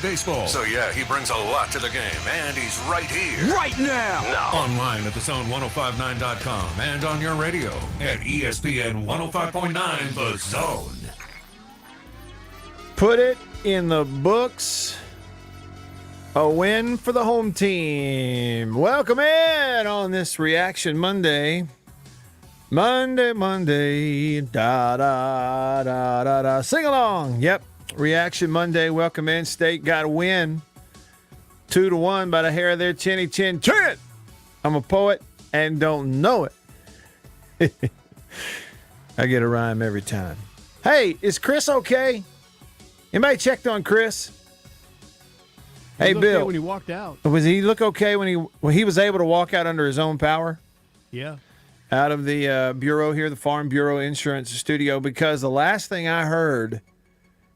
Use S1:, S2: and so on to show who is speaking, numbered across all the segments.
S1: Baseball. So yeah, he brings a lot to the game, and he's right here.
S2: Right now.
S1: Online at thezone1059.com and on your radio at ESPN 105.9 The Zone.
S3: Put it in the books. A win for the home team. Welcome in on this Reaction Monday. Monday. Da, da, da, da, da. Sing along. Yep. Reaction Monday. Welcome in. State got a win. 2-1 by the hair of their chinny chin. Chin! I'm a poet and don't know it. I get a rhyme every time. Hey, is Chris okay? Anybody checked on Chris? Hey,
S4: Bill.
S3: Bill.
S4: When he walked out.
S3: Was he look okay when he was able to walk out under his own power?
S4: Yeah.
S3: Out of the bureau here, the Farm Bureau Insurance Studio, because the last thing I heard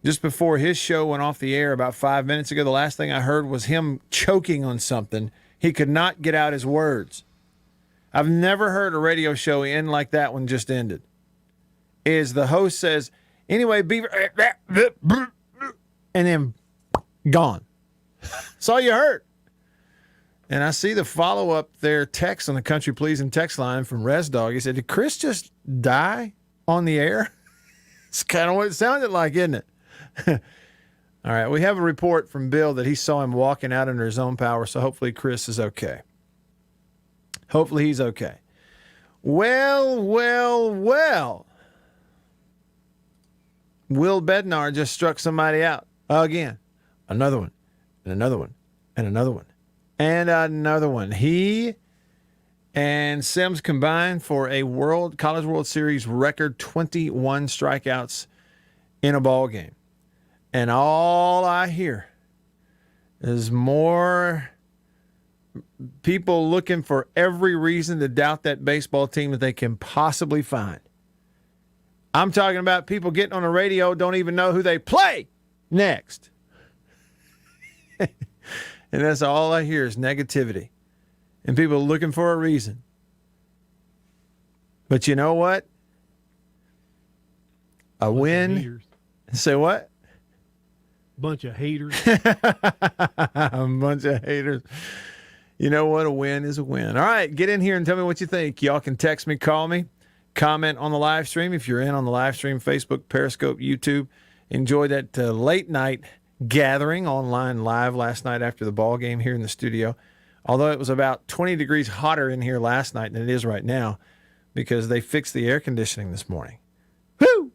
S3: just before his show went off the air about 5 minutes ago, the last thing I heard was him choking on something. He could not get out his words. I've never heard a radio show end like that one just ended. Is the host says, anyway, Beaver, and then gone. That's all you heard. And I see the follow-up there text on the Country Pleasing text line from Res Dog. He said, did Chris just die on the air? It's kind of what it sounded like, isn't it? All right, we have a report from Bill that he saw him walking out under his own power, so hopefully Chris is okay. Hopefully he's okay. Well. Will Bednar just struck somebody out again. Another one, and another one, and another one, and another one. He and Sims combined for a College World Series record 21 strikeouts in a ball game. And all I hear is more people looking for every reason to doubt that baseball team that they can possibly find. I'm talking about people getting on the radio, don't even know who they play next. And that's all I hear is negativity. And people looking for a reason. But you know what? A win. Say what?
S4: Bunch of haters.
S3: A bunch of haters. You know what? A win is a win. All right, get in here and tell me what you think. Y'all can text me, call me, comment on the live stream. If you're in on the live stream, Facebook, Periscope, YouTube, enjoy that late night gathering online live last night after the ball game here in the studio. Although it was about 20 degrees hotter in here last night than it is right now because they fixed the air conditioning this morning. Woo!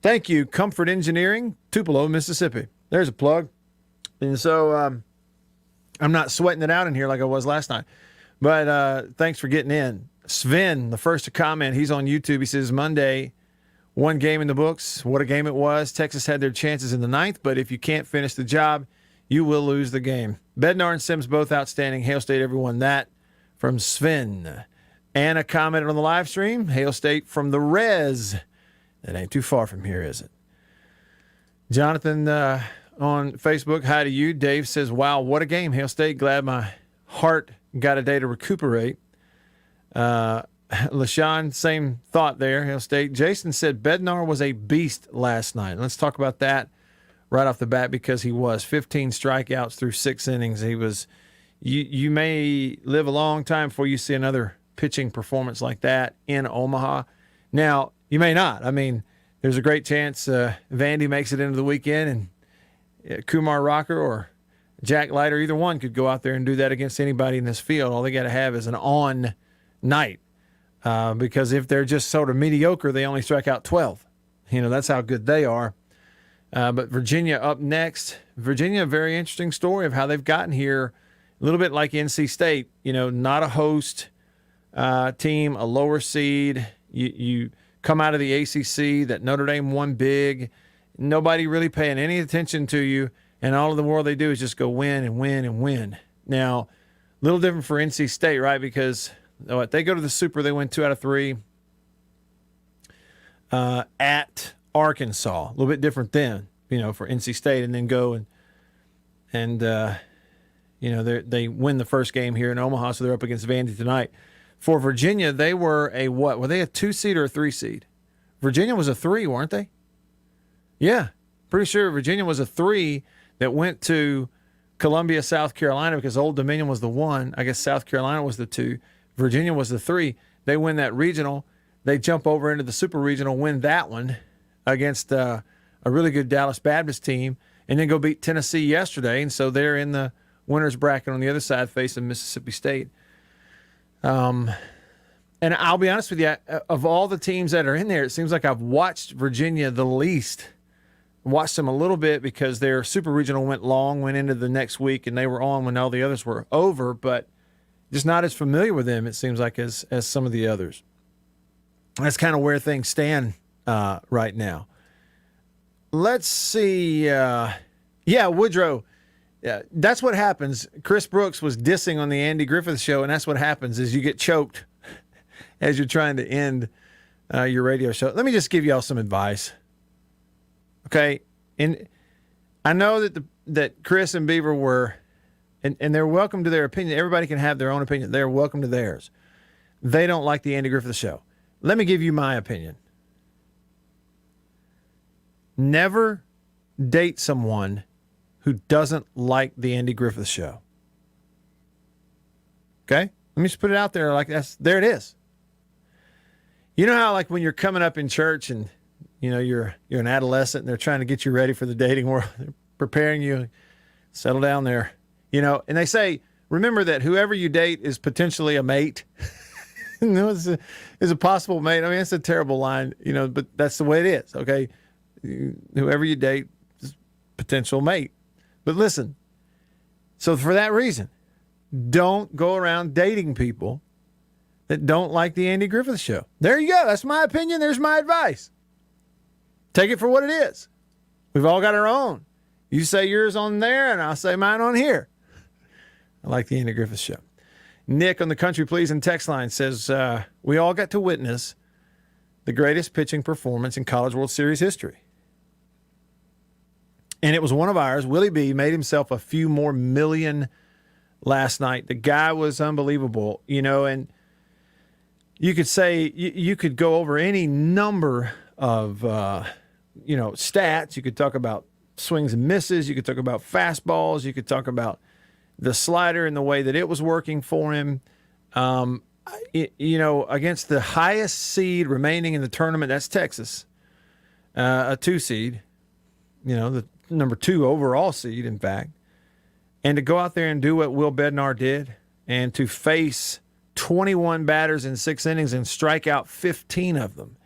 S3: Thank you, Comfort Engineering, Tupelo, Mississippi. There's a plug. And so I'm not sweating it out in here like I was last night. But thanks for getting in. Sven, the first to comment, he's on YouTube. He says, Monday, one game in the books. What a game it was. Texas had their chances in the ninth, but if you can't finish the job, you will lose the game. Bednar and Sims both outstanding. Hail State, everyone. That from Sven. Anna commented on the live stream. Hail State from the Res. That ain't too far from here, is it? Jonathan on Facebook, hi to you. Dave says, wow, what a game. Hail State, glad my heart got a day to recuperate. LaShawn, same thought there, Hail State. Jason said Bednar was a beast last night. Let's talk about that right off the bat because he was. 15 strikeouts through 6 innings. He was. You may live a long time before you see another pitching performance like that in Omaha. Now, you may not. I mean, there's a great chance Vandy makes it into the weekend and Kumar Rocker or Jack Leiter, either one could go out there and do that against anybody in this field. All they got to have is an on night because if they're just sort of mediocre, they only strike out 12. That's how good they are. But Virginia up next. Virginia, a very interesting story of how they've gotten here. A little bit like NC State, not a host team, a lower seed. You come out of the ACC that Notre Dame won big. Nobody really paying any attention to you, and all of the world they do is just go win and win and win. Now, a little different for NC State, right? Because they go to the Super, they win 2 out of 3 at Arkansas. A little bit different then, for NC State, and then go and they win the first game here in Omaha, so they're up against Vandy tonight. For Virginia, they were a what? Were they a 2 seed or a 3 seed? Virginia was a 3, weren't they? Yeah, pretty sure Virginia was a 3 that went to Columbia, South Carolina, because Old Dominion was the 1. I guess South Carolina was the 2. Virginia was the 3. They win that regional. They jump over into the super regional, win that one against a really good Dallas Baptist team, and then go beat Tennessee yesterday. And so they're in the winner's bracket on the other side facing Mississippi State. And I'll be honest with you, of all the teams that are in there, it seems like I've watched Virginia the least. Watched them a little bit because their super regional went into the next week, and they were on when all the others were over, but just not as familiar with them, it seems like, as some of the others. That's kind of where things stand right now. Let's see. Woodrow. Yeah, that's what happens. Chris Brooks was dissing on the Andy Griffith Show, and that's what happens is you get choked as you're trying to end your radio show. Let me just give y'all some advice. Okay, and I know that Chris and Beaver were, and they're welcome to their opinion. Everybody can have their own opinion. They're welcome to theirs. They don't like the Andy Griffith Show. Let me give you my opinion. Never date someone who doesn't like the Andy Griffith Show. Okay? Let me just put it out there like that's there it is. You know how, like, when you're coming up in church and you're an adolescent and they're trying to get you ready for the dating world, they're preparing you, settle down there, and they say, remember that whoever you date is potentially a mate. Is a possible mate. I mean, it's a terrible line, but that's the way it is. Okay. Whoever you date is potential mate. But listen, so for that reason, don't go around dating people that don't like the Andy Griffith Show. There you go. That's my opinion. There's my advice. Take it for what it is. We've all got our own. You say yours on there, and I'll say mine on here. I like the Andy Griffith Show. Nick on the Country Pleasing text line says, we all got to witness the greatest pitching performance in College World Series history. And it was one of ours. Willie B made himself a few more million last night. The guy was unbelievable, and you could say you could go over any number of stats. You could talk about swings and misses. You could talk about fastballs. You could talk about the slider and the way that it was working for him. Against the highest seed remaining in the tournament, that's Texas, a 2 seed, the number 2 overall seed, in fact. And to go out there and do what Will Bednar did and to face 21 batters in 6 innings and strike out 15 of them.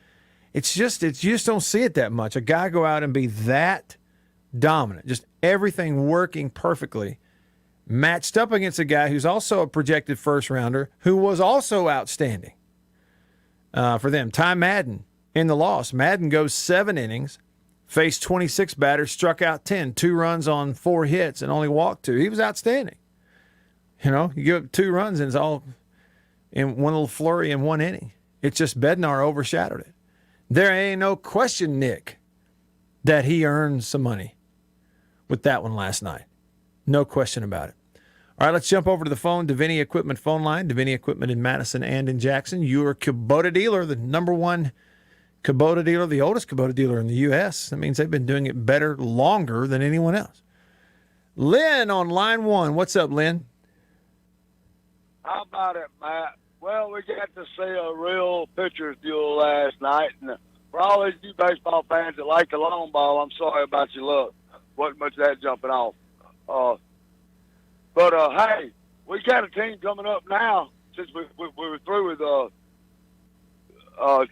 S3: You just don't see it that much. A guy go out and be that dominant, just everything working perfectly, matched up against a guy who's also a projected first rounder, who was also outstanding for them. Ty Madden in the loss. Madden goes 7 innings, faced 26 batters, struck out 10, 2 runs on 4 hits, and only walked 2. He was outstanding. You give up 2 runs and it's all in one little flurry in 1 inning. It's just Bednar overshadowed it. There ain't no question, Nick, that he earned some money with that one last night. No question about it. All right, let's jump over to the phone. Davini Equipment phone line. Davini Equipment in Madison and in Jackson. Your Kubota dealer, the number 1 Kubota dealer, the oldest Kubota dealer in the U.S. That means they've been doing it better, longer than anyone else. Lynn on line 1. What's up, Lynn?
S2: How about it, Matt? Well, we got to see a real pitcher's duel last night. And for all these new baseball fans that like the long ball, I'm sorry about your luck. Wasn't much of that jumping off. But hey, we got a team coming up now since we were through with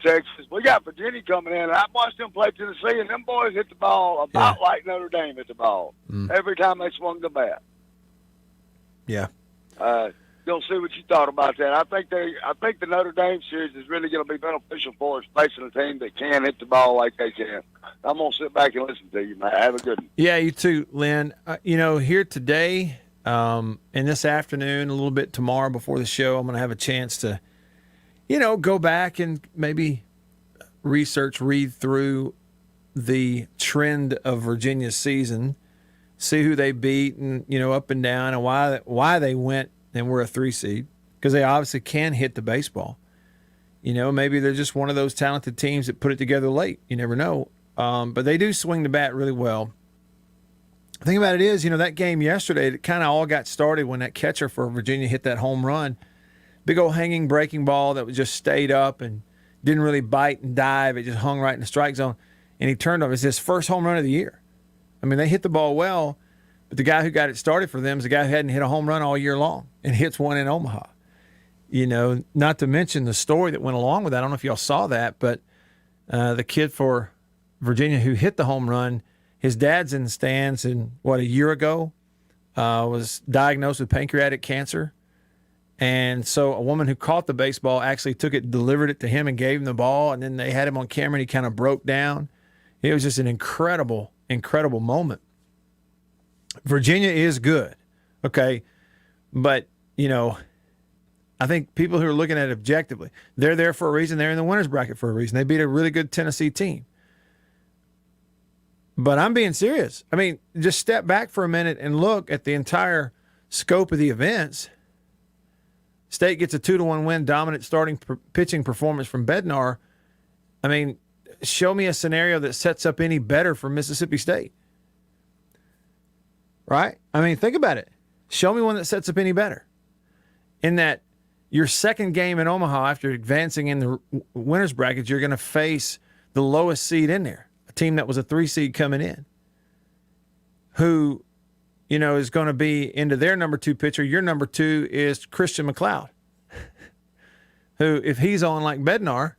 S2: Texas. We got Virginia coming in. I watched them play Tennessee, and them boys hit the ball about like Notre Dame hit the ball every time they swung the bat.
S3: Yeah.
S2: You'll see what you thought about that. I think the Notre Dame series is really going to be beneficial for us facing a team that can hit the ball like they can. I'm going to sit back and listen to you, man. Have a good one.
S3: Yeah, you too, Lynn. Here today and this afternoon, a little bit tomorrow before the show, I'm going to have a chance to, go back and maybe read through the trend of Virginia's season, see who they beat and, up and down and why they went and were a 3 seed, because they obviously can hit the baseball. Maybe they're just one of those talented teams that put it together late. You never know. But they do swing the bat really well. The thing about it is, that game yesterday, it kind of all got started when that catcher for Virginia hit that home run. Big old hanging breaking ball that was just stayed up and didn't really bite and dive. It just hung right in the strike zone. And he turned on. It's his first home run of the year. I mean, they hit the ball well, but the guy who got it started for them is the guy who hadn't hit a home run all year long and hits one in Omaha. Not to mention the story that went along with that. I don't know if y'all saw that, but the kid for Virginia who hit the home run, his dad's in the stands, and a year ago, was diagnosed with pancreatic cancer. And so a woman who caught the baseball actually took it, delivered it to him, and gave him the ball. And then they had him on camera, and he kind of broke down. It was just an incredible, incredible moment. Virginia is good, okay? But, I think people who are looking at it objectively, they're there for a reason. They're in the winner's bracket for a reason. They beat a really good Tennessee team. But I'm being serious. I mean, just step back for a minute and look at the entire scope of the events. State gets a 2-1 win, dominant starting pitching performance from Bednar. I mean, show me a scenario that sets up any better for Mississippi State. Right? I mean, think about it. Show me one that sets up any better. In that your second game in Omaha after advancing in the winner's bracket, you're going to face the lowest seed in there, a team that was a 3 seed coming in, who is going to be into their number 2 pitcher. Your number 2 is Christian McLeod, who, if he's on like Bednar,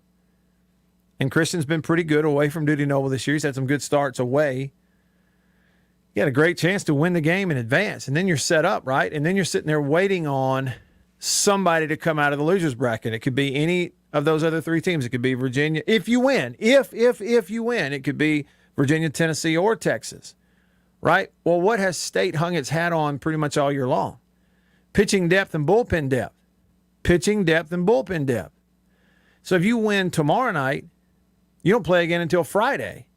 S3: and Christian's been pretty good away from Duty Noble this year. He's had some good starts away. You had a great chance to win the game and advance. And then you're set up, right? And then you're sitting there waiting on somebody to come out of the loser's bracket. It could be any of those other 3 teams. It could be Virginia. If you win, if you win, it could be Virginia, Tennessee, or Texas. Right? Well, what has State hung its hat on pretty much all year long? Pitching depth and bullpen depth. Pitching depth and bullpen depth. So if you win tomorrow night, you don't play again until Friday.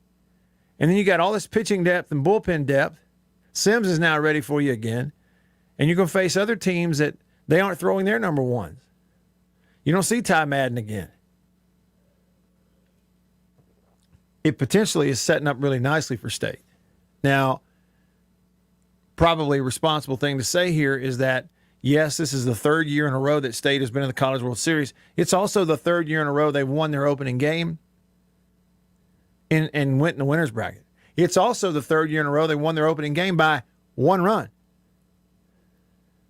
S3: And then you got all this pitching depth and bullpen depth. Sims is now ready for you again. And you're going to face other teams that they aren't throwing their number ones. You don't see Ty Madden again. It potentially is setting up really nicely for State. Now, probably a responsible thing to say here is that, yes, this is the 3rd year in a row that State has been in the College World Series. It's also the 3rd year in a row they've won their opening game and went in the winner's bracket. It's also the 3rd year in a row they won their opening game by 1 run.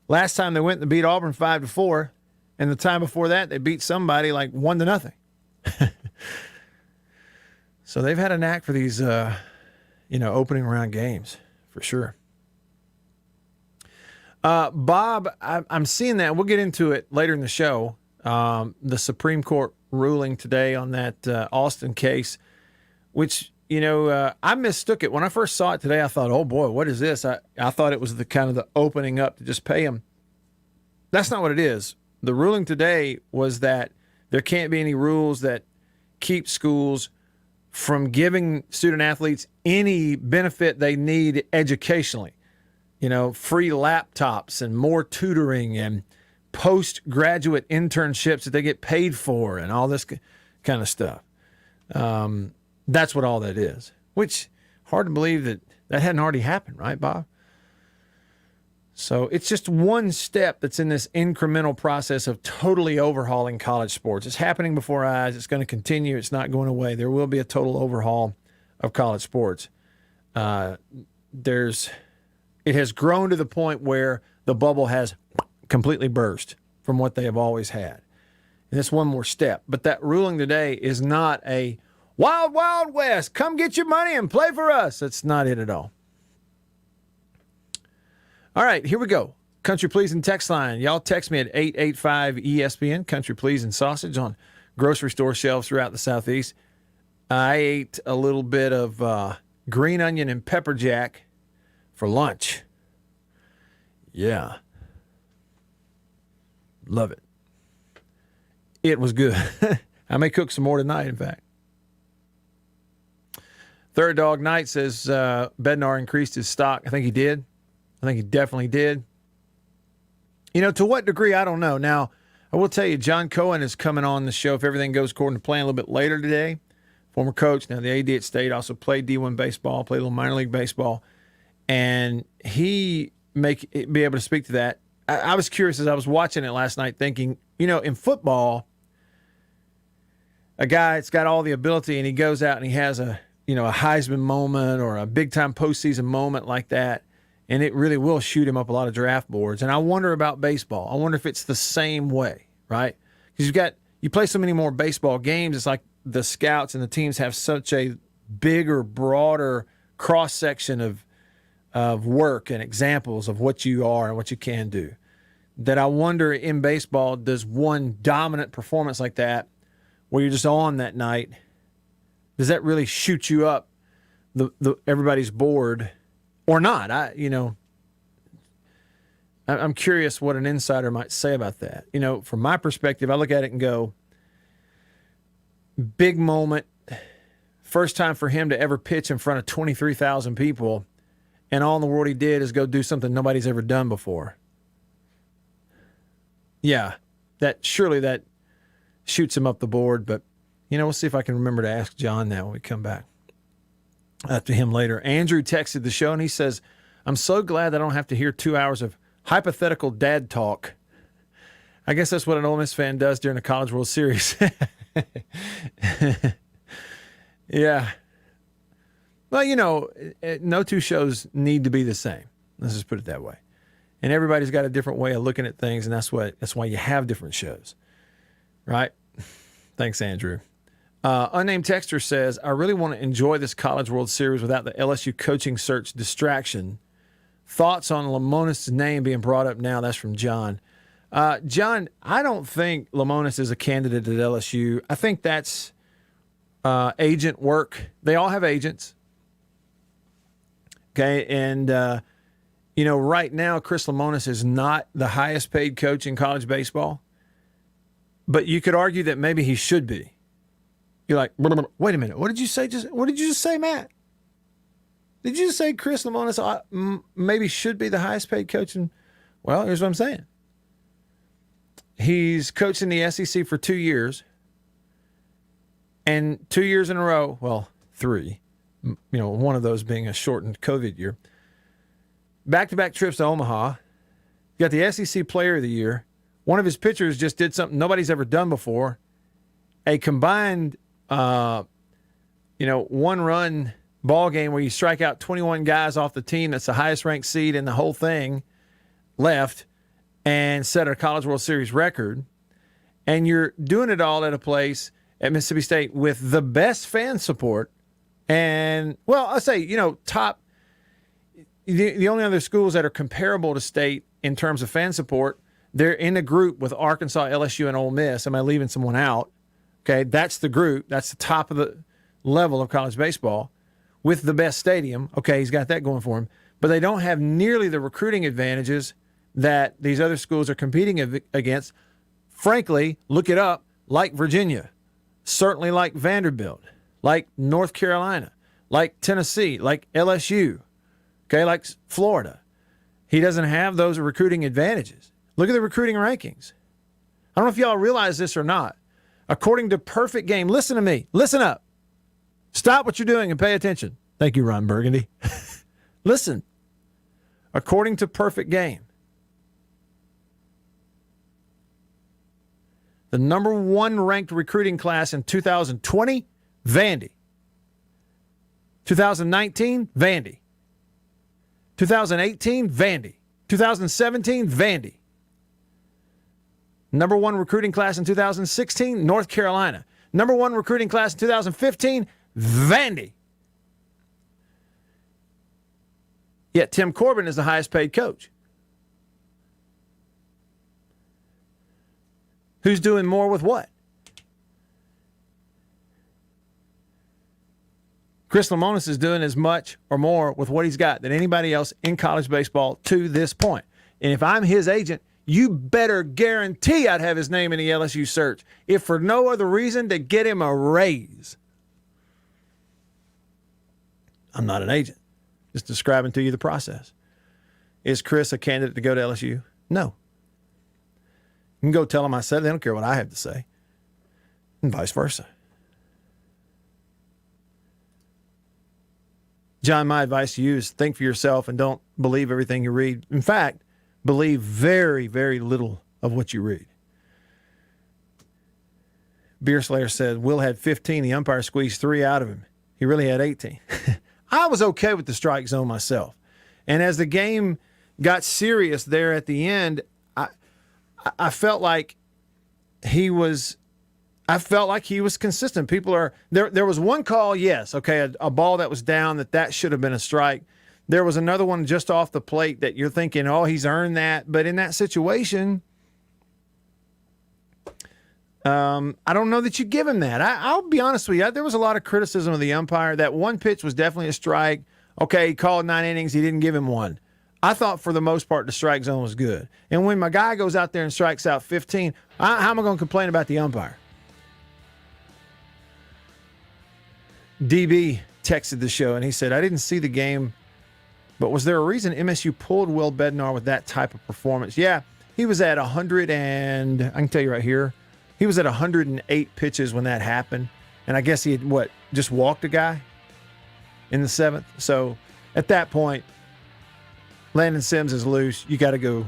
S3: Last time they went and beat Auburn 5-4, and the time before that they beat somebody like 1-0. So they've had a knack for these, opening round games for sure. Bob, I'm seeing that. We'll get into it later in the show. The Supreme Court ruling today on that Austin case, which, I mistook it. When I first saw it today, I thought, oh boy, what is this? I thought it was the kind of the opening up to just pay them. That's not what it is. The ruling today was that there can't be any rules that keep schools from giving student athletes any benefit they need educationally. Free laptops and more tutoring and postgraduate internships that they get paid for and all this kind of stuff. That's what all that is, which hard to believe that hadn't already happened, right, Bob? So it's just one step that's in this incremental process of totally overhauling college sports. It's happening before our eyes. It's going to continue. It's not going away. There will be a total overhaul of college sports. It has grown to the point where the bubble has completely burst from what they have always had. And it's one more step. But that ruling today is not a wild, wild west. Come get your money and play for us. That's not it at all. All right, here we go. Country Pleasing text line. Y'all text me at 885-ESPN, Country Pleasing sausage on grocery store shelves throughout the Southeast. I ate a little bit of green onion and pepper jack for lunch. Yeah. Love it. It was good. I may cook some more tonight, in fact. Third Dog Night says Bednar increased his stock. I think he did. I think he definitely did. To what degree, I don't know. Now, I will tell you, John Cohen is coming on the show, if everything goes according to plan, a little bit later today former coach, now the AD at State, also played D1 baseball, played a little minor league baseball, and he be able to speak to that. I was curious as I was watching it last night, thinking, in football, a guy that's got all the ability and he goes out and he has a Heisman moment or a big time postseason moment like that, and it really will shoot him up a lot of draft boards. And I wonder about baseball. I wonder if it's the same way, right? Because you play so many more baseball games. It's like the scouts and the teams have such a bigger, broader cross section of work and examples of what you are and what you can do, that I wonder in baseball, does one dominant performance like that, where you're just on that night, does that really shoot you up the everybody's board or not? I'm curious what an insider might say about that. From my perspective, I look at it and go, big moment, first time for him to ever pitch in front of 23,000 people, and all in the world he did is go do something nobody's ever done before. Yeah, that shoots him up the board, but we'll see if I can remember to ask John that when we come back to him later. Andrew texted the show and he says, I'm so glad I don't have to hear 2 hours of hypothetical dad talk. I guess that's what an Ole Miss fan does during the College World Series. Yeah. Well, no two shows need to be the same. Let's just put it that way. And everybody's got a different way of looking at things, and that's why you have different shows. Right? Thanks, Andrew. Unnamed texter says, I really want to enjoy this College World Series without the LSU coaching search distraction. Thoughts on Lamonis' name being brought up now? That's from John. John, I don't think Lamonis is a candidate at LSU. I think that's agent work. They all have agents. Okay, and right now Chris Lamonis is not the highest paid coach in college baseball, but you could argue that maybe he should be. You're like, wait a minute, what did you say? What did you just say, Matt? Did you just say Chris Lamonis maybe should be the highest paid coach? Well, here's what I'm saying. He's coached in the SEC for 2 years, and 2 years in a row, well, 3. One of those being a shortened COVID year. Back-to-back trips to Omaha. You got the SEC Player of the Year. One of his pitchers just did something nobody's ever done before. A combined, one-run ball game where you strike out 21 guys off the team that's the highest-ranked seed in the whole thing left and set a College World Series record. And you're doing it all at a place at Mississippi State with the best fan support. And, well, I say, top. The only other schools that are comparable to State in terms of fan support, they're in a group with Arkansas, LSU, and Ole Miss. Am I leaving someone out? Okay, that's the group. That's the top of the level of college baseball with the best stadium. Okay, he's got that going for him. But they don't have nearly the recruiting advantages that these other schools are competing against. Frankly, look it up, like Virginia, certainly like Vanderbilt, like North Carolina, like Tennessee, like LSU, okay, like Florida. He doesn't have those recruiting advantages. Look at the recruiting rankings. I don't know if y'all realize this or not. According to Perfect Game, listen to me. Listen up. Stop what you're doing and pay attention. Thank you, Ron Burgundy. Listen. According to Perfect Game, the number 1 ranked recruiting class in 2020, Vandy. 2019, Vandy. 2018, Vandy. 2017, Vandy. Number 1 recruiting class in 2016, North Carolina. Number 1 recruiting class in 2015, Vandy. Yet Tim Corbin is the highest paid coach. Who's doing more with what? Chris Lamonis is doing as much or more with what he's got than anybody else in college baseball to this point. And if I'm his agent, you better guarantee I'd have his name in the LSU search, if for no other reason to get him a raise. I'm not an agent. Just describing to you the process. Is Chris a candidate to go to LSU? No. You can go tell them I said it. They don't care what I have to say. And vice versa. John, my advice to you is think for yourself and don't believe everything you read. In fact, believe very, very little of what you read. Beer Slayer said, Will had 15. The umpire squeezed 3 out of him. He really had 18. I was okay with the strike zone myself. And as the game got serious there at the end, I felt like he was consistent. People are there was one call, yes, okay, a ball that was down that should have been a strike. There was another one just off the plate that you're thinking, oh, he's earned that. But in that situation, I don't know that you give him that. I'll be honest with you. There was a lot of criticism of the umpire. That one pitch was definitely a strike. Okay, he called 9 innings. He didn't give him one. I thought for the most part the strike zone was good. And when my guy goes out there and strikes out 15, how am I going to complain about the umpire? DB texted the show, and he said, I didn't see the game, but was there a reason MSU pulled Will Bednar with that type of performance? Yeah, he was at 100 and I can tell you right here, he was at 108 pitches when that happened. And I guess he had, just walked a guy in the 7th. So at that point, Landon Sims is loose. You got to go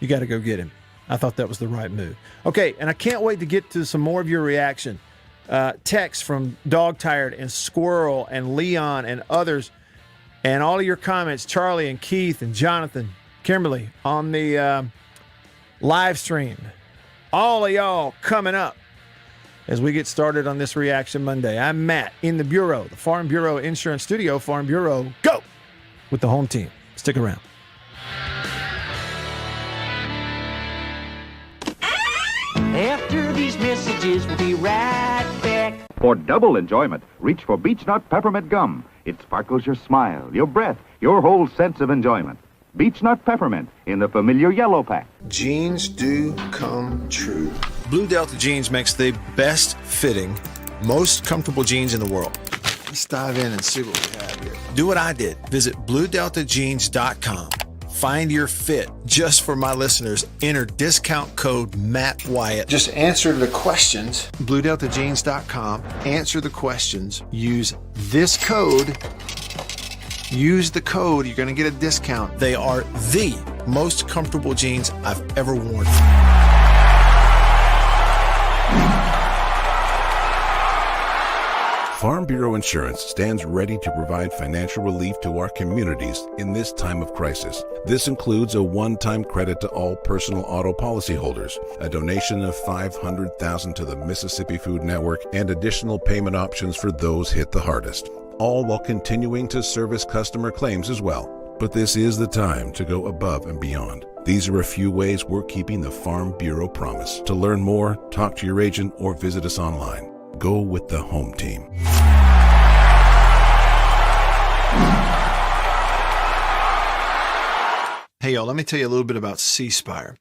S3: get him. I thought that was the right move. Okay, and I can't wait to get to some more of your reaction. Text from Dog Tired and Squirrel and Leon and others, and all of your comments, Charlie and Keith and Jonathan, Kimberly, on the live stream. All of y'all coming up as we get started on this Reaction Monday. I'm Matt in the Bureau, the Farm Bureau Insurance Studio. Farm Bureau, go with the home team. Stick around.
S5: After these messages, we'll be right back.
S6: For double enjoyment, reach for Beech Nut Peppermint Gum. It sparkles your smile, your breath, your whole sense of enjoyment. Beech Nut Peppermint in the familiar yellow pack.
S3: Jeans do come true. Blue Delta Jeans makes the best fitting, most comfortable jeans in the world. Let's dive in and see what we have here. Do what I did. Visit BlueDeltaJeans.com. Find your fit. Just for my listeners, enter discount code Matt Wyatt. Just answer the questions. BlueDeltaJeans.com. Answer the questions. Use this code. Use the code. You're going to get a discount. They are the most comfortable jeans I've ever worn.
S7: Farm Bureau Insurance stands ready to provide financial relief to our communities in this time of crisis. This includes a one-time credit to all personal auto policyholders, a donation of $500,000 to the Mississippi Food Network, and additional payment options for those hit the hardest, all while continuing to service customer claims as well. But this is the time to go above and beyond. These are a few ways we're keeping the Farm Bureau promise. To learn more, talk to your agent or visit us online. Go with the home team.
S3: Hey, y'all, let me tell you a little bit about C Spire.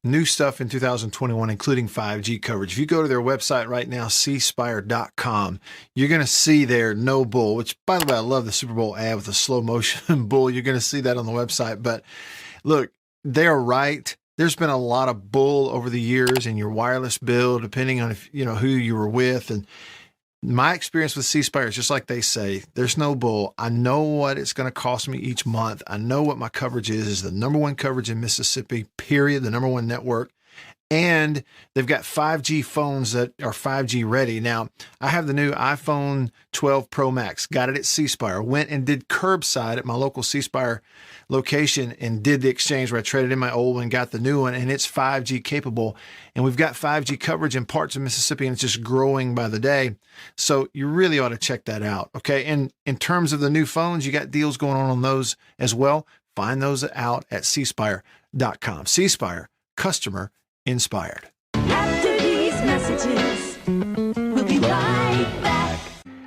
S3: New stuff in 2021, including 5G coverage. If you go to their website right now, cspire.com, you're going to see their no bull, which, by the way, I love the Super Bowl ad with the slow motion bull. You're going to see that on the website. But look, they're right. There's been a lot of bull over the years in your wireless bill, depending on if who you were with. And my experience with C Spire is just like they say, there's no bull. I know what it's going to cost me each month. I know what my coverage is the number one coverage in Mississippi, period, the number one network. And they've got 5G phones that are 5G ready. Now, I have the new iPhone 12 Pro Max, got it at C Spire, went and did curbside at my local C Spire location and did the exchange where I traded in my old one, got the new one, and it's 5G capable. And we've got 5G coverage in parts of Mississippi, and it's just growing by the day. So you really ought to check that out, okay? And in terms of the new phones, you got deals going on those as well. Find those out at cspire.com. C Spire, customer inspired.
S5: After these messages, we'll be right back.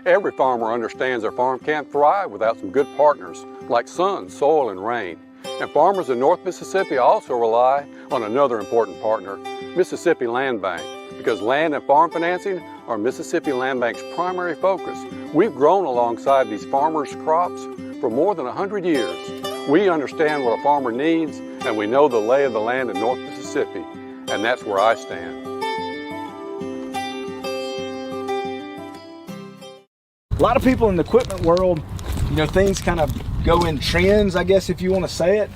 S8: Every farmer understands their farm can't thrive without some good partners like sun, soil, and rain. And farmers in North Mississippi also rely on another important partner, Mississippi Land Bank, because land and farm financing are Mississippi Land Bank's primary focus. We've grown alongside these farmers' crops for more than 100 years. We understand what a farmer needs, and we know the lay of the land in North Mississippi. And that's where I stand.
S9: A lot of people in the equipment world things kind of go in trends, I guess, if you want to say it.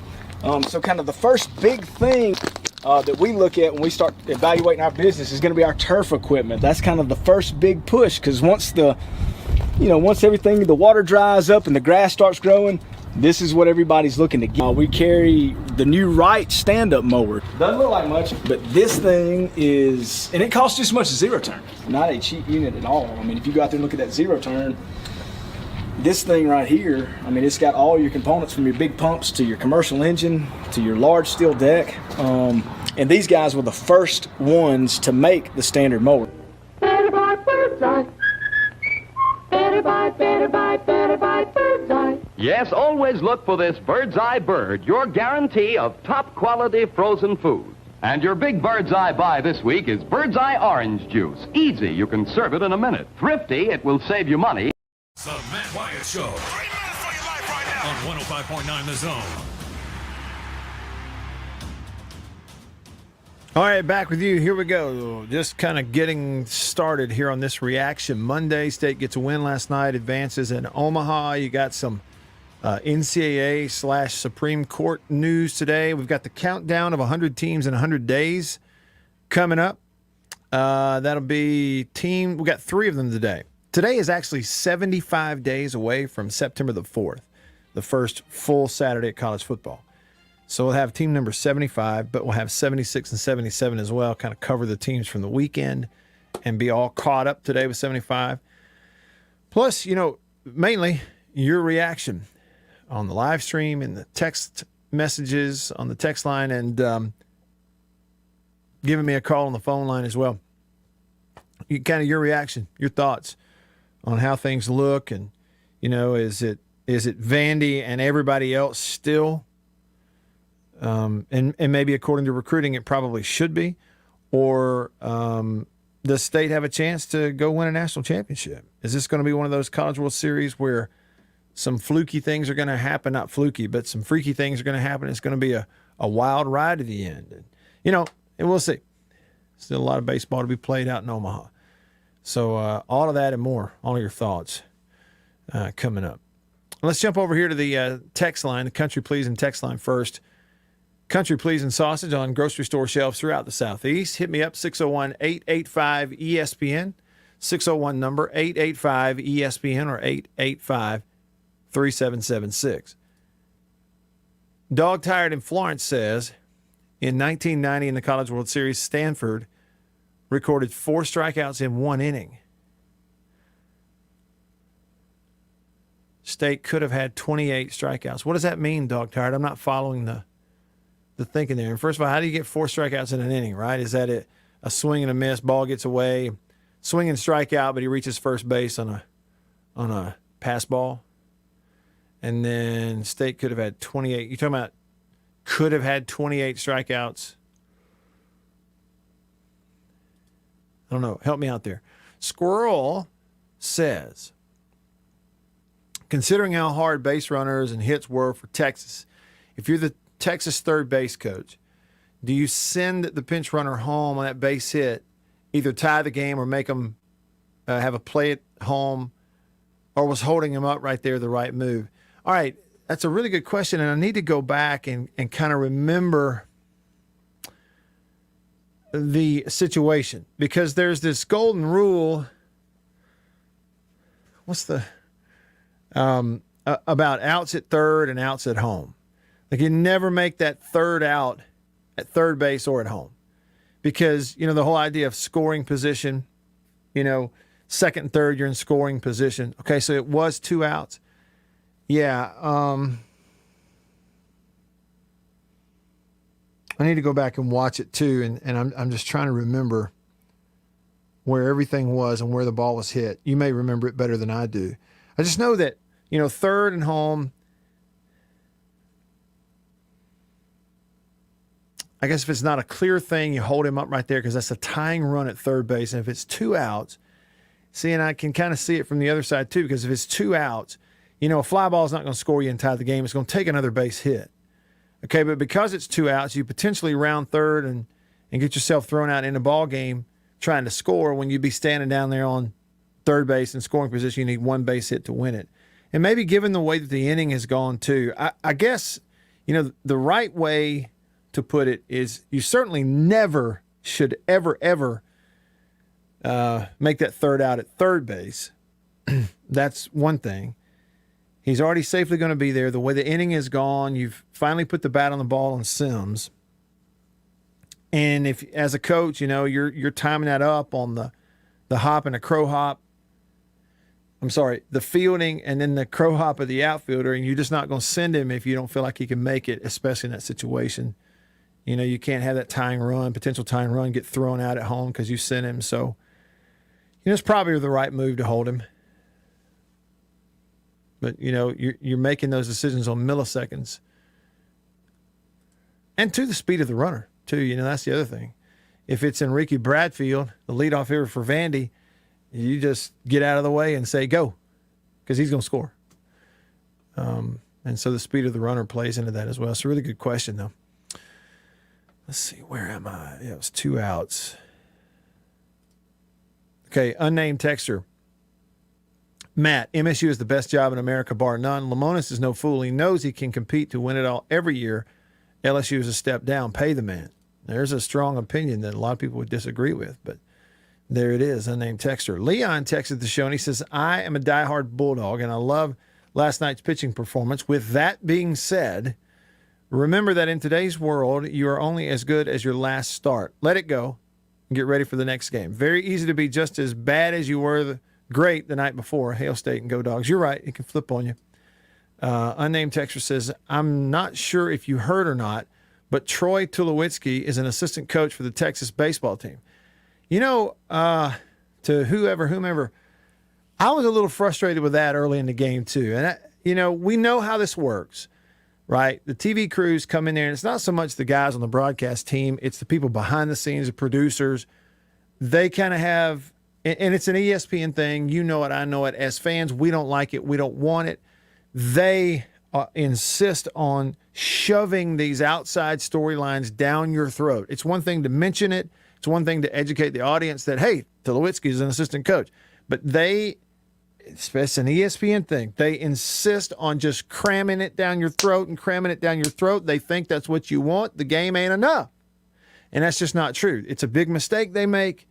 S9: So kind of the first big thing that we look at when we start evaluating our business is going to be our turf equipment. That's kind of the first big push, because once everything, the water dries up and the grass starts growing, this is what everybody's looking to get. We carry the new REAX stand-up mower. Doesn't look like much, but this thing is, and it costs just as much as zero turn. Not a cheap unit at all. I mean, if you go out there and look at that zero turn, this thing right here, I mean, it's got all your components from your big pumps to your commercial engine to your large steel deck. And these guys were the first ones to make the standard mower.
S5: Better buy bird's eye. Better buy bird's eye.
S10: Yes, always look for this Bird's Eye Bird, your guarantee of top quality frozen food. And your big Bird's Eye buy this week is Bird's Eye Orange Juice. Easy, you can serve it in a minute. Thrifty, it will save you money.
S1: The Matt Wyatt Show. 3 minutes for your life right now. On 105.9 The Zone.
S3: All right, back with you. Here we go. Just kind of getting started here on this reaction Monday. State gets a win last night, advances in Omaha. You got some NCAA/Supreme Court news today. We've got the countdown of 100 teams in 100 days coming up. That'll be we got 3 of them today. Today is actually 75 days away from September the 4th, the first full Saturday at college football. So we'll have team number 75, but we'll have 76 and 77 as well, kind of cover the teams from the weekend and be all caught up today with 75. Plus, mainly your reaction on the live stream and the text messages on the text line, and giving me a call on the phone line as well. Kind of your reaction, your thoughts on how things look, and is it Vandy and everybody else still, and maybe according to recruiting it probably should be, or does State have a chance to go win a national championship? Is this going to be one of those College World Series where some fluky things are going to happen? Not fluky, but some freaky things are going to happen. It's going to be a wild ride at the end, and we'll see. Still a lot of baseball to be played out in Omaha. So all of that and more, all of your thoughts coming up. Let's jump over here to the text line, the Country Pleasing text line first. Country Pleasing sausage on grocery store shelves throughout the Southeast. Hit me up, 601-885-ESPN. 601 number, 885-ESPN or 885-3776. Dog Tired in Florence says, in 1990 in the College World Series, Stanford recorded 4 strikeouts in 1 inning. State could have had 28 strikeouts. What does that mean, Dog Tired? I'm not following the thinking there. And first of all, how do you get 4 strikeouts in an inning, right? Is that it? A swing and a miss, ball gets away, swing and strikeout, but he reaches first base on a pass ball? And then State could have had 28. You're talking about could have had 28 strikeouts? I don't know. Help me out there. Squirrel says, considering how hard base runners and hits were for Texas, if you're the Texas third base coach, do you send the pinch runner home on that base hit, either tie the game or make them have a play at home, or was holding him up right there the right move? All right, that's a really good question, and I need to go back and kind of remember the situation, because there's this golden rule. What's the about outs at third and outs at home? Like, you never make that third out at third base or at home, because the whole idea of scoring position, second and third, you're in scoring position. Okay, so it was 2 outs. Yeah, I need to go back and watch it too, and I'm just trying to remember where everything was and where the ball was hit. You may remember it better than I do. I just know that, third and home, I guess if it's not a clear thing, you hold him up right there because that's a tying run at third base. And if it's 2 outs, see, and I can kind of see it from the other side too, because if it's 2 outs, a fly ball is not going to score you and tie the game. It's going to take another base hit. Okay, but because it's 2 outs, you potentially round third and get yourself thrown out in a ball game trying to score when you'd be standing down there on third base in scoring position. You need 1 base hit to win it. And maybe given the way that the inning has gone too, I guess, the right way to put it is you certainly never should ever make that third out at third base. That's one thing. He's already safely going to be there. The way the inning is gone, you've finally put the bat on the ball on Sims. And if, as a coach, you're timing that up on the hop and the crow hop. I'm sorry, the fielding and then the crow hop of the outfielder, and you're just not going to send him if you don't feel like he can make it, especially in that situation. You can't have that potential tying run get thrown out at home because you sent him. So, it's probably the right move to hold him. But, you're making those decisions on milliseconds. And to the speed of the runner, too. That's the other thing. If it's Enrique Bradfield, the leadoff hitter for Vandy, you just get out of the way and say, go, because he's going to score. And so the speed of the runner plays into that as well. It's a really good question, though. Let's see, where am I? Yeah, it was 2 outs. Okay, unnamed texter. Matt, MSU is the best job in America, bar none. Lamonis is no fool. He knows he can compete to win it all every year. LSU is a step down. Pay the man. There's a strong opinion that a lot of people would disagree with, but there it is, unnamed texter. Leon texted the show, and he says, I am a diehard Bulldog, and I love last night's pitching performance. With that being said, remember that in today's world, you are only as good as your last start. Let it go and get ready for the next game. Very easy to be just as bad as you were great the night before. Hail State and go Dogs. You're right. It can flip on you. Unnamed texter says, I'm not sure if you heard or not, but Troy Tulowitzki is an assistant coach for the Texas baseball team. To whomever, I was a little frustrated with that early in the game too. And, we know how this works, right? The TV crews come in there, and it's not so much the guys on the broadcast team. It's the people behind the scenes, the producers. They kind of have, and it's an ESPN thing. You know it, I know it. As fans, we don't like it. We don't want it. They insist on shoving these outside storylines down your throat. It's one thing to mention it. It's one thing to educate the audience that, hey, Tulowitzki is an assistant coach. But it's an ESPN thing. They insist on just cramming it down your throat and cramming it down your throat. They think that's what you want. The game ain't enough. And that's just not true. It's a big mistake they make.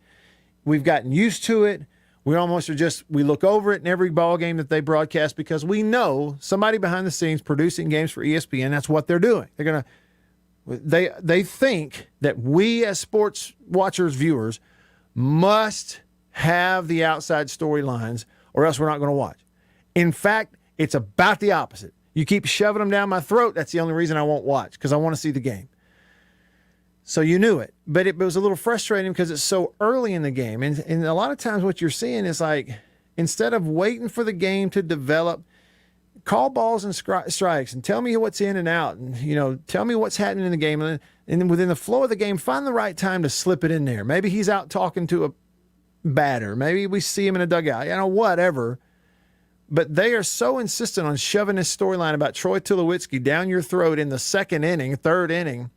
S3: We've gotten used to it. We almost we look over it in every ball game that they broadcast because we know somebody behind the scenes producing games for ESPN, that's what they're doing. They think that we as sports watchers, viewers, must have the outside storylines or else we're not going to watch. In fact, it's about the opposite. You keep shoving them down my throat, that's the only reason I won't watch, because I want to see the game. So you knew it. But it was a little frustrating because it's so early in the game. And a lot of times what you're seeing is like, instead of waiting for the game to develop, call balls and strikes and tell me what's in and out and, tell me what's happening in the game. And then within the flow of the game, find the right time to slip it in there. Maybe he's out talking to a batter. Maybe we see him in a dugout, whatever. But they are so insistent on shoving this storyline about Troy Tulowitzki down your throat in the second inning, third inning.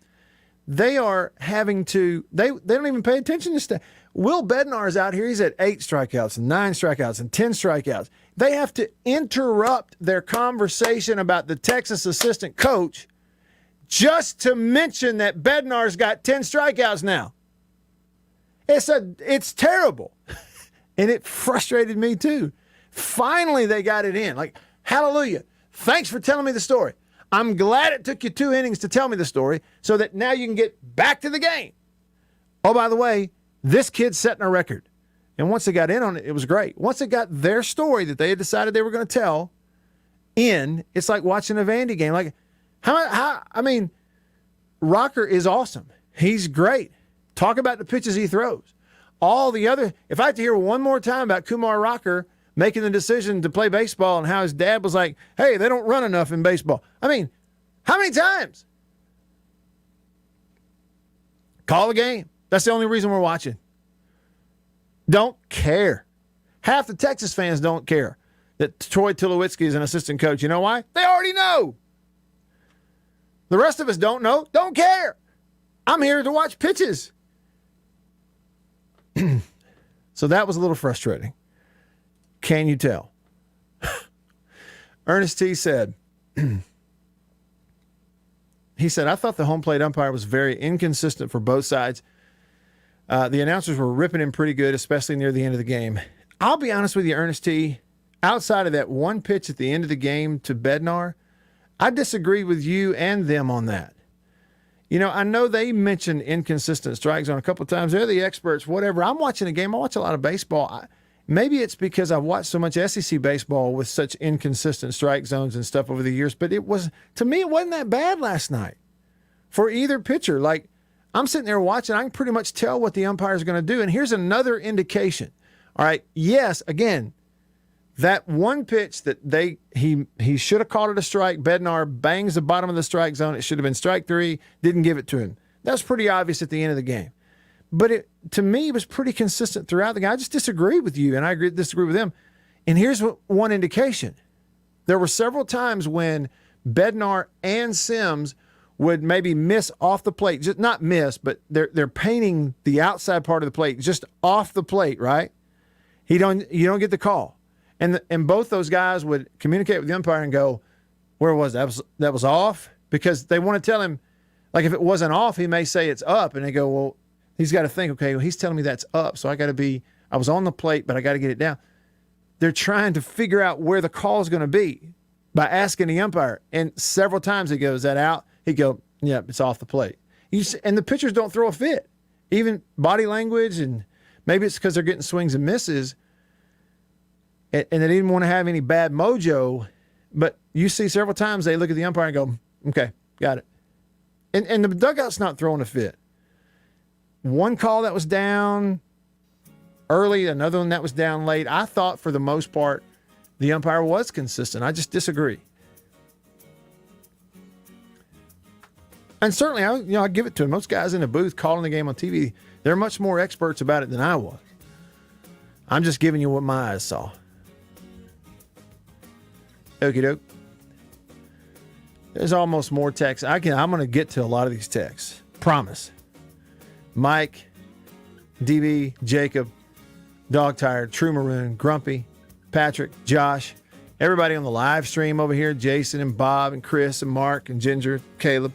S3: They are having to, they don't even pay attention to stuff. Will Bednar is out here. He's at 8 strikeouts and 9 strikeouts and 10 strikeouts. They have to interrupt their conversation about the Texas assistant coach just to mention that Bednar's got 10 strikeouts now. It's terrible. And it frustrated me too. Finally, they got it in. Like, hallelujah. Thanks for telling me the story. I'm glad it took you 2 innings to tell me the story so that now you can get back to the game. Oh, by the way, this kid's setting a record. And once they got in on it, it was great. Once they got their story that they had decided they were going to tell in, it's like watching a Vandy game. Like, Rocker is awesome. He's great. Talk about the pitches he throws. All the other, if I had to hear one more time about Kumar Rocker making the decision to play baseball and how his dad was like, hey, they don't run enough in baseball. How many times? Call the game. That's the only reason we're watching. Don't care. Half the Texas fans don't care that Troy Tulowitzki is an assistant coach. You know why? They already know. The rest of us don't know, don't care. I'm here to watch pitches. So that was a little frustrating. Can you tell? Ernest T said, he said, I thought the home plate umpire was very inconsistent for both sides. The announcers were ripping him pretty good, especially near the end of the game. I'll be honest with you, Ernest T. Outside of that one pitch at the end of the game to Bednar, I disagree with you and them on that. You know, I know they mentioned inconsistent strike zone a couple of times. They're the experts, whatever. I'm watching a game. I watch a lot of baseball. Maybe it's because I've watched so much SEC baseball with such inconsistent strike zones and stuff over the years, but to me, it wasn't that bad last night for either pitcher. Like, I'm sitting there watching. I can pretty much tell what the umpire is going to do. And here's another indication. All right. Yes, again, that one pitch that he should have called it a strike. Bednar bangs the bottom of the strike zone. It should have been strike 3. Didn't give it to him. That was pretty obvious at the end of the game. But to me, it was pretty consistent throughout the game. I just disagree with you, and I disagree with them. And here's one indication. There were several times when Bednar and Sims would maybe miss off the plate. Just not miss, but they're painting the outside part of the plate, just off the plate, right? You don't get the call. And both those guys would communicate with the umpire and go, where was that? That was off? Because they want to tell him, like if it wasn't off, he may say it's up. And they go, well, he's got to think, okay, well, he's telling me that's up. So I was on the plate, but I got to get it down. They're trying to figure out where the call is going to be by asking the umpire. And several times he goes, is that out? He'd go, yeah, it's off the plate. And the pitchers don't throw a fit. Even body language, and maybe it's because they're getting swings and misses, and they didn't want to have any bad mojo, but you see several times they look at the umpire and go, okay, got it. And the dugout's not throwing a fit. One call that was down early, another one that was down late. I thought for the most part the umpire was consistent. I just disagree. And certainly, I give it to him. Most guys in the booth calling the game on TV, they're much more experts about it than I was. I'm just giving you what my eyes saw. Okie doke. There's almost more texts. I'm going to get to a lot of these texts. Promise. Mike, DB, Jacob, Dog Tired, True Maroon, Grumpy, Patrick, Josh, everybody on the live stream over here, Jason and Bob and Chris and Mark and Ginger, Caleb.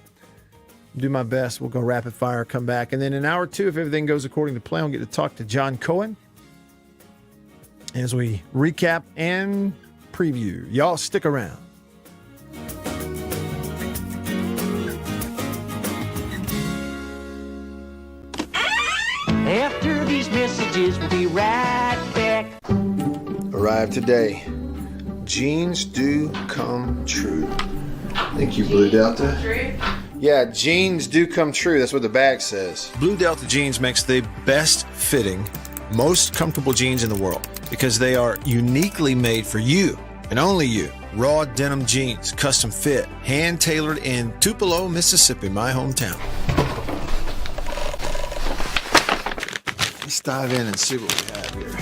S3: Do my best. We'll go rapid fire, come back. And then in hour 2, if everything goes according to plan, we'll get to talk to John Cohen as we recap and preview. Y'all stick around.
S5: After these messages, we'll be right back.
S3: Arrived today. Jeans do come true. Thank you, Blue Delta. Yeah, jeans do come true. That's what the bag says. Blue Delta Jeans makes the best fitting, most comfortable jeans in the world because they are uniquely made for you and only you. Raw denim jeans, custom fit, hand tailored in Tupelo, Mississippi, my hometown. Let's dive in and see what we have here.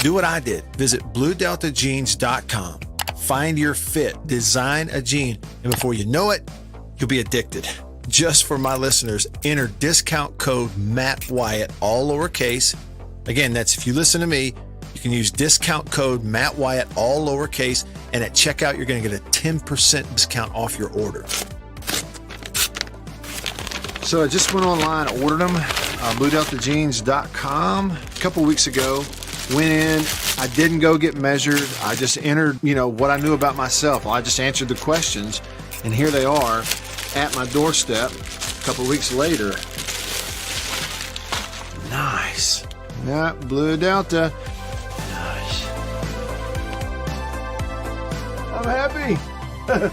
S3: Do what I did. Visit BlueDeltaJeans.com. Find your fit, design a jean, and before you know it, you'll be addicted. Just for my listeners, enter discount code Matt Wyatt, all lowercase. Again, that's if you listen to me, you can use discount code Matt Wyatt, all lowercase, and at checkout, you're going to get a 10% discount off your order. So I just went online, ordered them, BlueDeltaJeans.com a couple weeks ago. Went in, I didn't go get measured. I just entered, what I knew about myself. I just answered the questions, and here they are at my doorstep a couple weeks later. Nice. Yeah, Blue Delta. Nice. I'm happy.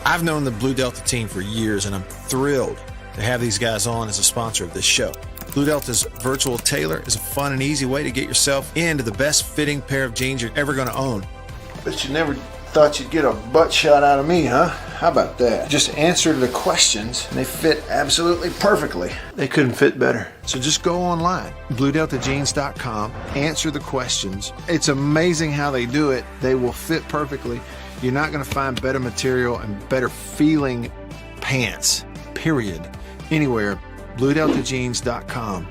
S3: I've known the Blue Delta team for years, and I'm thrilled to have these guys on as a sponsor of this show. Blue Delta's Virtual Tailor is a fun and easy way to get yourself into the best fitting pair of jeans you're ever going to own. Bet you never thought you'd get a butt shot out of me, huh? How about that? Just answer the questions and they fit absolutely perfectly. They couldn't fit better. So just go online, BlueDeltaJeans.com, answer the questions. It's amazing how they do it. They will fit perfectly. You're not going to find better material and better feeling pants, period, anywhere. BlueDeltaJeans.com.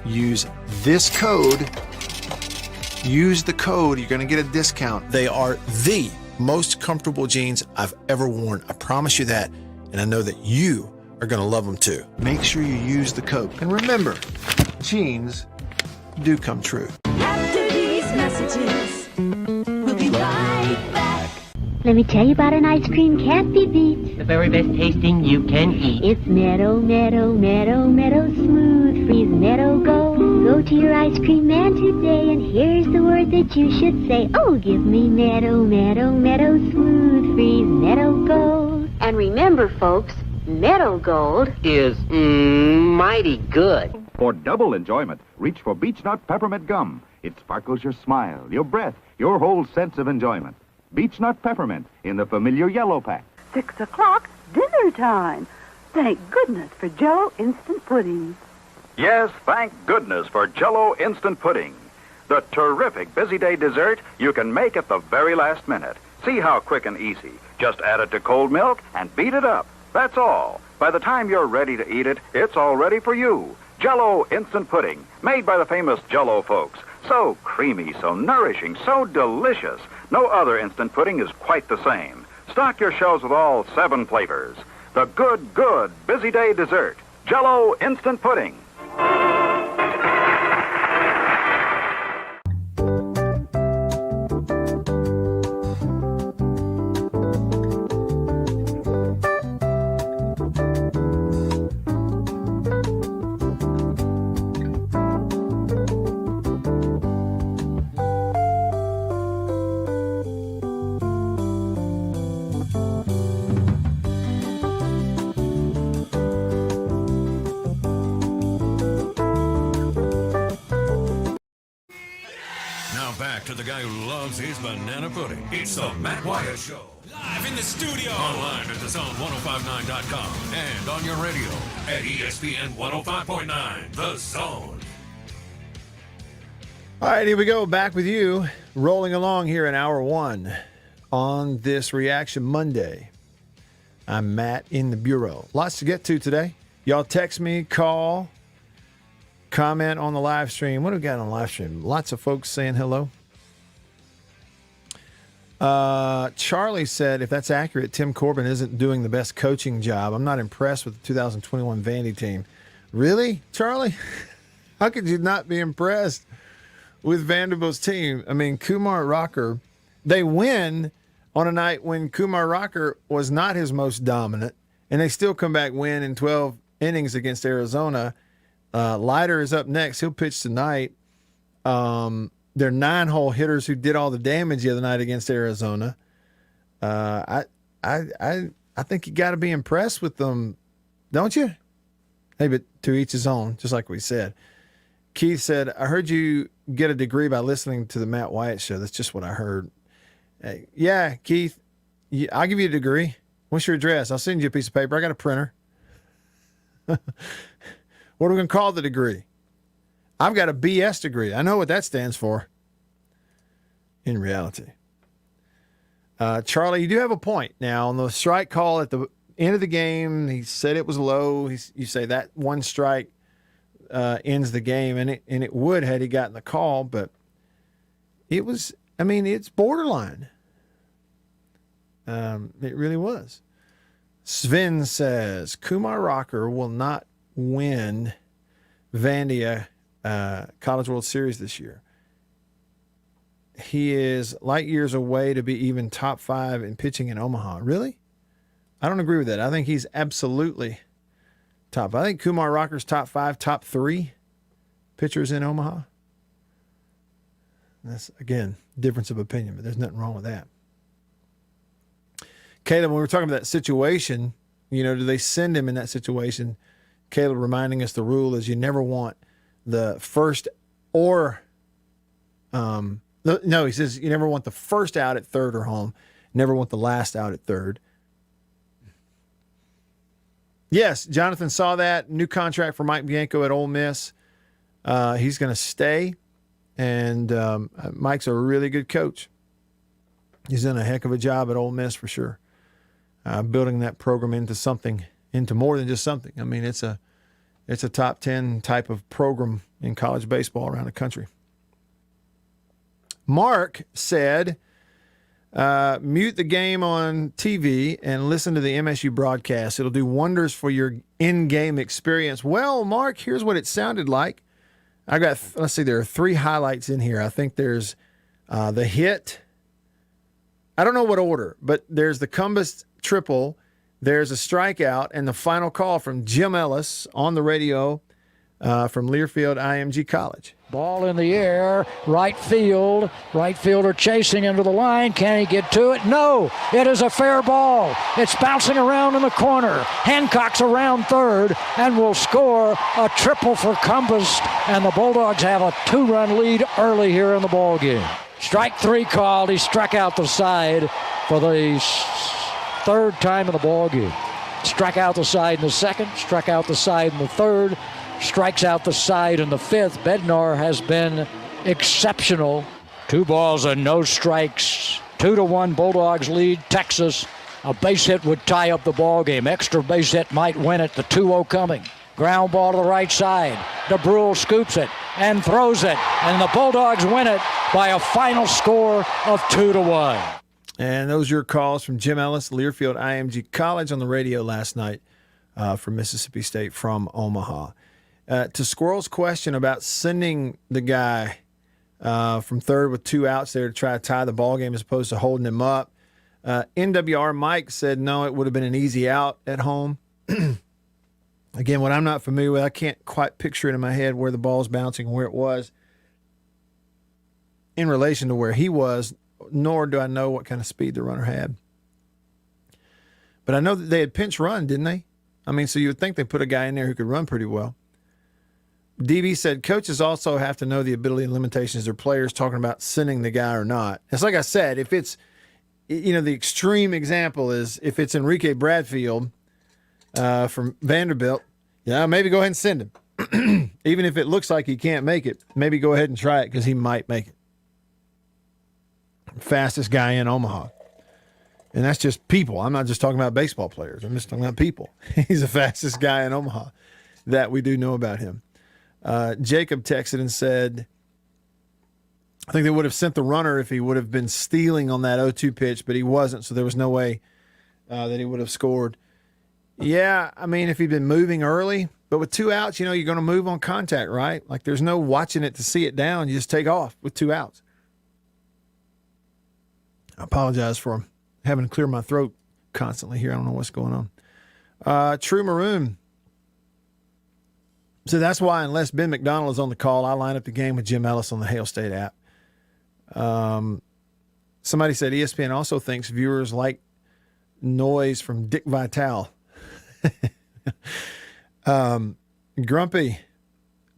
S3: Use the code, you're going to get a discount. They are the most comfortable jeans I've ever worn. I promise you that. And I know that you are going to love them too. Make sure you use the code. And remember, jeans do come true.
S5: After these messages, we'll be right back.
S11: Let me tell you about an ice cream can't be beat.
S12: The very best tasting you can eat.
S11: It's Meadow, Meadow, Meadow, Meadow Smooth Freeze Meadow Gold. Go to your ice cream man today, and here's the word that you should say. Oh, give me Meadow, Meadow, Meadow Smooth Freeze Meadow Gold. And remember, folks, Meadow Gold
S12: Is mighty good.
S6: For double enjoyment, reach for Beech Nut Peppermint Gum. It sparkles your smile, your breath, your whole sense of enjoyment. Beech Nut Peppermint in the familiar yellow pack.
S13: 6 o'clock, dinner time. Thank goodness for Jell-O Instant Pudding.
S6: Yes, thank goodness for Jell-O Instant Pudding. The terrific busy day dessert you can make at the very last minute. See how quick and easy. Just add it to cold milk and beat it up. That's all. By the time you're ready to eat it, it's all ready for you. Jell-O Instant Pudding, made by the famous Jell-O folks. So creamy, so nourishing, so delicious. No other instant pudding is quite the same. Stock your shelves with all 7 flavors. The good busy day dessert. Jell-O Instant Pudding.
S1: Back to the guy who loves his banana pudding. It's the Matt Wyatt Show.
S14: Live in the studio.
S1: Online at thezone1059.com and on your radio at ESPN 105.9. The Zone.
S3: All right, here we go. Back with you. Rolling along here in hour 1 on this Reaction Monday. I'm Matt in the Bureau. Lots to get to today. Y'all text me, call, comment on the live stream. What do we got on the live stream? Lots of folks saying hello. Charlie said, if that's accurate, Tim Corbin isn't doing the best coaching job. I'm not impressed with the 2021 Vandy team. Really, Charlie? How could you not be impressed with Vanderbilt's team? I mean, Kumar Rocker, they win on a night when Kumar Rocker was not his most dominant, and they still come back win in 12 innings against Arizona. Leiter is up next. He'll pitch tonight. They're 9-hole hitters who did all the damage the other night against Arizona. I think you got to be impressed with them, don't you? Hey, but to each his own, just like we said. Keith said, I heard you get a degree by listening to the Matt Wyatt Show. That's just what I heard. Yeah, Keith, I'll give you a degree. What's your address? I'll send you a piece of paper. I got a printer. What are we going to call the degree? I've got a BS degree. I know what that stands for in reality. Charlie, you do have a point. Now, on the strike call at the end of the game, he said it was low. You say that one strike ends the game, and it would had he gotten the call, but it was, I mean, it's borderline. It really was. Sven says, Kumar Rocker will not win Vandy College World Series this year. He is light years away to be even top 5 in pitching in Omaha. Really? I don't agree with that. I think he's absolutely top. I think Kumar Rocker's top 5, top 3 pitchers in Omaha. That's, again, difference of opinion, but there's nothing wrong with that. Caleb, when we were talking about that situation, do they send him in that situation? Caleb reminding us the rule is you never want the first or no, he says you never want the first out at third or home. Never want the last out at third. Yes, Jonathan saw that. New contract for Mike Bianco at Ole Miss. He's going to stay, and Mike's a really good coach. He's done a heck of a job at Ole Miss for sure, building that program into more than just something. I mean, it's a top 10 type of program in college baseball around the country. Mark said, Mute the game on TV and listen to the MSU broadcast. It'll do wonders for your in-game experience. Well, Mark, here's what it sounded like. Let's see, there are 3 highlights in here. I think there's the hit. I don't know what order, but there's the Cumbus triple, there's a strikeout, and the final call from Jim Ellis on the radio from Learfield IMG College.
S14: Ball in the air, right field. Right fielder chasing into the line. Can he get to it? No, it is a fair ball. It's bouncing around in the corner. Hancock's around third and will score a triple for Cumbus, and the Bulldogs have a 2-run lead early here in the ball game. Strike 3 called. He struck out the side for the 3rd time in the ball game. Struck out the side in the 2nd, struck out the side in the 3rd, strikes out the side in the 5th. Bednar has been exceptional. 2 balls and no strikes. 2-1 Bulldogs lead Texas. A base hit would tie up the ball game. Extra base hit might win it. The 2-0 coming. Ground ball to the right side. DeBrule scoops it and throws it. And the Bulldogs win it by a final score of 2-1.
S3: And those are your calls from Jim Ellis, Learfield IMG College, on the radio last night from Mississippi State from Omaha. To Squirrel's question about sending the guy from third with 2 outs there to try to tie the ball game as opposed to holding him up, NWR Mike said no, it would have been an easy out at home. Again, what I'm not familiar with, I can't quite picture it in my head where the ball's bouncing and where it was in relation to where he was, nor do I know what kind of speed the runner had. But I know that they had pinch run, didn't they? I mean, so you would think they put a guy in there who could run pretty well. DB said coaches also have to know the ability and limitations of their players, talking about sending the guy or not. It's like I said, if it's, the extreme example is if it's Enrique Bradfield from Vanderbilt, maybe go ahead and send him. Even if it looks like he can't make it, maybe go ahead and try it because he might make it. Fastest guy in Omaha. And that's just people. I'm not just talking about baseball players. I'm just talking about people. He's the fastest guy in Omaha that we do know about him. Jacob texted and said, I think they would have sent the runner if he would have been stealing on that 0-2 pitch, but he wasn't, so there was no way that he would have scored. Yeah, I mean, if he'd been moving early, but with 2 outs, you're going to move on contact, right? Like there's no watching it to see it down. You just take off with 2 outs. I apologize for having to clear my throat constantly here. I don't know what's going on. True Maroon. So that's why, unless Ben McDonald is on the call, I line up the game with Jim Ellis on the Hail State app. Somebody said ESPN also thinks viewers like noise from Dick Vitale. Grumpy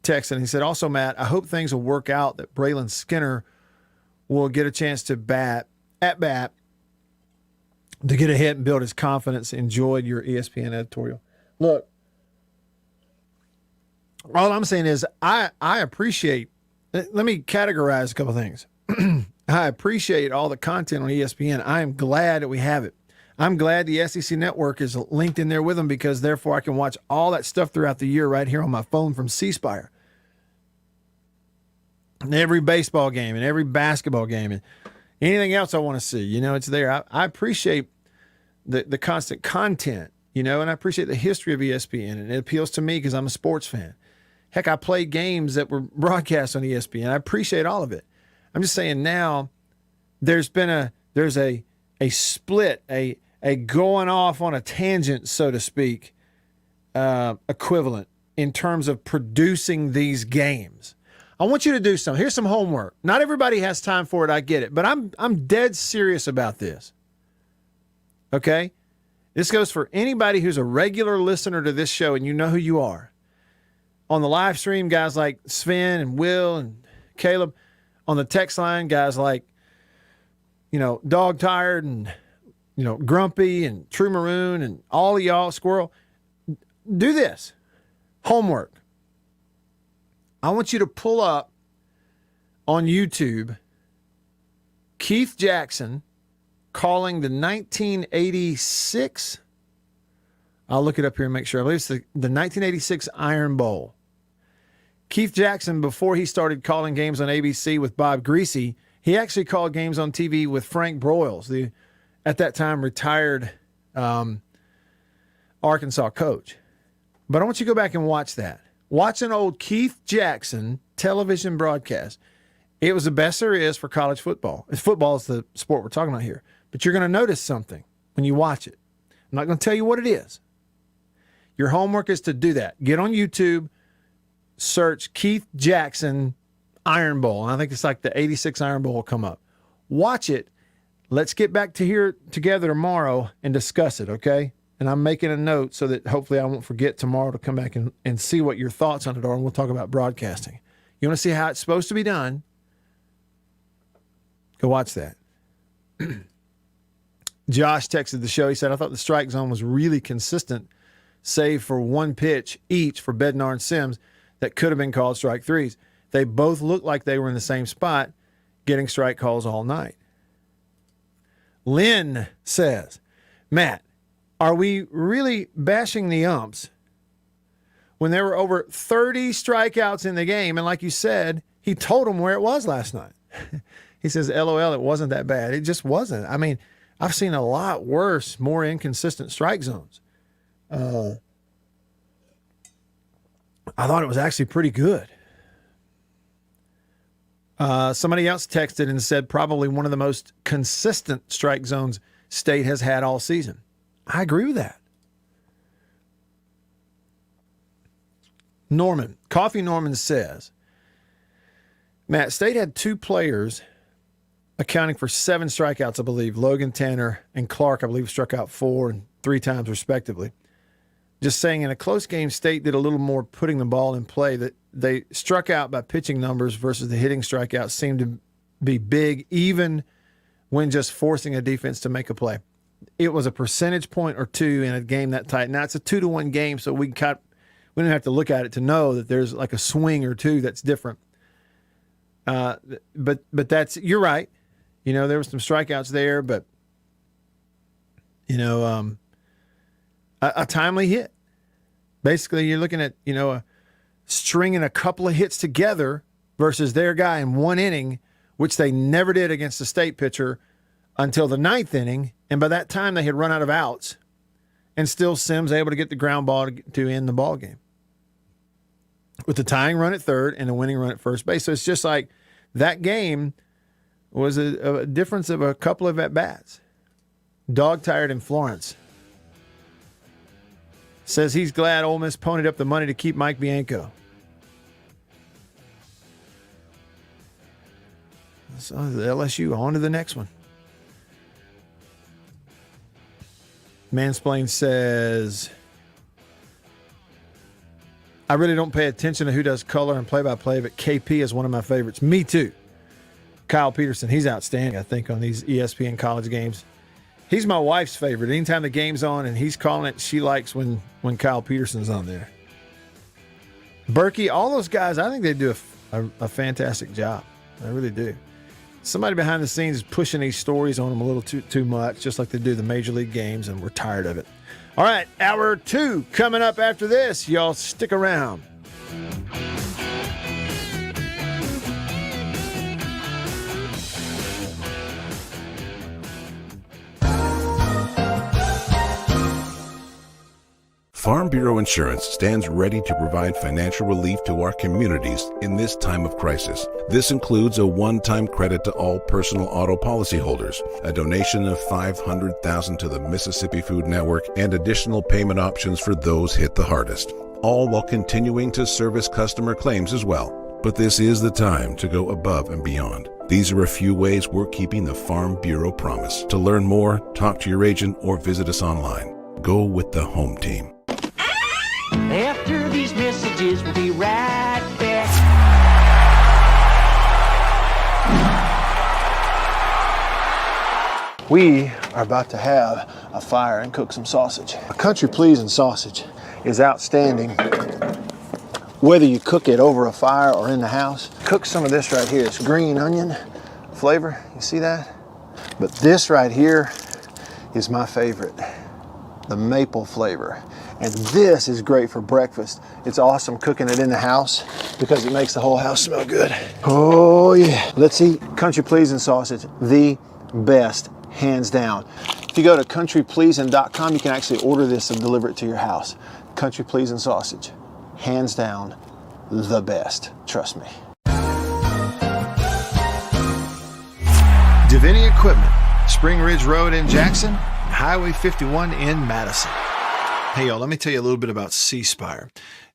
S3: texted, he said, also, Matt, I hope things will work out that Braylon Skinner will get a chance to bat to get a hit and build his confidence. Enjoyed your ESPN editorial. Look, all I'm saying is I appreciate, let me categorize a couple things. I appreciate all the content on ESPN. I am glad that we have it. I'm glad the SEC Network is linked in there with them because therefore I can watch all that stuff throughout the year right here on my phone from C-Spire. And every baseball game and every basketball game and anything else I want to see, it's there. I appreciate the constant content, and I appreciate the history of ESPN, and it appeals to me because I'm a sports fan. Heck, I played games that were broadcast on ESPN. I appreciate all of it. I'm just saying now there's a split, a going off on a tangent, so to speak, equivalent in terms of producing these games. I want you to do something. Here's some homework. Not everybody has time for it, I get it, but I'm dead serious about this. Okay? This goes for anybody who's a regular listener to this show, and you know who you are. On the live stream, guys like Sven and Will and Caleb. On the text line, guys like, Dog Tired and, Grumpy and True Maroon and all of y'all, Squirrel. Do this. Homework. I want you to pull up on YouTube Keith Jackson calling the 1986, I'll look it up here and make sure. I believe it's the 1986 Iron Bowl. Keith Jackson, before he started calling games on ABC with Bob Greasy, He actually called games on TV with Frank Broyles, the at that time retired Arkansas coach. But I want you to go back and watch that. Watch an old Keith Jackson television broadcast. It was the best there is for college football. Football is the sport we're talking about here. But you're going to notice something when you watch it. I'm not going to tell you what it is. Your homework is to do that. Get on YouTube, search Keith Jackson Iron Bowl. And I think it's like the 86 Iron Bowl will come up. Watch it. Let's get back to here together tomorrow and discuss it, okay? And I'm making a note so that hopefully I won't forget tomorrow to come back and see what your thoughts on it are, and we'll talk about broadcasting. You want to see how it's supposed to be done? Go watch that. Josh texted the show. He said, I thought the strike zone was really consistent, save for one pitch each for Bednar and Sims that could have been called strike threes. They both looked like they were in the same spot, getting strike calls all night. Lynn says, Matt, are we really bashing the umps when there were over 30 strikeouts in the game? And like you said, he told them where it was last night. He says, LOL, it wasn't that bad. It just wasn't. I mean, I've seen a lot worse, more inconsistent strike zones. I thought it was actually pretty good. Somebody else texted and said probably one of the most consistent strike zones State has had all season. I agree with that. Coffee Norman says, Matt, State had two players accounting for 7 strikeouts, I believe. Logan Tanner and Clark, I believe, struck out 4 and 3 times respectively. Just saying, in a close game, State did a little more putting the ball in play. That they struck out by pitching numbers versus the hitting strikeouts seemed to be big, even when just forcing a defense to make a play. It was a percentage point or two in a game that tight. Now it's a 2-1 game, so we don't have to look at it to know that there's like a swing or two that's different. But that's, you're right. You know, there was some strikeouts there, but you know, a timely hit. Basically, you're looking at, you know, stringing a couple of hits together versus their guy in one inning, which they never did against the State pitcher until the 9th inning. And by that time, they had run out of outs. And still Sims able to get the ground ball to end the ball game. With the tying run at third and the winning run at first base. So it's just like that game was a difference of a couple of at-bats. Dog-tired in Florence says he's glad Ole Miss ponied up the money to keep Mike Bianco. So the LSU on to the next one. Mansplain says, I really don't pay attention to who does color and play-by-play, but KP is one of my favorites. Me too. Kyle Peterson, he's outstanding, I think, on these ESPN college games. He's my wife's favorite. Anytime the game's on and he's calling it, she likes when Kyle Peterson's on there. Berkey, all those guys, I think they do a fantastic job. I really do. Somebody behind the scenes is pushing these stories on them a little too much, just like they do the Major League games, and we're tired of it. All right, hour 2 coming up after this. Y'all stick around.
S7: Farm Bureau Insurance stands ready to provide financial relief to our communities in this time of crisis. This includes a one-time credit to all personal auto policyholders, a donation of $500,000 to the Mississippi Food Network, and additional payment options for those hit the hardest, all while continuing to service customer claims as well. But this is the time to go above and beyond. These are a few ways we're keeping the Farm Bureau promise. To learn more, talk to your agent or visit us online. Go with the home team.
S12: After these messages, we'll be right back.
S3: We are about to have a fire and cook some sausage. A country pleasing sausage is outstanding, whether you cook it over a fire or in the house. Cook some of this right here. It's green onion flavor. You see that? But this right here is my favorite, the maple flavor. And this is great for breakfast. It's awesome cooking it in the house because it makes the whole house smell good. Oh yeah. Let's eat country pleasing sausage, the best, hands down. If you go to countrypleasing.com, you can actually order this and deliver it to your house. Country pleasing sausage, hands down, the best. Trust me. Davini Equipment, Spring Ridge Road in Jackson, Highway 51 in Madison. Hey y'all, let me tell you a little bit about C Spire.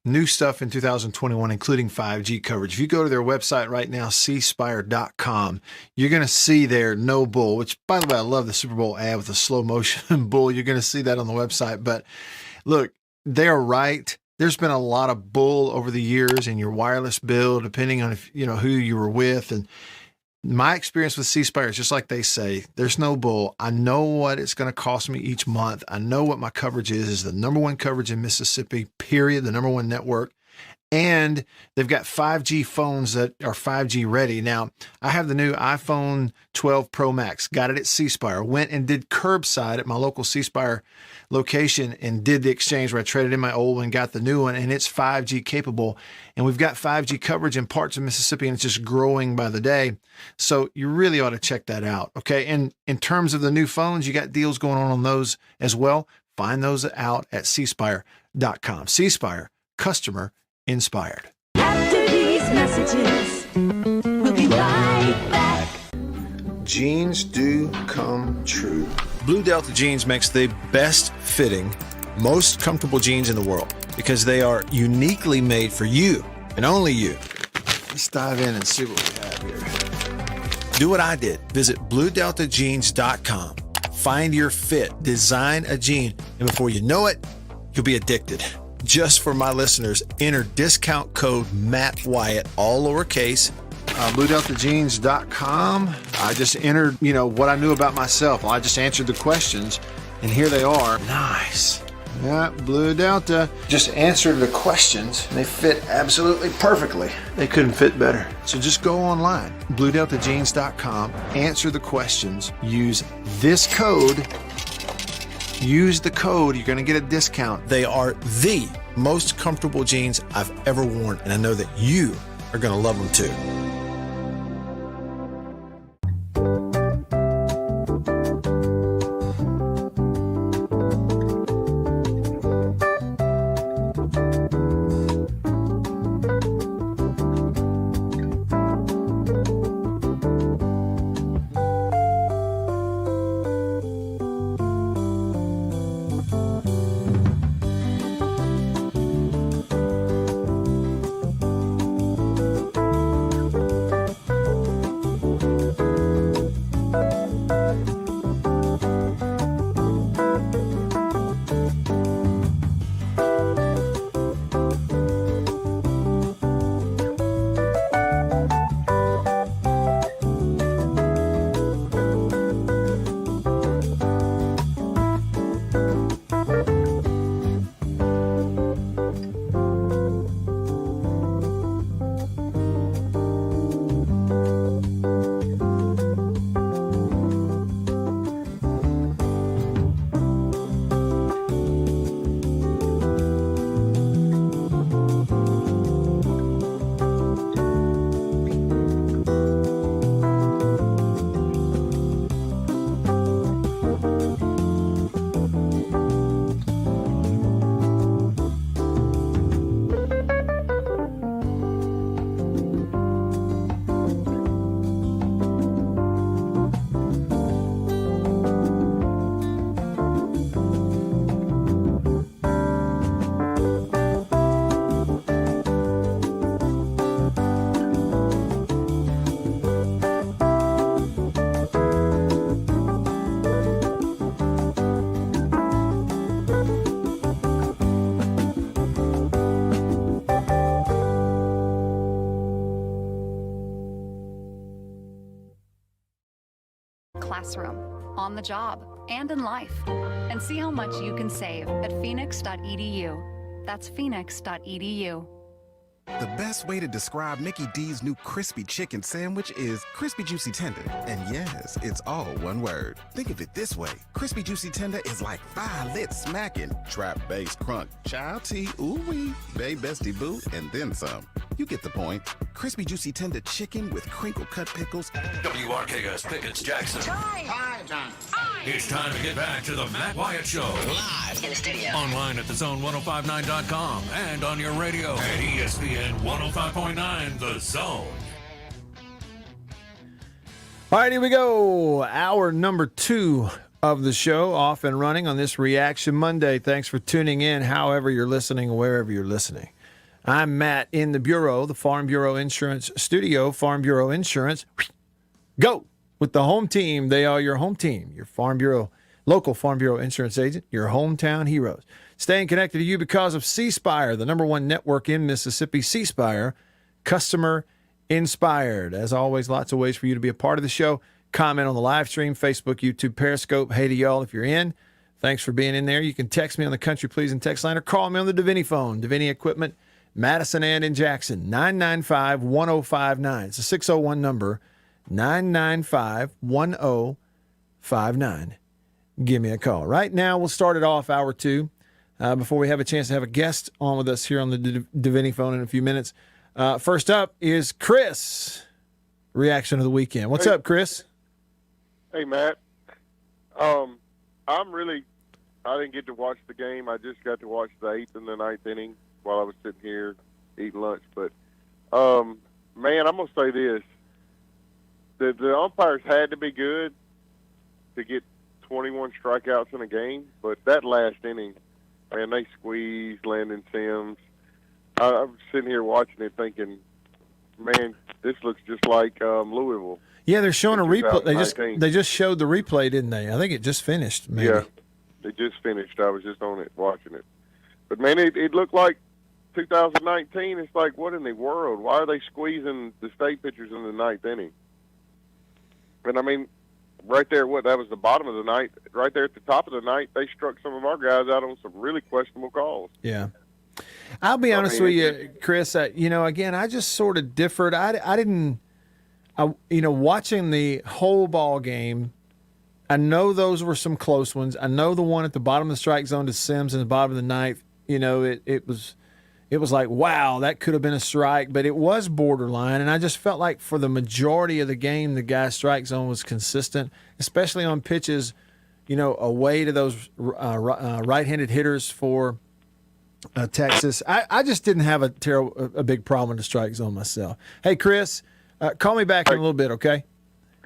S3: New stuff in 2021, including 5G coverage. If you go to their website right now, cspire.com, you're going to see their no bull, which, by the way, I love the Super Bowl ad with the slow motion bull. You're going to see that on the website. But look, they're right. There's been a lot of bull over the years in your wireless bill, depending on if, who you were with. And my experience with C Spire is just like they say, there's no bull. I know what it's going to cost me each month. I know what my coverage is the number one coverage in Mississippi, period, the number one network. And they've got 5G phones that are 5G ready. Now, I have the new iPhone 12 Pro Max, got it at C Spire, went and did curbside at my local C Spire location and did the exchange where I traded in my old one, got the new one, and it's 5G capable. And we've got 5G coverage in parts of Mississippi, and it's just growing by the day. So you really ought to check that out, okay? And in terms of the new phones, you got deals going on those as well. Find those out at cspire.com. C Spire, customer inspired.
S5: After these messages, we'll be right back.
S3: Jeans do come true. Blue Delta Jeans makes the best fitting, most comfortable jeans in the world because they are uniquely made for you and only you. Let's dive in and see what we have here. Do what I did. Visit BlueDeltaJeans.com. Find your fit, design a jean, and before you know it, you'll be addicted. Just for my listeners, enter discount code Matt Wyatt, all lowercase, BlueDeltaJeans.com. I just entered, what I knew about myself. I just answered the questions, and here they are. Nice. Yeah, Blue Delta. Just answered the questions, and they fit absolutely perfectly. They couldn't fit better. So just go online, BlueDeltaJeans.com, answer the questions, use this code. Use the code, you're going to get a discount. They are the most comfortable jeans I've ever worn, and I know that you are going to love them too.
S15: Classroom, on the job, and in life. And see how much you can save at phoenix.edu. That's phoenix.edu.
S16: The best way to describe Mickey D's new crispy chicken sandwich is crispy juicy tender. And yes, it's all one word. Think of it this way. Crispy juicy tender is like fire lit smacking, trap bass crunk, child tea, ooh-wee, bay bestie boo, and then some. You get the point. Crispy juicy tender chicken with crinkle cut pickles.
S1: WRKS Pickett's Jackson.
S17: Time.
S1: It's time to get back to the Matt Wyatt Show.
S17: Live in the studio.
S1: Online at thezone1059.com and on your radio at ESPN 105.9 The Zone.
S3: All right, here we go. Hour number 2 of the show off and running on this Reaction Monday. Thanks for tuning in, however you're listening, wherever you're listening. I'm Matt in the Bureau, the Farm Bureau Insurance Studio. Farm Bureau Insurance, go with the home team. They are your home team, your Farm Bureau, local Farm Bureau Insurance agent, your hometown heroes. Staying connected to you because of C Spire, the #1 network in Mississippi. C Spire, customer inspired. As always, lots of ways for you to be a part of the show. Comment on the live stream, Facebook, YouTube, Periscope. Hey to y'all if you're in. Thanks for being in there. You can text me on the Country Pleasing text line or call me on the Davini phone. Davini Equipment, Madison and in Jackson, 995-1059. It's a 601 number, 995-1059. Give me a call. Right now, we'll start it off hour 2 before we have a chance to have a guest on with us here on the Davini phone in a few minutes. First up is Chris. Reaction of the weekend. What's up, Chris?
S18: Hey, Matt. I didn't get to watch the game. I just got to watch the 8th and the 9th inning while I was sitting here eating lunch. But, man, I'm going to say this. The umpires had to be good to get 21 strikeouts in a game, but that last inning, man, they squeezed Landon Sims. I was sitting here watching it thinking, man, this looks just like Louisville.
S3: Yeah, they're showing a replay. They just showed the replay, didn't they? I think it just finished, maybe.
S18: Yeah, it just finished. I was just on it watching it. But, man, it looked like 2019. It's like, what in the world? Why are they squeezing the state pitchers in the 9th inning? And, I mean, right there, that was the bottom of the night. Right there at the top of the night, they struck some of our guys out on some really questionable calls.
S3: Yeah. I'll be honest with you, Chris. Again, I just sort of differed. I didn't, watching the whole ball game, I know those were some close ones. I know the one at the bottom of the strike zone to Sims in the bottom of the 9th, it was like, wow, that could have been a strike, but it was borderline. And I just felt like for the majority of the game, the guy's strike zone was consistent, especially on pitches, away to those right-handed hitters for Texas. I just didn't have a big problem in the strike zone myself. Hey, Chris, call me back in a little bit, okay?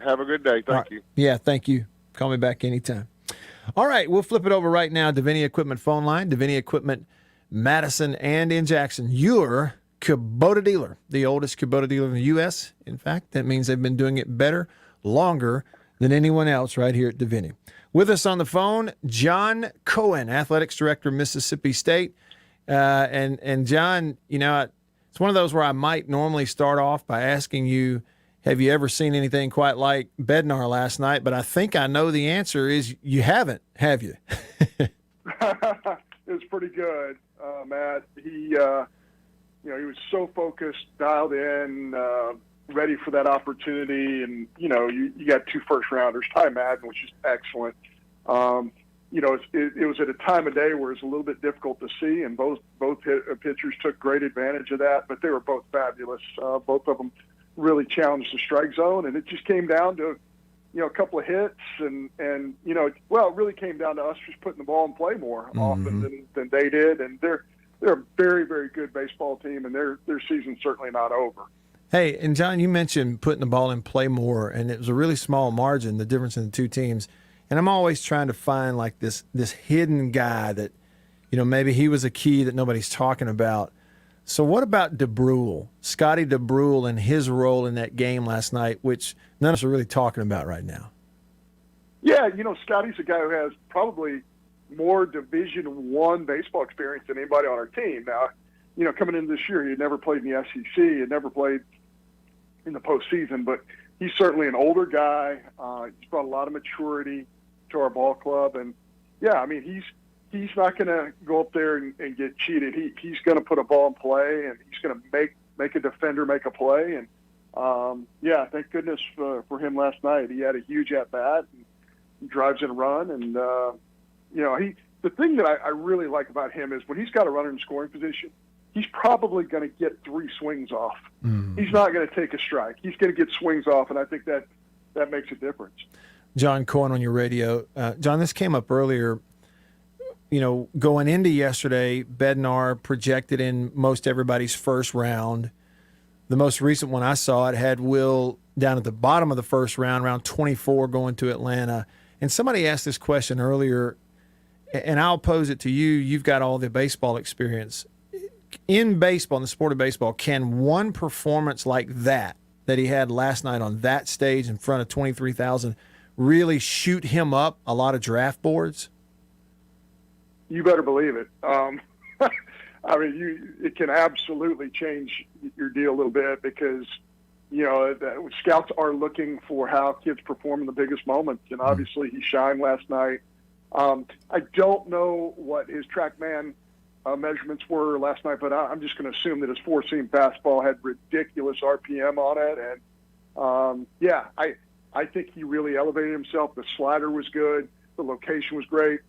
S18: Have a good day. Thank you.
S3: Yeah, thank you. Call me back anytime. All right, we'll flip it over right now. Davini Equipment phone line. Davini Equipment, Madison and in Jackson. Your Kubota dealer, the oldest Kubota dealer in the U.S. In fact, that means they've been doing it better, longer than anyone else right here at Davini. With us on the phone, John Cohen, Athletics Director, Mississippi State. And John, it's one of those where I might normally start off by asking you, have you ever seen anything quite like Bednar last night? But I think I know the answer is you haven't, have you?
S19: It was pretty good, Matt. He was so focused, dialed in, ready for that opportunity. And, you got 2 first-rounders, Ty Madden, which is excellent. It was at a time of day where it's a little bit difficult to see, and both pitchers took great advantage of that, but they were both fabulous. Both of them really challenged the strike zone, and it just came down to, a couple of hits, and it really came down to us just putting the ball in play more often than they did, and they're a very, very good baseball team, and their season's certainly not over.
S3: Hey, and John, you mentioned putting the ball in play more, and it was a really small margin, the difference in the two teams. And I'm always trying to find like this hidden guy that, maybe he was a key that nobody's talking about. So what about DeBrule, Scotty DeBrule, and his role in that game last night, which none of us are really talking about right now?
S19: Yeah, Scotty's a guy who has probably more Division I baseball experience than anybody on our team. Now, coming into this year, he had never played in the SEC, he had never played in the postseason, but he's certainly an older guy. He's brought a lot of maturity to our ball club, and yeah, I mean, he's not going to go up there and get cheated. He's going to put a ball in play, and he's going to make a defender make a play. And yeah, thank goodness for him last night. He had a huge at bat, and he drives in a run, and you know, the thing that I really like about him is when he's got a runner in scoring position, he's probably going to get 3 swings off. He's not going to take a strike. He's going to get swings off, and I think that makes a difference.
S3: John Cohen on your radio. John, this came up earlier. You know, going into yesterday, Bednar projected in most everybody's first round. The most recent one I saw, it had Will down at the bottom of the first round, round 24, going to Atlanta. And somebody asked this question earlier, and I'll pose it to you. You've got all the baseball experience. In baseball, in the sport of baseball, can one performance like that he had last night on that stage in front of 23,000 really shoot him up a lot of draft boards?
S19: You better believe it. I mean, it can absolutely change your deal a little bit because, you know, scouts are looking for how kids perform in the biggest moments, and obviously he shined last night. I don't know what his TrackMan measurements were last night, but I'm just going to assume that his four-seam fastball had ridiculous RPM on it, and yeah, I think he really elevated himself. The slider was good, the location was great.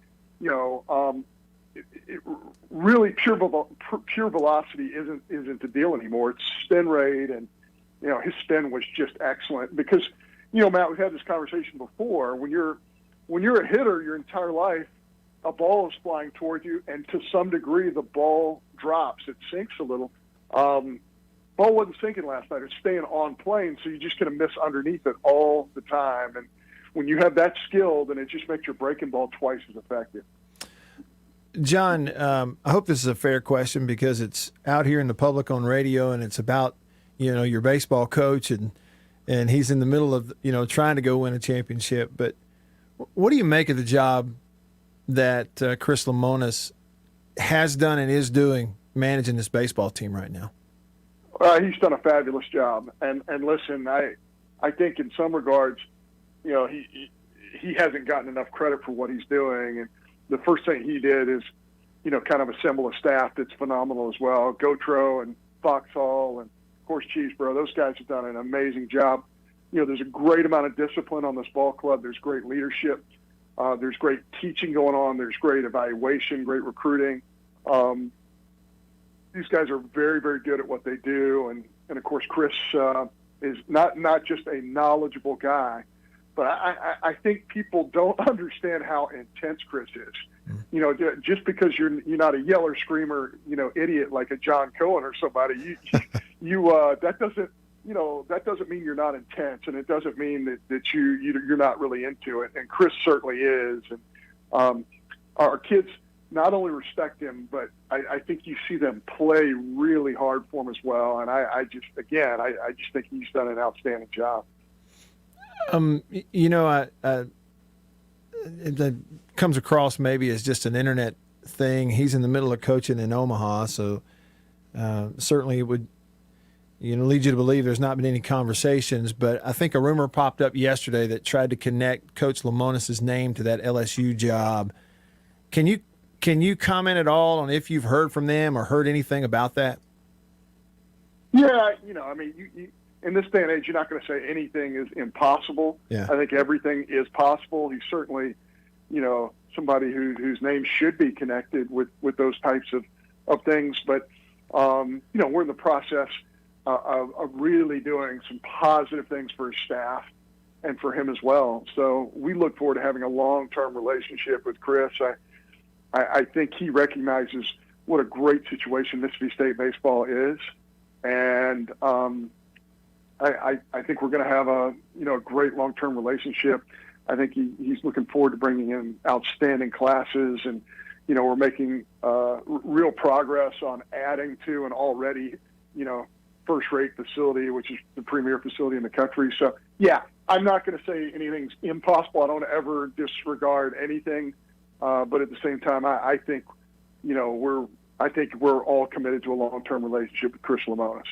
S19: You know, it really pure velocity isn't the deal anymore. It's spin rate, and you know, his spin was just excellent because, you know, Matt, we've had this conversation before. When you're a hitter your entire life, a ball is flying toward you, and to some degree the ball drops. It sinks a little. Ball wasn't sinking last night. It's staying on plane, so you're just going to miss underneath it all the time. And when you have that skill, then it just makes your breaking ball twice as effective.
S3: John, I hope this is a fair question because it's out here in the public on radio, and it's about, you know, your baseball coach, and he's in the middle of, you know, trying to go win a championship. But what do you make of the job that Chris Lemonis has done and is doing managing this baseball team right now?
S19: He's done a fabulous job, and listen, I think in some regards, you know, he hasn't gotten enough credit for what he's doing. And the first thing he did is, you know, kind of assemble a staff that's phenomenal as well. Gotro and Foxhall and of course Cheesebro, those guys have done an amazing job. You know, there's a great amount of discipline on this ball club. There's great leadership. There's great teaching going on. There's great evaluation, great recruiting. These guys are very, very good at what they do. And of course, Chris is not just a knowledgeable guy, but I think people don't understand how intense Chris is. You know, just because you're not a yeller, screamer, you know, idiot like a John Cohen or somebody, that doesn't mean you're not intense, and it doesn't mean that you're not really into it. And Chris certainly is. And our kids not only respect him, but I think you see them play really hard for him as well. And I just think he's done an outstanding job.
S3: You know, that comes across maybe as just an internet thing. He's in the middle of coaching in Omaha, so certainly it would, you know, lead you to believe there's not been any conversations. But I think a rumor popped up yesterday that tried to connect Coach Lemonis' name to that LSU job. Can you comment at all on if you've heard from them or heard anything about that?
S19: Yeah, you know, I mean, you in this day and age, you're not going to say anything is impossible.
S3: Yeah.
S19: I think everything is possible. He's certainly, you know, somebody whose name should be connected with those types of things. But, you know, we're in the process of really doing some positive things for his staff and for him as well. So we look forward to having a long-term relationship with Chris. I think he recognizes what a great situation Mississippi State baseball is. And, I think we're going to have a great long-term relationship. I think he's looking forward to bringing in outstanding classes, and you know, we're making real progress on adding to an already, you know, first-rate facility, which is the premier facility in the country. So yeah, I'm not going to say anything's impossible. I don't ever disregard anything, but at the same time, I think, you know, we're all committed to a long-term relationship with Chris Lemonis.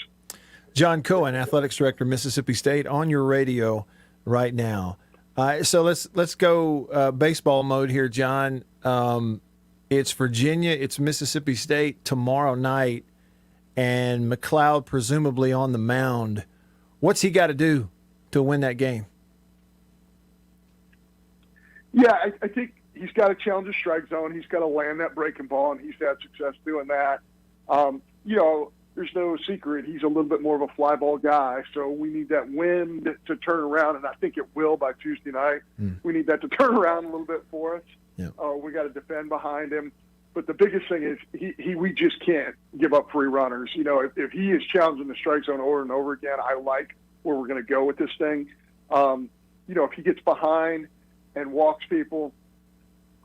S3: John Cohen, Athletics Director, Mississippi State, on your radio right now. So let's go baseball mode here, John. It's Virginia, it's Mississippi State tomorrow night, and McLeod presumably on the mound. What's he got to do to win that game?
S19: Yeah, I think he's got to challenge the strike zone. He's got to land that breaking ball, and he's had success doing that. There's no secret. He's a little bit more of a fly ball guy, so we need that wind to turn around, and I think it will by Tuesday night. We need that to turn around a little bit for us.
S3: Yeah.
S19: We got to defend behind him. But the biggest thing is we just can't give up free runners. If he is challenging the strike zone over and over again, I like where we're going to go with this thing. If he gets behind and walks people,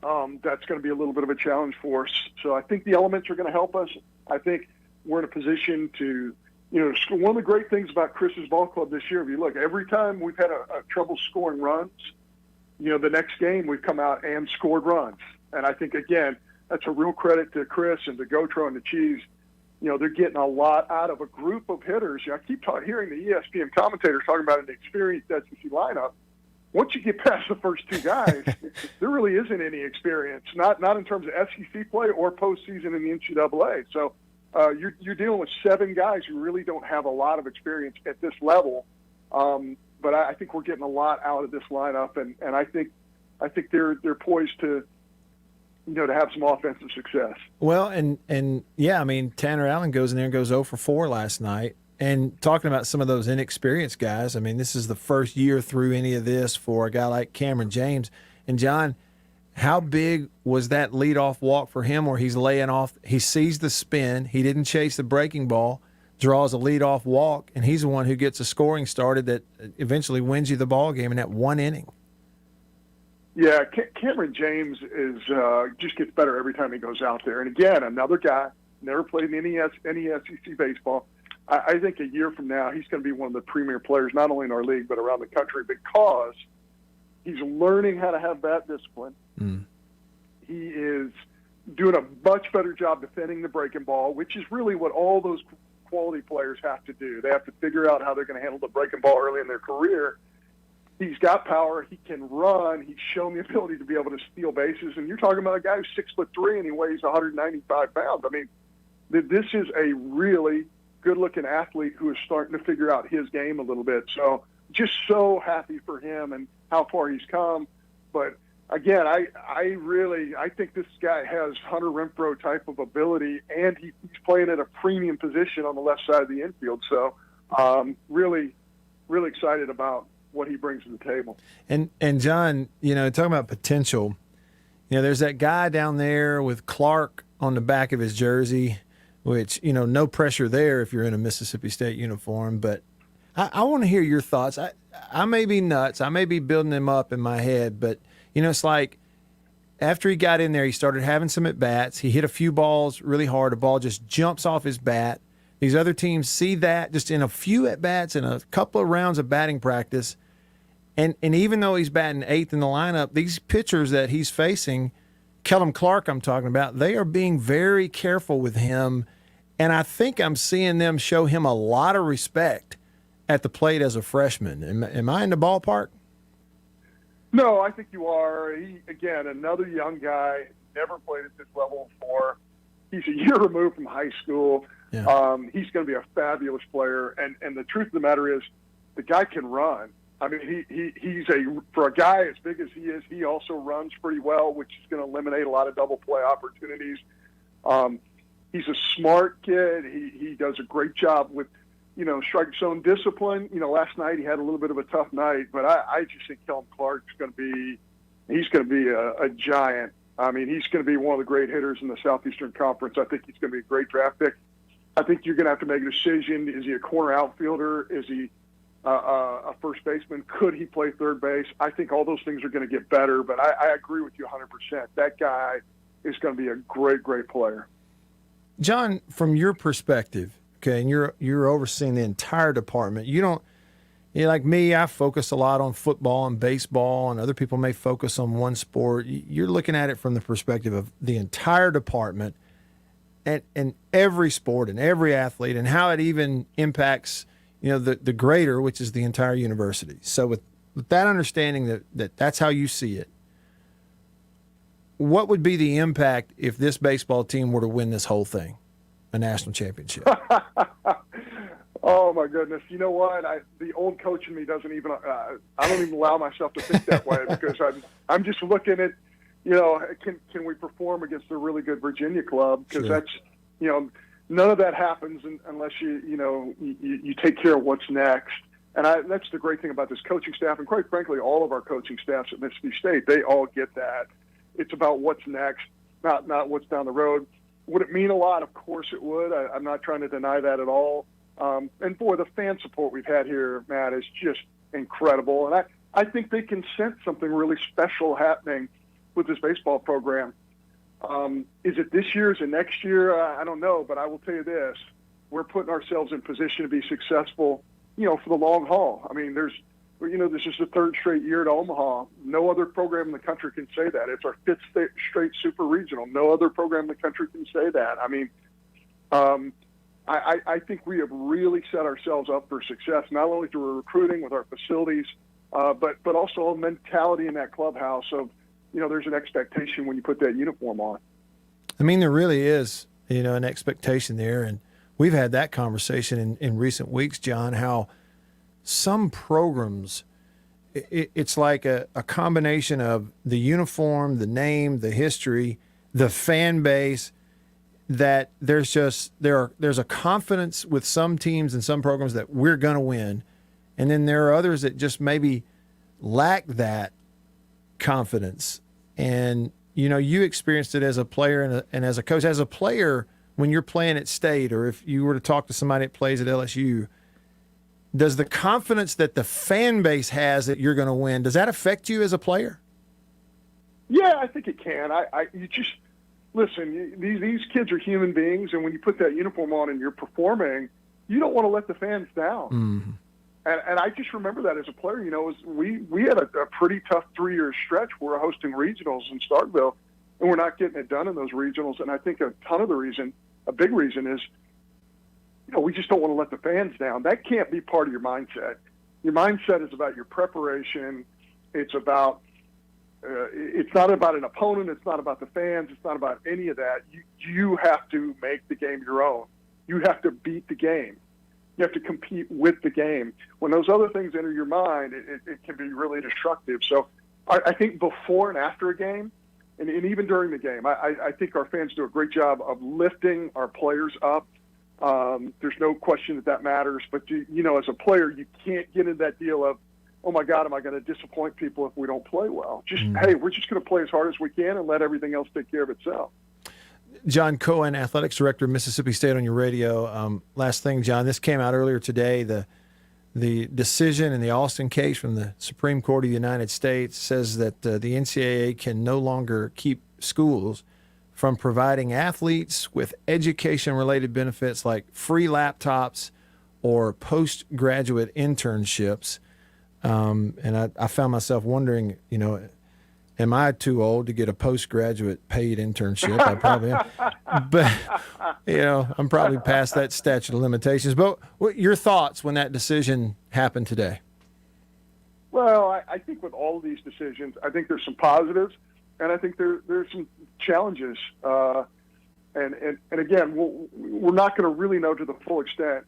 S19: that's going to be a little bit of a challenge for us. So I think the elements are going to help us. I think we're in a position to, one of the great things about Chris's ball club this year, if you look, every time we've had a trouble scoring runs, the next game we've come out and scored runs. And I think, again, that's a real credit to Chris and to Gotro and to Cheese. They're getting a lot out of a group of hitters. I keep hearing the ESPN commentators talking about an experienced SEC lineup. Once you get past the first two guys, there really isn't any experience, not in terms of SEC play or postseason in the NCAA. So you're dealing with 7 guys who really don't have a lot of experience at this level. But I think we're getting a lot out of this lineup, and I think they're poised to have some offensive success.
S3: Well, and yeah, I mean, Tanner Allen goes in there and goes 0 for 4 last night. And talking about some of those inexperienced guys, I mean, this is the first year through any of this for a guy like Cameron James. And, John, how big was that leadoff walk for him where he's laying off? He sees the spin. He didn't chase the breaking ball, draws a leadoff walk, and he's the one who gets a scoring started that eventually wins you the ball game in that one inning.
S19: Yeah, Cameron James is just gets better every time he goes out there. And, again, another guy, never played in any SEC baseball. I think a year from now he's going to be one of the premier players, not only in our league but around the country, because he's learning how to have bat discipline. He is doing a much better job defending the breaking ball, which is really what all those quality players have to do. They have to figure out how they're going to handle the breaking ball early in their career. He's got power. He can run. He's shown the ability to be able to steal bases. And you're talking about a guy who's 6'3" and he weighs 195 pounds. I mean, this is a really good-looking athlete who is starting to figure out his game a little bit. So just so happy for him and how far he's come. But, again, I think this guy has Hunter Renfroe type of ability, and he's playing at a premium position on the left side of the infield. So really, really excited about what he brings to the table.
S3: And John, talking about potential, there's that guy down there with Clark on the back of his jersey, which, no pressure there if you're in a Mississippi State uniform. But I want to hear your thoughts. I may be nuts. I may be building him up in my head. But, it's like after he got in there, he started having some at-bats. He hit a few balls really hard. A ball just jumps off his bat. These other teams see that just in a few at-bats and a couple of rounds of batting practice. And even though he's batting 8th in the lineup, these pitchers that he's facing, Kellum Clark I'm talking about, they are being very careful with him. And I think I'm seeing them show him a lot of respect at the plate as a freshman. Am I in the ballpark?
S19: No, I think you are. He, again, another young guy, never played at this level before. He's a year removed from high school.
S3: Yeah.
S19: He's going to be a fabulous player. And the truth of the matter is the guy can run. I mean, he's for a guy as big as he is, he also runs pretty well, which is going to eliminate a lot of double play opportunities. He's a smart kid. He does a great job with, strike zone discipline. Last night he had a little bit of a tough night, but I just think Kellum Clark's going to be a giant. I mean, he's going to be one of the great hitters in the Southeastern Conference. I think he's going to be a great draft pick. I think you're going to have to make a decision. Is he a corner outfielder? Is he a first baseman? Could he play third base? I think all those things are going to get better, but I agree with you 100%. That guy is going to be a great, great player.
S3: John, from your perspective, okay, and you're overseeing the entire department. Like me, I focus a lot on football and baseball, and other people may focus on one sport. You're looking at it from the perspective of the entire department and every sport and every athlete and how it even impacts, the greater, which is the entire university. So with that understanding that that's how you see it, what would be the impact if this baseball team were to win this whole thing, a national championship?
S19: Oh my goodness! You know what? The old coach in me doesn't even. I don't even allow myself to think that way because I'm just looking at, can we perform against a really good Virginia club? Because that's, none of that happens unless you take care of what's next. And that's the great thing about this coaching staff, and quite frankly, all of our coaching staffs at Mississippi State. They all get that. It's about what's next, not what's down the road. Would it mean a lot? Of course it would. I'm not trying to deny that at all. And boy, the fan support we've had here, Matt, is just incredible. And I think they can sense something really special happening with this baseball program. Is it this year? Is it next year? I don't know, but I will tell you this. We're putting ourselves in position to be successful, for the long haul. I mean, this is the third straight year at Omaha. No other program in the country can say that. It's our fifth straight super regional. No other program in the country can say that. I mean, I think we have really set ourselves up for success, not only through recruiting with our facilities, but also a mentality in that clubhouse of, there's an expectation when you put that uniform on.
S3: I mean, there really is, an expectation there. And we've had that conversation in recent weeks, John, how some programs, it's like a combination of the uniform, the name, the history, the fan base, that there's a confidence with some teams and some programs that we're going to win. And then there are others that just maybe lack that confidence. And, you experienced it as a player and as a coach. As a player, when you're playing at State, or if you were to talk to somebody that plays at LSU, does the confidence that the fan base has that you're going to win, does that affect you as a player?
S19: Yeah, I think it can. Listen, these kids are human beings, and when you put that uniform on and you're performing, you don't want to let the fans down.
S3: Mm-hmm.
S19: And I just remember that as a player. We had a pretty tough 3-year stretch where we're hosting regionals in Starkville, and we're not getting it done in those regionals. And I think a big reason is, we just don't want to let the fans down. That can't be part of your mindset. Your mindset is about your preparation. It's about it's not about an opponent. It's not about the fans. It's not about any of that. You have to make the game your own. You have to beat the game. You have to compete with the game. When those other things enter your mind, it can be really destructive. So I think before and after a game, and even during the game, I think our fans do a great job of lifting our players up. There's no question that matters. But, as a player, you can't get into that deal of, oh, my God, am I going to disappoint people if we don't play well? Hey, we're just going to play as hard as we can and let everything else take care of itself.
S3: John Cohen, Athletics Director of Mississippi State on your radio. Last thing, John, this came out earlier today. The decision in the Alston case from the Supreme Court of the United States says that the NCAA can no longer keep schools from providing athletes with education-related benefits like free laptops or postgraduate internships. And I found myself wondering, am I too old to get a postgraduate paid internship? I probably am. But, I'm probably past that statute of limitations. But what your thoughts when that decision happened today?
S19: Well, I think with all of these decisions, I think there's some positives, and I think there's some challenges. And again, we're not going to really know to the full extent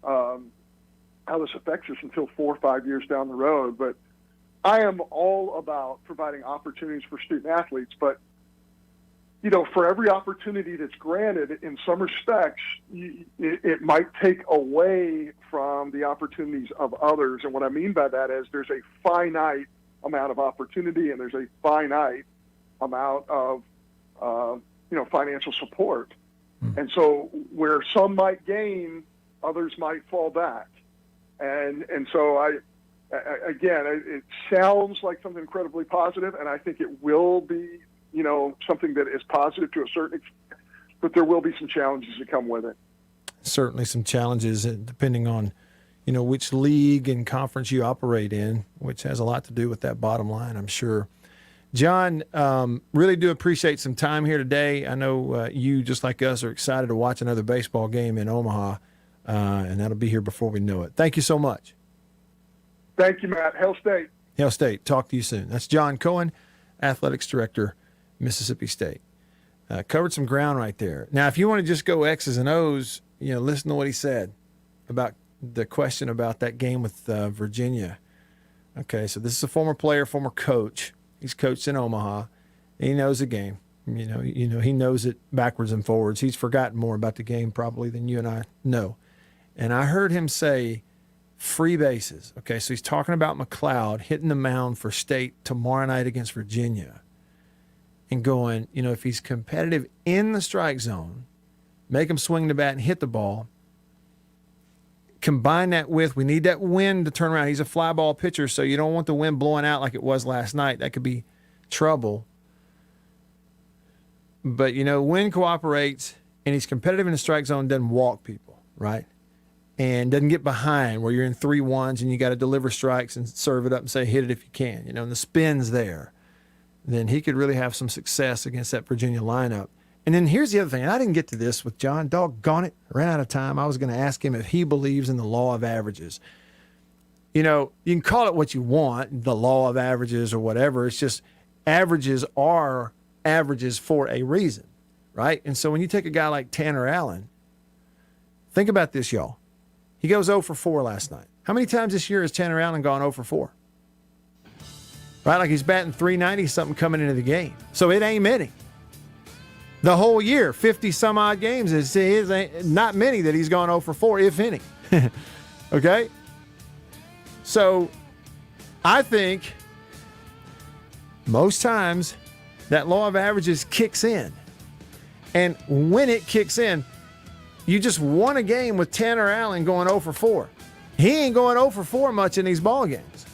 S19: how this affects us until 4 or 5 years down the road. But I am all about providing opportunities for student athletes, but, for every opportunity that's granted, in some respects, it might take away from the opportunities of others. And what I mean by that is there's a finite amount of opportunity and there's a finite amount of, financial support. And so where some might gain, others might fall back. And so it sounds like something incredibly positive, and I think it will be, something that is positive to a certain extent, but there will be some challenges that come with it.
S3: Certainly some challenges, depending on, which league and conference you operate in, which has a lot to do with that bottom line, I'm sure. John, really do appreciate some time here today. I know you, just like us, are excited to watch another baseball game in Omaha, and that'll be here before we know it. Thank you so much.
S19: Thank you, Matt. Hail State.
S3: Hail State. Talk to you soon. That's John Cohen, Athletics Director, Mississippi State. Covered some ground right there. Now, if you want to just go X's and O's, listen to what he said about the question about that game with Virginia. Okay, so this is a former player, former coach. He's coached in Omaha. He knows the game. He knows it backwards and forwards. He's forgotten more about the game probably than you and I know. And I heard him say free bases. Okay, so he's talking about McLeod hitting the mound for State tomorrow night against Virginia and going, if he's competitive in the strike zone, make him swing the bat and hit the ball. Combine that with, we need that wind to turn around. He's a fly ball pitcher, so you don't want the wind blowing out like it was last night. That could be trouble. But, wind cooperates, and he's competitive in the strike zone, doesn't walk people, right? And doesn't get behind where you're in 3-1s and you got to deliver strikes and serve it up and say, hit it if you can, and the spin's there. Then he could really have some success against that Virginia lineup. And then here's the other thing, and I didn't get to this with John. Doggone it, I ran out of time. I was going to ask him if he believes in the law of averages. You can call it what you want, the law of averages or whatever. It's just averages are averages for a reason, right? And so when you take a guy like Tanner Allen, think about this, y'all. He goes 0 for 4 last night. How many times this year has Tanner Allen gone 0 for 4? Right, like he's batting 390 something coming into the game. So it ain't many. The whole year, 50-some-odd games, is not many that he's gone 0 for 4, if any. Okay? So I think most times that law of averages kicks in. And when it kicks in, you just won a game with Tanner Allen going 0 for 4. He ain't going 0 for 4 much in these ball games.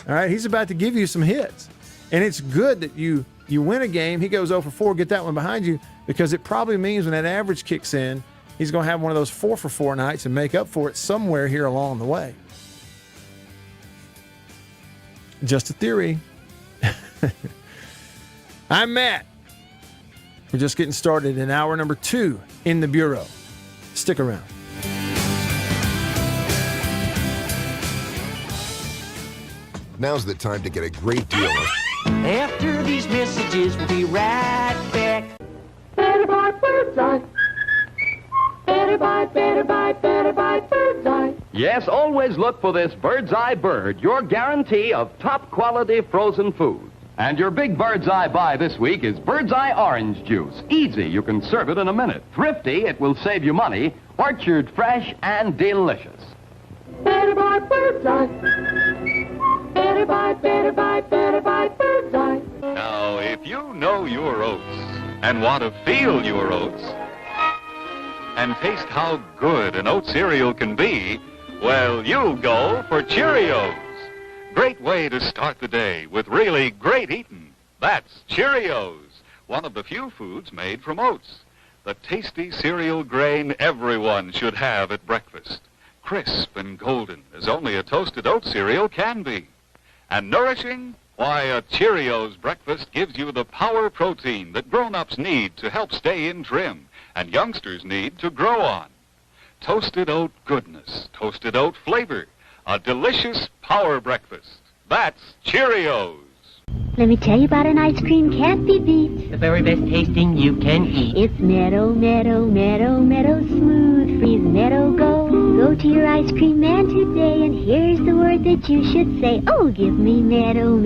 S3: All right, he's about to give you some hits. And it's good that you win a game, he goes 0 for 4, get that one behind you, because it probably means when that average kicks in, he's going to have one of those 4 for 4 nights and make up for it somewhere here along the way. Just a theory. I'm Matt. We're just getting started in hour number 2 in the Bureau. Stick around.
S20: Now's the time to get a great deal of...
S12: After these messages, we'll be right back.
S5: Better buy Bird's Eye. Better buy Bird's Eye.
S10: Yes, always look for this Bird's Eye Bird, your guarantee of top quality frozen food. And your big Bird's Eye buy this week is Bird's Eye Orange Juice. Easy, you can serve it in a minute. Thrifty, it will save you money. Orchard fresh and delicious.
S5: Better buy Bird's Eye. Better buy Bird's Eye.
S21: Now, if you know your oats and want to feel your oats and taste how good an oat cereal can be, well, you'll go for Cheerios. Great way to start the day with really great eating. That's Cheerios, one of the few foods made from oats. The tasty cereal grain everyone should have at breakfast. Crisp and golden as only a toasted oat cereal can be. And nourishing? Why, a Cheerios breakfast gives you the power protein that grown-ups need to help stay in trim and youngsters need to grow on. Toasted oat goodness, toasted oat flavor, a delicious power breakfast. That's Cheerios.
S11: Let me tell you about an ice cream can't be beat.
S12: The very best tasting you can eat.
S11: It's Meadow, smooth, freeze, Meadow, go. Go to your ice cream man today, and here's the word that you should say. Oh, give me Meadow,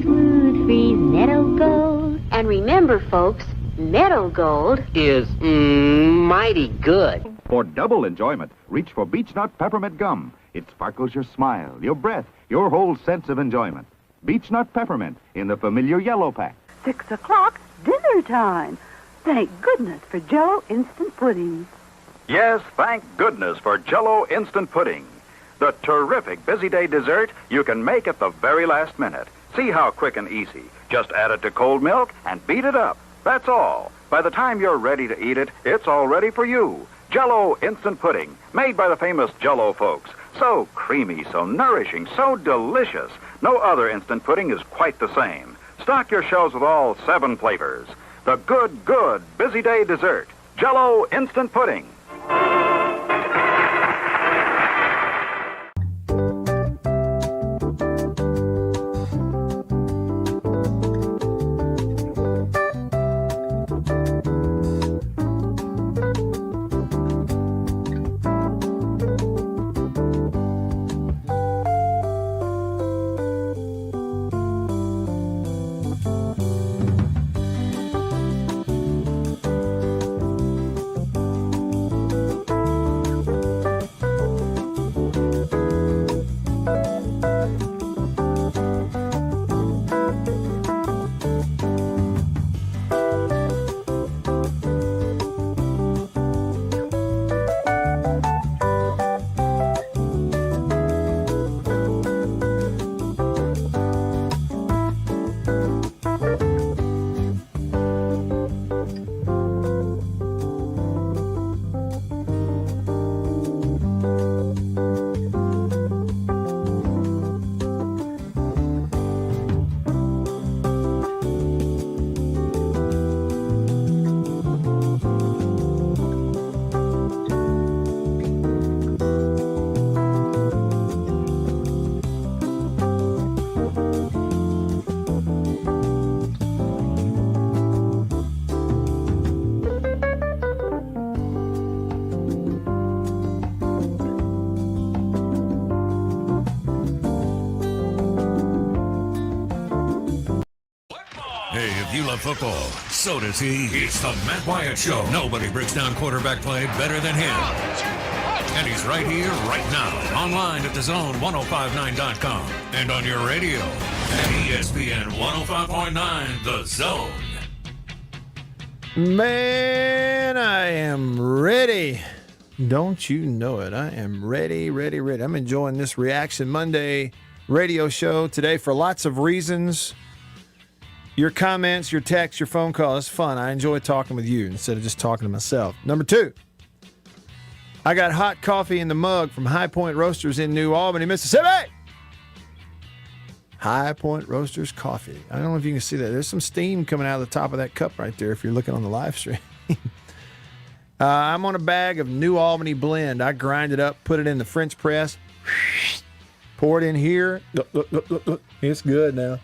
S11: smooth, freeze, Meadow, Gold. And remember, folks, Meadow Gold
S12: Is mighty good.
S6: For double enjoyment, reach for Beech Nut Peppermint Gum. It sparkles your smile, your breath, your whole sense of enjoyment. Beech Nut Peppermint in the familiar yellow pack.
S13: 6 o'clock, dinner time. Thank goodness for Jell-O instant pudding.
S6: Yes, thank goodness for Jell-O Instant Pudding. The terrific busy day dessert you can make at the very last minute. See how quick and easy. Just add it to cold milk and beat it up. That's all. By the time you're ready to eat it, it's all ready for you. Jell-O Instant Pudding, made by the famous Jell-O folks. So creamy, so nourishing, so delicious. No other instant pudding is quite the same. Stock your shelves with all 7 flavors. The good busy day dessert. Jell-O Instant Pudding.
S1: Hey, if you love football, so does he. It's the Matt Wyatt Show. Nobody breaks down quarterback play better than him. And he's right here, right now, online at thezone1059.com and on your radio at ESPN 105.9 The Zone.
S3: Man, I am ready. Don't you know it? I am ready. I'm enjoying this Reaction Monday radio show today for lots of reasons. Your comments, your texts, your phone call, it's fun. I enjoy talking with you instead of just talking to myself. Number 2, I got hot coffee in the mug from High Point Roasters in New Albany, Mississippi. High Point Roasters coffee. I don't know if you can see that. There's some steam coming out of the top of that cup right there if you're looking on the live stream. I'm on a bag of New Albany blend. I grind it up, put it in the French press, pour it in here. Look. It's good now.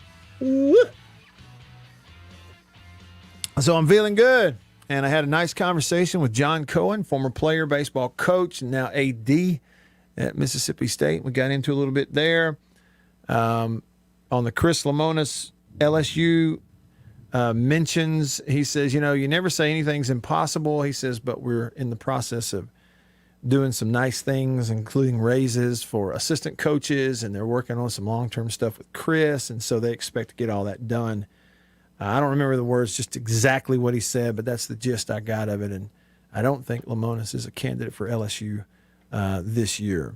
S3: So I'm feeling good. And I had a nice conversation with John Cohen, former player, baseball coach, and now AD at Mississippi State. We got into a little bit there. On the Chris Lemonis LSU mentions, he says, you never say anything's impossible. He says, but we're in the process of doing some nice things, including raises for assistant coaches, and they're working on some long-term stuff with Chris, and so they expect to get all that done. I don't remember the words, just exactly what he said, but that's the gist I got of it, and I don't think Lemonis is a candidate for LSU this year.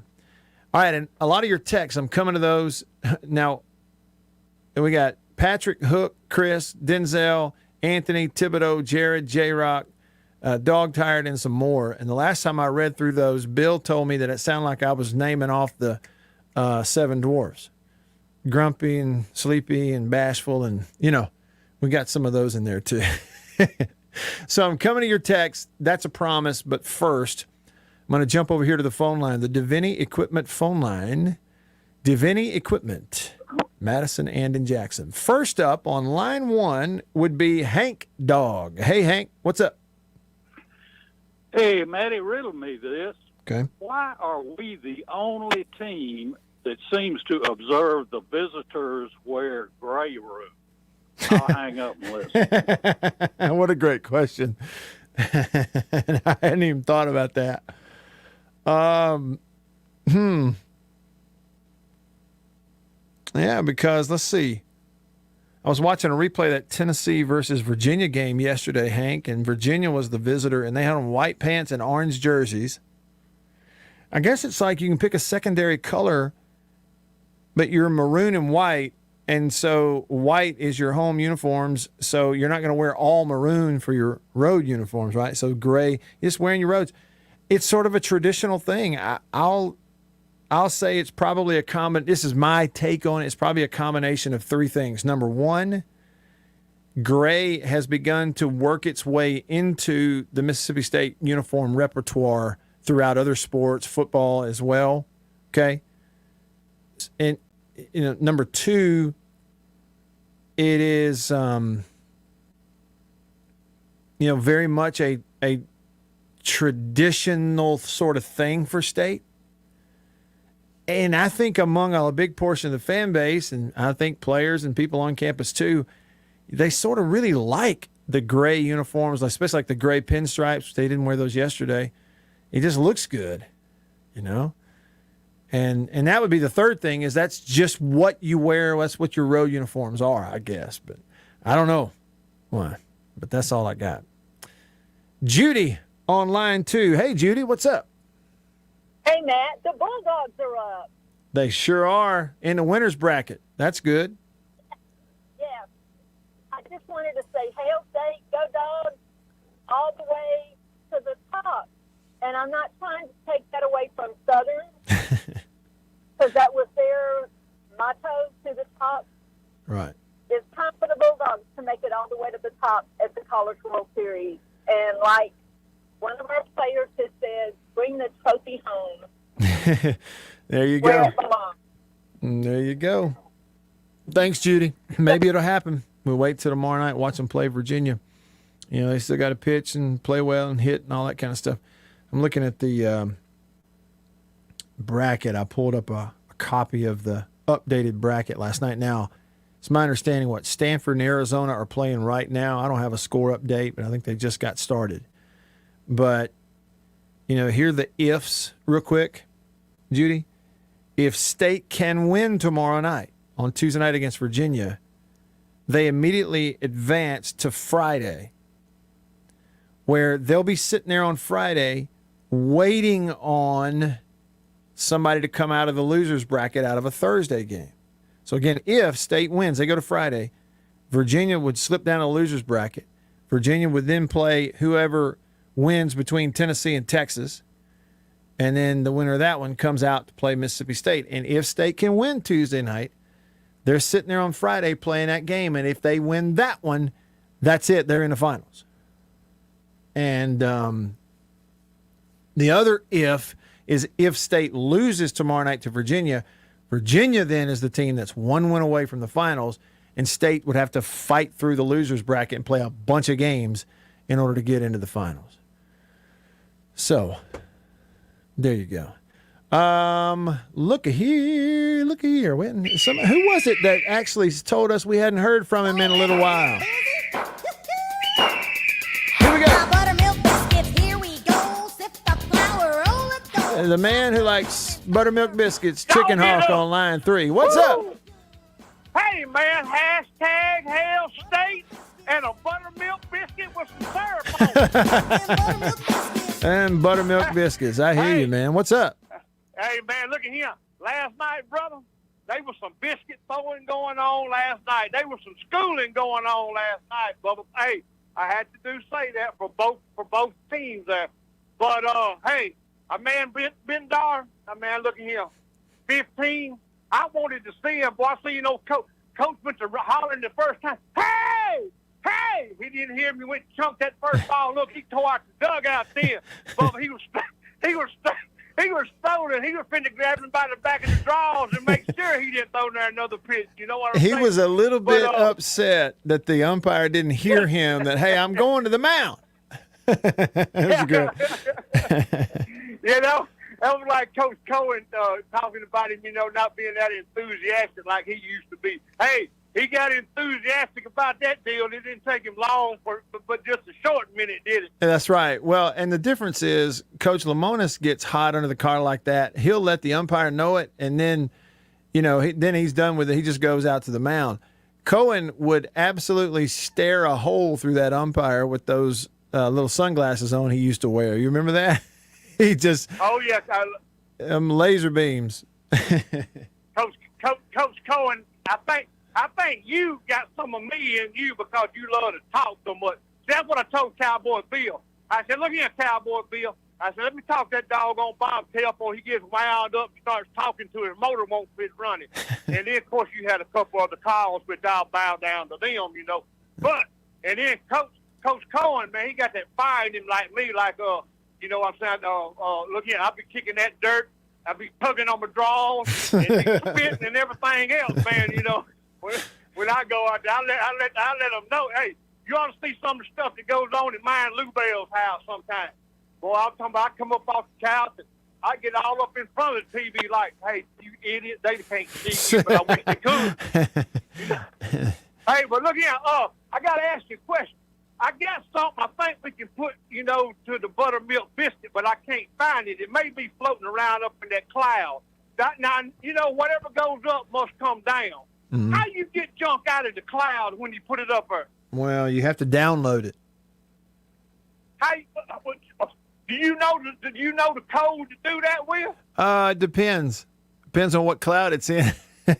S3: All right, and a lot of your texts, I'm coming to those. Now, we got Patrick, Hook, Chris, Denzel, Anthony, Thibodeau, Jared, J-Rock, Dog Tired, and some more. And the last time I read through those, Bill told me that it sounded like I was naming off the 7 dwarfs. Grumpy and Sleepy and Bashful, and, we got some of those in there too. So I'm coming to your text. That's a promise. But first, I'm going to jump over here to the phone line, the Divini Equipment phone line. Divini Equipment, Madison and in Jackson. First up on line 1 would be Hank Dog. Hey, Hank, what's up?
S4: Hey, Matty, riddle me this.
S3: Okay.
S4: Why are we the only team that seems to observe the visitors wear gray room? I'll hang up and listen.
S3: What a great question. I hadn't even thought about that. Yeah, because let's see. I was watching a replay of that Tennessee versus Virginia game yesterday, Hank, and Virginia was the visitor, and they had on white pants and orange jerseys. I guess it's like you can pick a secondary color, but you're maroon and white, and so white is your home uniforms, so you're not going to wear all maroon for your road uniforms, right? So gray, you're just wearing your roads. It's sort of a traditional thing. I'll say it's probably this is my take on it. It's probably a combination of 3 things. Number 1, gray has begun to work its way into the Mississippi State uniform repertoire throughout other sports, football as well. Okay. And, number 2, it is, very much a traditional sort of thing for State. And I think among a big portion of the fan base, and I think players and people on campus too, they sort of really like the gray uniforms, especially like the gray pinstripes. They didn't wear those yesterday. It just looks good, And that would be the third thing, is that's just what you wear. That's what your road uniforms are, I guess. But I don't know why. But that's all I got. Judy on line 2. Hey, Judy, what's up?
S22: Hey, Matt, the Bulldogs are up.
S3: They sure are in the winner's bracket. That's good.
S22: Yeah. I just wanted to say, Hail State, go Dogs, all the way to the top. And I'm not trying to take that away from Southern, because that was their motto, to the top.
S3: Right.
S22: It's time for the Bulldogs to make it all the way to the top at the College World Series. And like one of our players has said, bring the trophy home.
S3: There you
S22: Where
S3: go.
S22: it belongs.
S3: There you go. Thanks, Judy. Maybe it'll happen. We'll wait till tomorrow night, watch them play Virginia. They still got to pitch and play well and hit and all that kind of stuff. I'm looking at the bracket. I pulled up a copy of the updated bracket last night. Now, It's my understanding what Stanford and Arizona are playing right now. I don't have a score update, but I think they just got started. But, here are the ifs real quick, Judy. If State can win tomorrow night on Tuesday night against Virginia, they immediately advance to Friday, where they'll be sitting there on Friday waiting on somebody to come out of the loser's bracket out of a Thursday game. So, again, if State wins, they go to Friday, Virginia would slip down a loser's bracket. Virginia would then play whoever wins between Tennessee and Texas, and then the winner of that one comes out to play Mississippi State. And if State can win Tuesday night, they're sitting there on Friday playing that game, and if they win that one, that's it. They're in the finals. And the other if is if State loses tomorrow night to Virginia, Virginia then is the team that's one win away from the finals, and State would have to fight through the loser's bracket and play a bunch of games in order to get into the finals. So, there you go. Look here. Who was it that actually told us we hadn't heard from him in a little while? Here we go.
S5: Buttermilk biscuits, here we go. Sip the flour, roll it, go.
S3: The man who likes buttermilk biscuits, Chicken Hawk on line 3. What's up?
S2: Hey, man, hashtag Hail State and a buttermilk biscuit with some syrup on it.
S3: And buttermilk biscuits. I hear you, man. What's up?
S2: Hey, man, look at here. Last night, brother, there was some biscuit throwing going on last night. There was some schooling going on last night, Bubba. Hey, I had to say that for both teams there. But, hey, a man, Ben Dar, look at here, 15. I wanted to see him. Boy, I see, Coach went to hollering the first time, hey! He didn't hear me. Went and chunked that first ball. Look, he tore out the dugout then. But he was stolen. He was finna grab him by the back of the drawers and make sure he didn't throw there another pitch. You know what I'm saying?
S3: He was a little bit upset that the umpire didn't hear him, that, hey, I'm going to the mound. That's good.
S2: That was like Coach Cohen talking about him, not being that enthusiastic like he used to be. Hey, he got enthusiastic about that deal. It didn't take him long, but just a short minute, did it?
S3: That's right. Well, and the difference is Coach Lamonis gets hot under the collar like that. He'll let the umpire know it, and then, then he's done with it. He just goes out to the mound. Cohen would absolutely stare a hole through that umpire with those little sunglasses on he used to wear. You remember that? He just laser beams.
S2: Coach Cohen, I think you got some of me in you because you love to talk so much. That's what I told Cowboy Bill. I said, look here, Cowboy Bill. I said, let me talk that doggone bobtail before he gets wound up and starts talking to his motor won't fit running. And then, of course, you had a couple of the calls, which I'll bow down to them, But, and then Coach Cohen, man, he got that fire in him like me, like, you know what I'm saying? Look here, I'll be kicking that dirt. I'll be tugging on my drawers and spitting and everything else, man, When I go out there, I let them know, hey, you ought to see some of the stuff that goes on in mine Lou Bell's house sometimes. Boy, I'm talking about I come up off the couch and I get all up in front of the TV like, hey, you idiot, they can't see you, but I wish they could. Hey, but look here, I got to ask you a question. I got something I think we can put, to the buttermilk biscuit, but I can't find it. It may be floating around up in that cloud. Now, whatever goes up must come down. Mm-hmm. How you get junk out of the cloud when you put it up there?
S3: Well, you have to download it.
S2: Do you know the code to do that with?
S3: It depends. Depends on what cloud it's in.
S2: Well,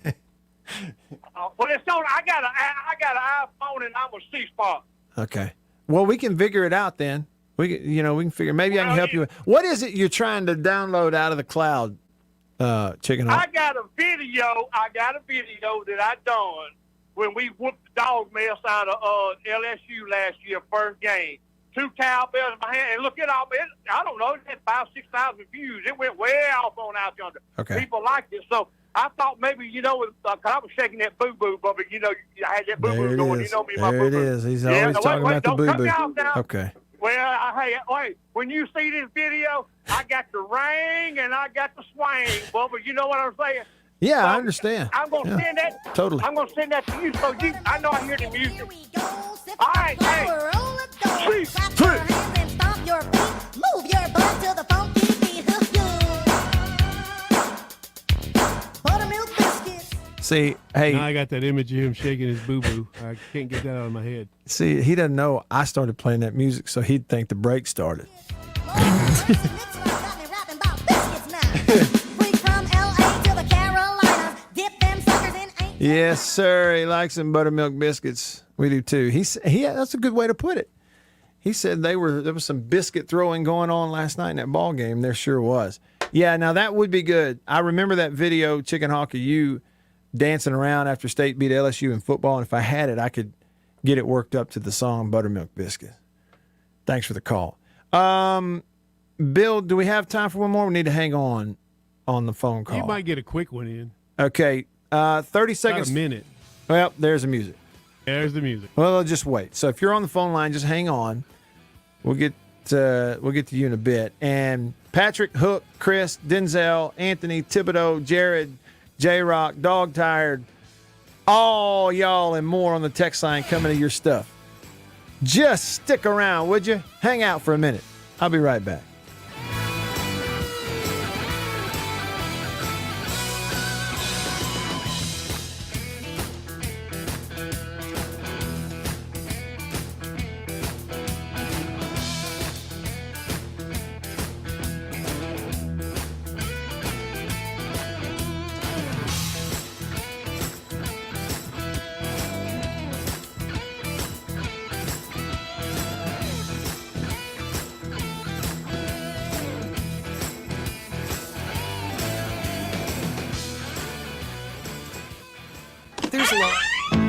S2: it's on. I got an iPhone and I'm a C-Spot.
S3: Okay. Well, we can figure it out then. We can figure. Maybe I can help you. What is it you're trying to download out of the cloud, Chicken Hawk?
S2: I got a video that I done when we whooped the dog mess out of LSU last year, first game. 2 cowbells in my hand, and look at all it. I don't know, it had 5,000-6,000 views. It went way off on out yonder.
S3: Okay.
S2: People liked it, so I thought maybe cause I was shaking that boo boo, but I had that boo boo going.
S3: Me,
S2: my boo boo.
S3: There it is. He's always talking about the boo boo. Okay.
S2: Well, hey, when you see this video, I got the ring and I got the swing, Bubba. You know what I'm saying?
S3: Yeah,
S2: So
S3: I understand.
S2: I'm gonna
S3: Yeah,
S2: send that.
S3: totally.
S2: I'm gonna send that to you, so you. I know I hear the music. All right, hey.
S5: Move your butt to the funky beat. Buttermilk biscuits.
S3: See, hey.
S8: Now I got that image of him shaking his boo-boo. I can't get that out of my head.
S3: See, he doesn't know I started playing that music, so he'd think the break started. Yes, sir. He likes them buttermilk biscuits. We do too. That's a good way to put it. He said there was some biscuit throwing going on last night in that ball game. There sure was. Yeah, now that would be good. I remember that video, Chicken Hawk, of you dancing around after State beat LSU in football, and if I had it, I could get it worked up to the song Buttermilk Biscuit. Thanks for the call. Bill, do we have time for one more? We need to hang on the phone call.
S8: You might get a quick one in.
S3: Okay, 30 seconds.
S8: About a minute.
S3: Well, there's the music.
S8: There's the music.
S3: Well, just wait. So if you're on the phone line, just hang on. We'll get to you in a bit. And Patrick, Hook, Chris, Denzel, Anthony, Thibodeau, Jared, J-Rock, Dog Tired, all y'all and more on the text line coming to your stuff. Just stick around, would you? Hang out for a minute. I'll be right back.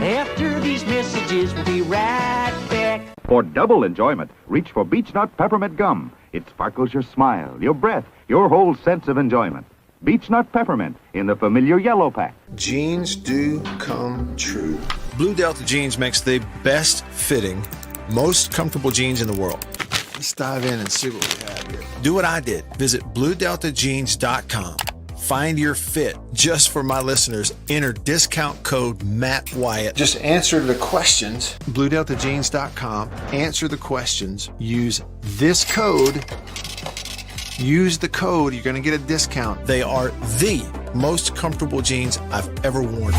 S12: After these messages, we'll be right back.
S6: For double enjoyment, reach for Beech Nut Peppermint Gum. It sparkles your smile, your breath, your whole sense of enjoyment. Beech Nut Peppermint in the familiar yellow pack.
S3: Jeans do come true. Blue Delta Jeans makes the best fitting, most comfortable jeans in the world. Let's dive in and see what we have here. Do what I did. Visit BlueDeltaJeans.com. Find your fit. Just for my listeners, enter discount code Matt Wyatt. Just answer the questions. BlueDeltaJeans.com. Answer the questions. Use this code. Use the code. You're going to get a discount. They are the most comfortable jeans I've ever worn.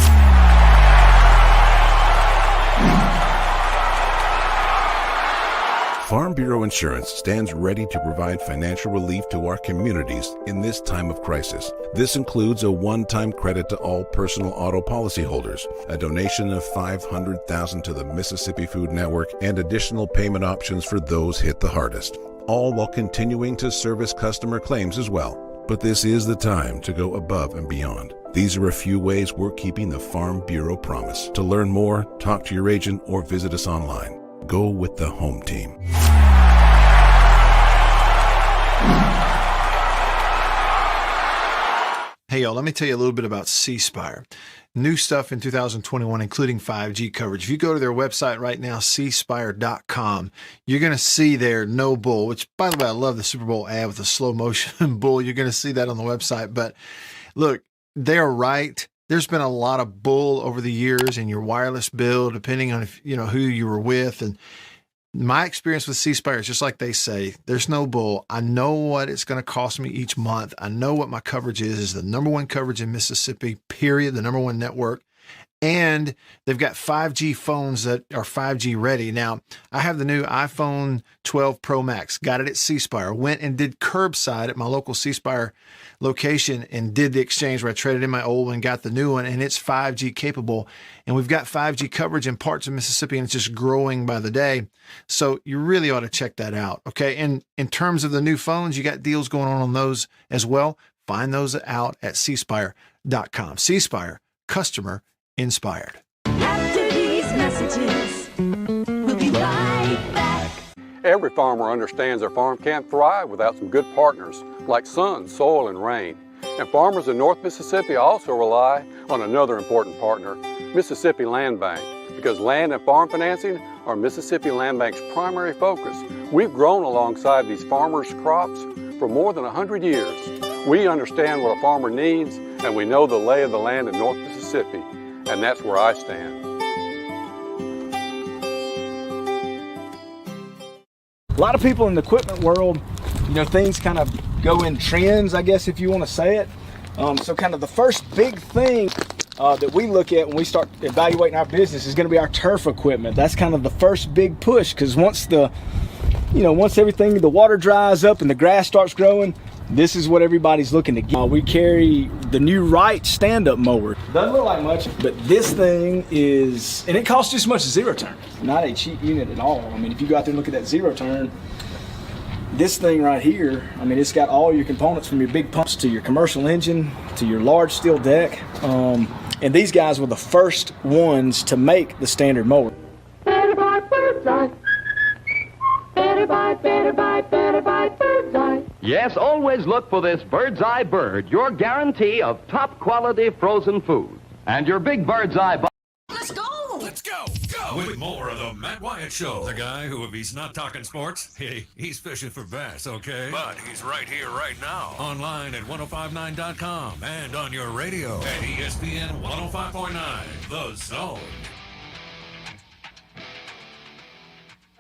S7: Farm Bureau Insurance stands ready to provide financial relief to our communities in this time of crisis. This includes a one-time credit to all personal auto policyholders, a donation of $500,000 to the Mississippi Food Network, and additional payment options for those hit the hardest, all while continuing to service customer claims as well. But this is the time to go above and beyond. These are a few ways we're keeping the Farm Bureau promise. To learn more, talk to your agent or visit us online. Go with the home team.
S3: Hey, y'all, let me tell you a little bit about C Spire. New stuff in 2021, including 5G coverage. If you go to their website right now, cspire.com, you're going to see their no bull, which, by the way, I love the Super Bowl ad with the slow motion bull. You're going to see that on the website. But look, they're right. There's been a lot of bull over the years in your wireless bill, depending on if you know who you were with. And my experience with C Spire is just like they say, there's no bull. I know what it's going to cost me each month. I know what my coverage is the number one coverage in Mississippi, period, the number one network. And they've got 5G phones that are 5G ready. Now, I have the new iPhone 12 Pro Max, got it at C Spire, went and did curbside at my local C Spire location and did the exchange where I traded in my old one, got the new one, and it's 5G capable. And we've got 5G coverage in parts of Mississippi, and it's just growing by the day. So you really ought to check that out, okay? And in terms of the new phones, you got deals going on those as well. Find those out at cspire.com. C Spire, customer inspired.
S5: After these messages, we'll be right back.
S9: Every farmer understands their farm can't thrive without some good partners like sun, soil, and rain. And farmers in North Mississippi also rely on another important partner, Mississippi Land Bank, because land and farm financing are Mississippi Land Bank's primary focus. We've grown alongside these farmers' crops for more than 100 years. We understand what a farmer needs and we know the lay of the land in North Mississippi, and that's where I stand.
S14: A lot of people in the equipment world, things kind of go in trends, I guess, if you want to say it. So kind of the first big thing that we look at when we start evaluating our business is going to be our turf equipment. That's kind of the first big push, because once everything, the water dries up and the grass starts growing, this is what everybody's looking to get. We carry the new Wright stand-up mower. Doesn't look like much, but this thing is, and it costs just as much as zero turn. Not a cheap unit at all. I mean, if you go out there and look at that zero turn, this thing right here, I mean, it's got all your components from your big pumps to your commercial engine to your large steel deck. And these guys were the first ones to make the standard mower.
S5: Better buy Bird's Eye. Better buy Bird's Eye.
S10: Yes, always look for this Bird's Eye Bird, your guarantee of top quality frozen food. And your big Bird's Eye.
S1: Let's go! Let's go! Go! With more of the Matt Wyatt Show. The guy who, if he's not talking sports, he's fishing for bass, okay? But he's right here, right now. Online at 1059.com and on your radio at ESPN 105.9. The Zone.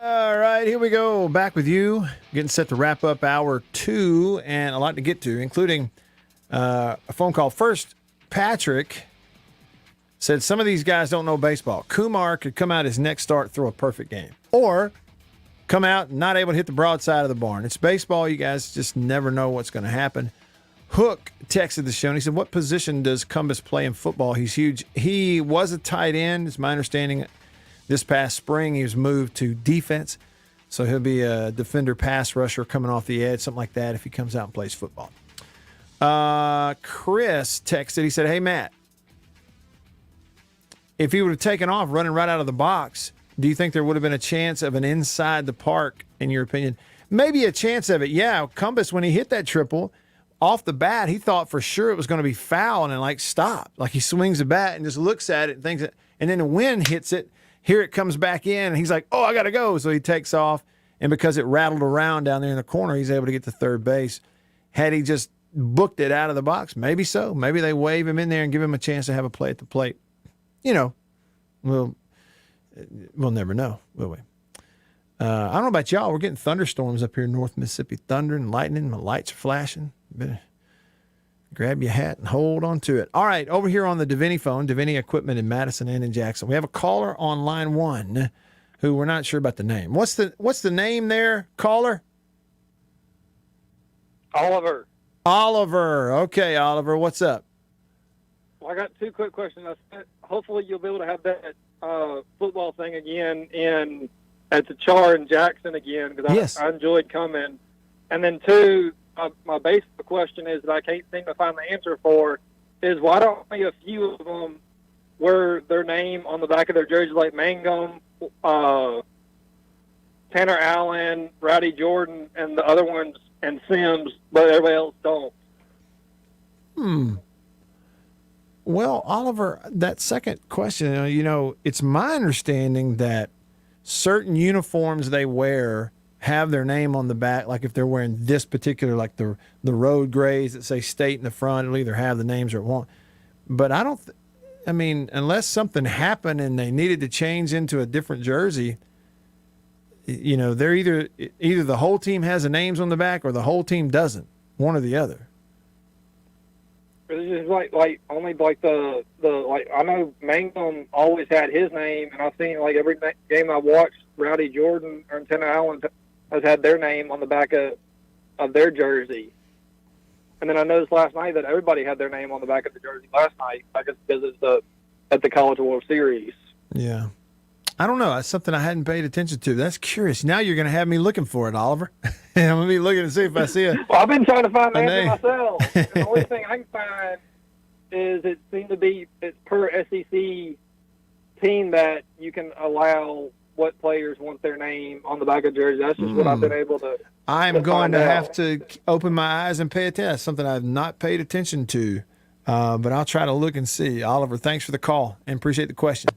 S3: All right, here we go. Back with you. Getting set to wrap up hour 2, and a lot to get to, including a phone call. First, Patrick said some of these guys don't know baseball. Kumar could come out his next start, throw a perfect game. Or come out not able to hit the broadside of the barn. It's baseball. You guys just never know what's going to happen. Hook texted the show, and he said, what position does Cumbus play in football? He's huge. He was a tight end. It's my understanding this past spring he was moved to defense. So he'll be a defender pass rusher coming off the edge, something like that if he comes out and plays football. Chris texted. He said, hey, Matt, if he would have taken off running right out of the box, do you think there would have been a chance of an inside the park, in your opinion? Maybe a chance of it, yeah. Cumbus, when he hit that triple, off the bat, he thought for sure it was going to be foul and stop. Like he swings the bat and just looks at it and thinks it, and then the wind hits it. Here it comes back in, and he's like, oh, I got to go. So he takes off, and because it rattled around down there in the corner, he's able to get to third base. Had he just booked it out of the box, maybe so. Maybe they wave him in there and give him a chance to have a play at the plate. We'll never know, will we? I don't know about y'all. We're getting thunderstorms up here in North Mississippi. Thunder and lightning. My lights are flashing. Better grab your hat and hold on to it. All right, over here on the Davini phone, Davini Equipment in Madison and in Jackson, we have a caller on line 1 who we're not sure about the name. What's the name there, caller?
S15: Oliver.
S3: Oliver. Okay, Oliver, what's up?
S15: Well, I got 2 quick questions. Hopefully you'll be able to have that football thing again at the Char in Jackson again, because
S3: yes.
S15: I enjoyed coming. And then 2, my basic question is that I can't seem to find the answer for is why don't only a few of them wear their name on the back of their jersey, like Mangum, Tanner Allen, Rowdy Jordan, and the other ones, and Sims, but everybody else don't.
S3: Well, Oliver, that second question, it's my understanding that certain uniforms they wear have their name on the back, like if they're wearing this particular, like the road grays that say state in the front, it'll either have the names or it won't. But I don't, unless something happened and they needed to change into a different jersey, they're either the whole team has the names on the back or the whole team doesn't, one or the other.
S15: It's just only the I know Mangum always had his name, and I've seen every game I watched, Rowdy Jordan or Tanner Allen has had their name on the back of their jersey. And then I noticed last night that everybody had their name on the back of the jersey last night, I guess because it's at the College World Series.
S3: Yeah. I don't know. That's something I hadn't paid attention to. That's curious. Now you're going to have me looking for it, Oliver. And I'm going to be looking to see if I see it.
S15: Well, I've been trying to find the answer myself. And the only thing I can find is it seemed to be it's per SEC team that you can allow what players want their name on the back of jersey. That's just what I've been able to.
S3: I'm going to have to open my eyes and pay attention. That's something I've not paid attention to, but I'll try to look and see. Oliver, thanks for the call and appreciate the question.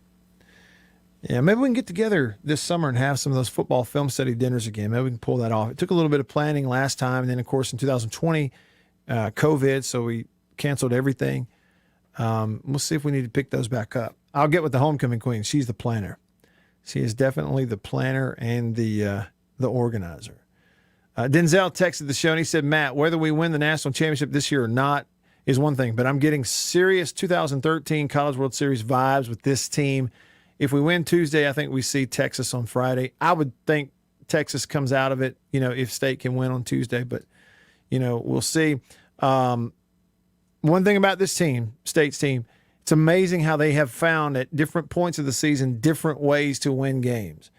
S3: Yeah, maybe we can get together this summer and have some of those football film study dinners again. Maybe we can pull that off. It took a little bit of planning last time, and then, of course, in 2020, COVID, so we canceled everything. We'll see if we need to pick those back up. I'll get with the homecoming queen. She's the planner. She is definitely the planner and the organizer. Denzel texted the show and he said, Matt, whether we win the national championship this year or not is one thing, but I'm getting serious 2013 College World Series vibes with this team. If we win Tuesday, I think we see Texas on Friday. I would think Texas comes out of it, if State can win on Tuesday, but, we'll see. One thing about this team, State's team, it's amazing how they have found at different points of the season different ways to win games.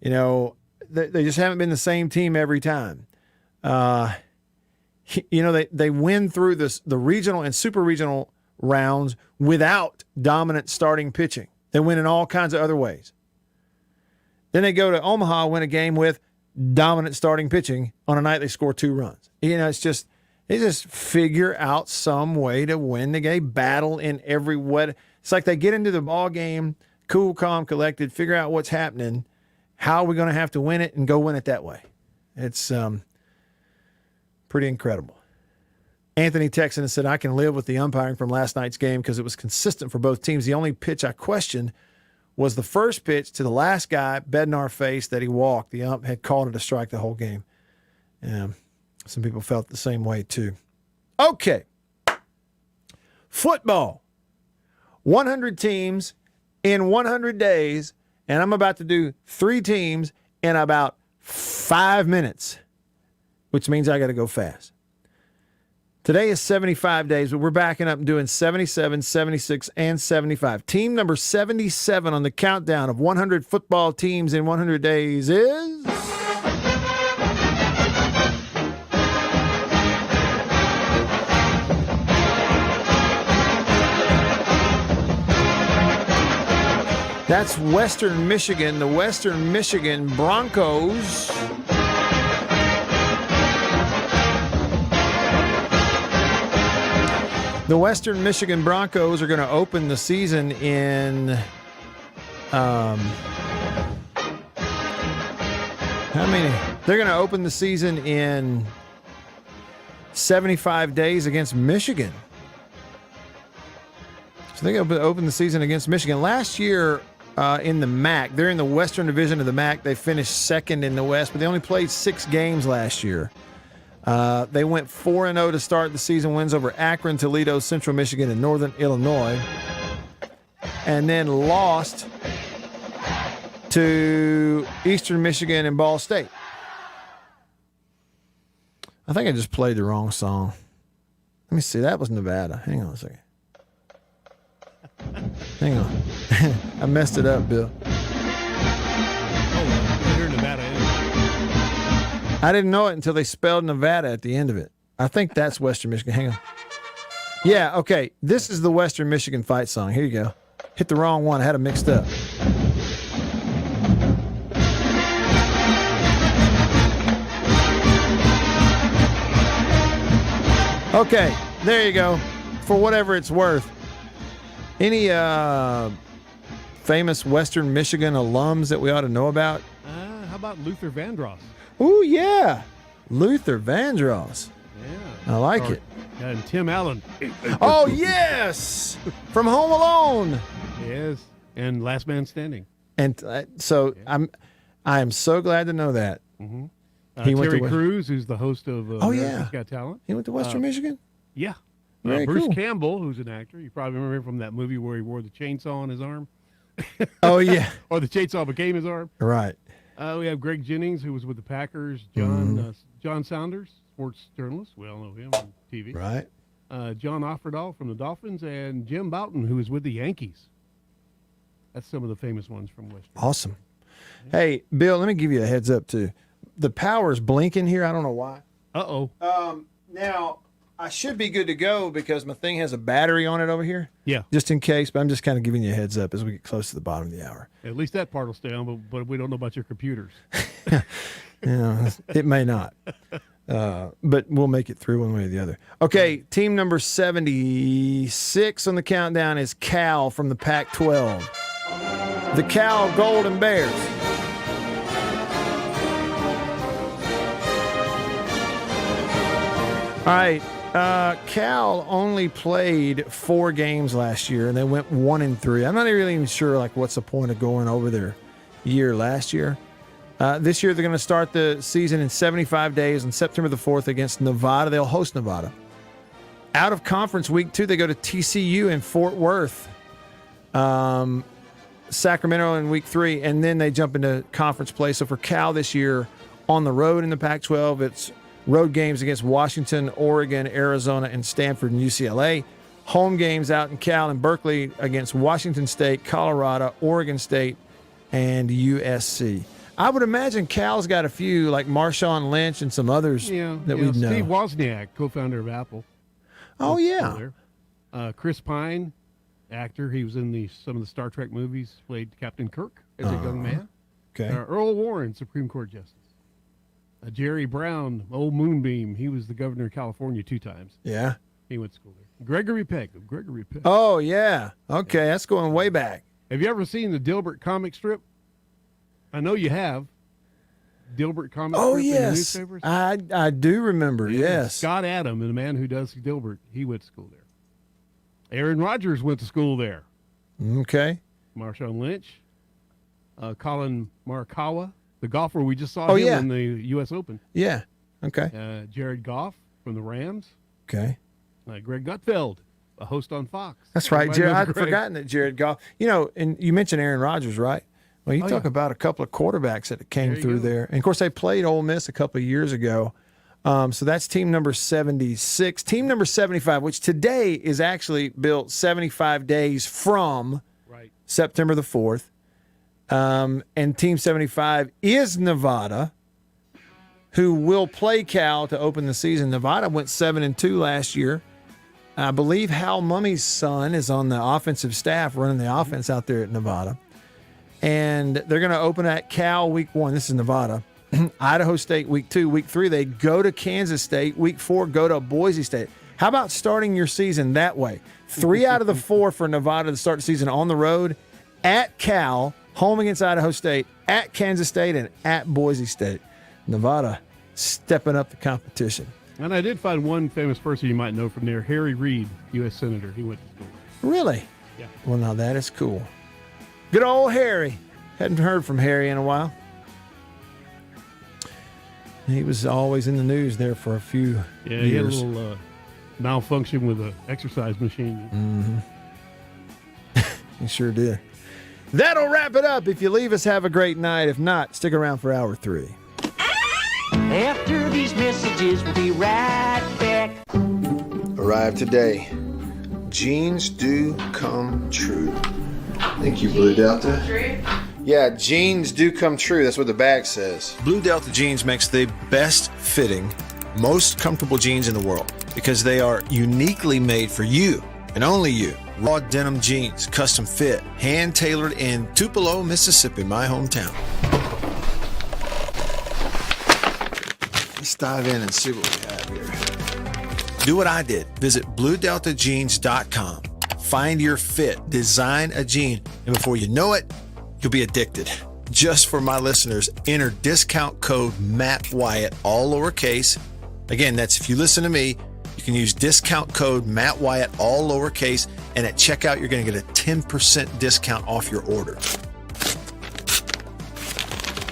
S3: They just haven't been the same team every time. They win through the regional and super regional rounds without dominant starting pitching. They win in all kinds of other ways. Then they go to Omaha, win a game with dominant starting pitching on a night they score 2 runs. They just figure out some way to win the game, battle in every way. It's like they get into the ball game, cool, calm, collected, figure out what's happening, how are we going to have to win it, and go win it that way. It's pretty incredible. Anthony texted and said, I can live with the umpiring from last night's game because it was consistent for both teams. The only pitch I questioned was the first pitch to the last guy, Bednar face, that he walked. The ump had called it a strike the whole game. Some people felt the same way too. Okay. Football. 100 teams in 100 days, and I'm about to do 3 teams in about 5 minutes, which means I got to go fast. Today is 75 days, but we're backing up and doing 77, 76, and 75. Team number 77 on the countdown of 100 football teams in 100 days is... That's Western Michigan, the Western Michigan Broncos. The Western Michigan Broncos are going to open the season in how many? They're going to open the season in 75 days against Michigan. So they're going to open the season against Michigan. Last year in the MAC, they're in the Western Division of the MAC. They finished second in the West, but they only played 6 games last year. They went 4-0 to start the season, wins over Akron, Toledo, Central Michigan, and Northern Illinois, and then lost to Eastern Michigan and Ball State. I think I just played the wrong song. Let me see. That was Nevada. Hang on a second. Hang on. I messed it up, Bill.
S8: Oh, you're Nevada.
S3: I didn't know it until they spelled Nevada at the end of it. I think that's Western Michigan. Hang on. Yeah, okay. This is the Western Michigan fight song. Here you go. Hit the wrong one. I had it mixed up. Okay, there you go. For whatever it's worth. Any famous Western Michigan alums that we ought to know about?
S8: How about Luther Vandross?
S3: Oh, yeah. Luther Vandross.
S8: Yeah.
S3: I like it.
S8: And Tim Allen.
S3: Oh, yes. From Home Alone.
S8: Yes. And Last Man Standing.
S3: And so
S8: yeah.
S3: I am so glad to know that.
S8: Mm-hmm.
S3: Terry
S8: Crews, who's the host of America's Got Talent.
S3: He went to Western Michigan?
S8: Yeah.
S3: Very
S8: Bruce
S3: cool.
S8: Campbell, who's an actor. You probably remember him from that movie where he wore the chainsaw on his arm.
S3: Oh, yeah.
S8: Or the chainsaw became his arm.
S3: Right.
S8: We have Greg Jennings, who was with the Packers. John Saunders, sports journalist. We all know him on TV.
S3: Right.
S8: John Offerdahl from the Dolphins, and Jim Bouton, who was with the Yankees. That's some of the famous ones from Western.
S3: Awesome. Hey, Bill, let me give you a heads up, too. The power's blinking here. I don't know why.
S8: Uh-oh.
S3: Now, I should be good to go because my thing has a battery on it over here.
S8: Yeah.
S3: Just in case, but I'm just kind of giving you a heads up as we get close to the bottom of the hour.
S8: At least that part will stay on, but we don't know about your computers.
S3: It may not. But we'll make it through one way or the other. Okay, team number 76 on the countdown is Cal from the Pac-12. The Cal Golden Bears. All right, Cal only played 4 games last year, and they went 1-3. I'm not really even sure what's the point of going over their year last year. This year they're going to start the season in 75 days on September the 4th against Nevada. They'll host Nevada. Out of conference week 2, they go to TCU in Fort Worth, Sacramento in week 3, and then they jump into conference play. So for Cal this year, on the road in the Pac-12, it's road games against Washington, Oregon, Arizona, and Stanford and UCLA. Home games out in Cal and Berkeley against Washington State, Colorado, Oregon State, and USC. I would imagine Cal's got a few, like Marshawn Lynch and some others that we know.
S8: Steve Wozniak, co-founder of Apple.
S3: Oh, yeah.
S8: Chris Pine, actor. He was in some of the Star Trek movies, played Captain Kirk as a young man.
S3: Okay.
S8: Earl Warren, Supreme Court Justice. Jerry Brown, old Moonbeam. He was the governor of California 2 times.
S3: Yeah.
S8: He went to school there. Gregory Peck of Gregory Peck.
S3: Oh, yeah. Okay, that's going way back.
S8: Have you ever seen the Dilbert comic strip? I know you have. Dilbert comic strip in the newspapers?
S3: I do remember, yes.
S8: Scott Adam, the man who does Dilbert, he went to school there. Aaron Rodgers went to school there.
S3: Okay.
S8: Marshawn Lynch. Colin Morikawa, the golfer we just saw him in the U.S. Open.
S3: Yeah, okay.
S8: Jared Goff from the Rams.
S3: Okay.
S8: Greg Gutfeld, a host on Fox.
S3: That's right, Jared. I'd forgotten that Jared Goff. And you mentioned Aaron Rodgers, right? Well, you talk about a couple of quarterbacks that came through there. And, of course, they played Ole Miss a couple of years ago. So that's team number 76. Team number 75, which today is actually built 75 days from September the 4th. And team 75 is Nevada, who will play Cal to open the season. Nevada went 7-2 last year. I believe Hal Mummy's son is on the offensive staff running the offense out there at Nevada. And they're going to open at Cal week 1. This is Nevada. Idaho State week 2. Week 3, they go to Kansas State. Week 4, go to Boise State. How about starting your season that way? 3 out of the 4 for Nevada to start the season on the road, at Cal, home against Idaho State, at Kansas State, and at Boise State. Nevada stepping up the competition.
S8: And I did find one famous person you might know from there, Harry Reid, U.S. Senator. He went to school.
S3: Really?
S8: Yeah.
S3: Well, now that is cool. Good old Harry. Hadn't heard from Harry in a while. He was always in the news there for a few years.
S8: He had a little malfunction with an exercise machine.
S3: Mm-hmm. He sure did. That'll wrap it up. If you leave us, have a great night. If not, stick around for hour 3.
S12: After these messages, we'll be right back.
S3: Arrived today. Jeans do come true. Thank you, Blue Delta. Yeah, jeans do come true. That's what the bag says. Blue Delta Jeans makes the best fitting, most comfortable jeans in the world because they are uniquely made for you and only you. Raw denim jeans, custom fit, hand tailored in Tupelo, Mississippi, my hometown. Let's dive in and see what we have here. Do what I did. Visit BlueDeltaJeans.com. Find your fit, design a jean, and before you know it, you'll be addicted. Just for my listeners, enter discount code Matt Wyatt, all lowercase. Again, that's if you listen to me, you can use discount code Matt Wyatt, all lowercase, and at checkout, you're going to get a 10% discount off your order.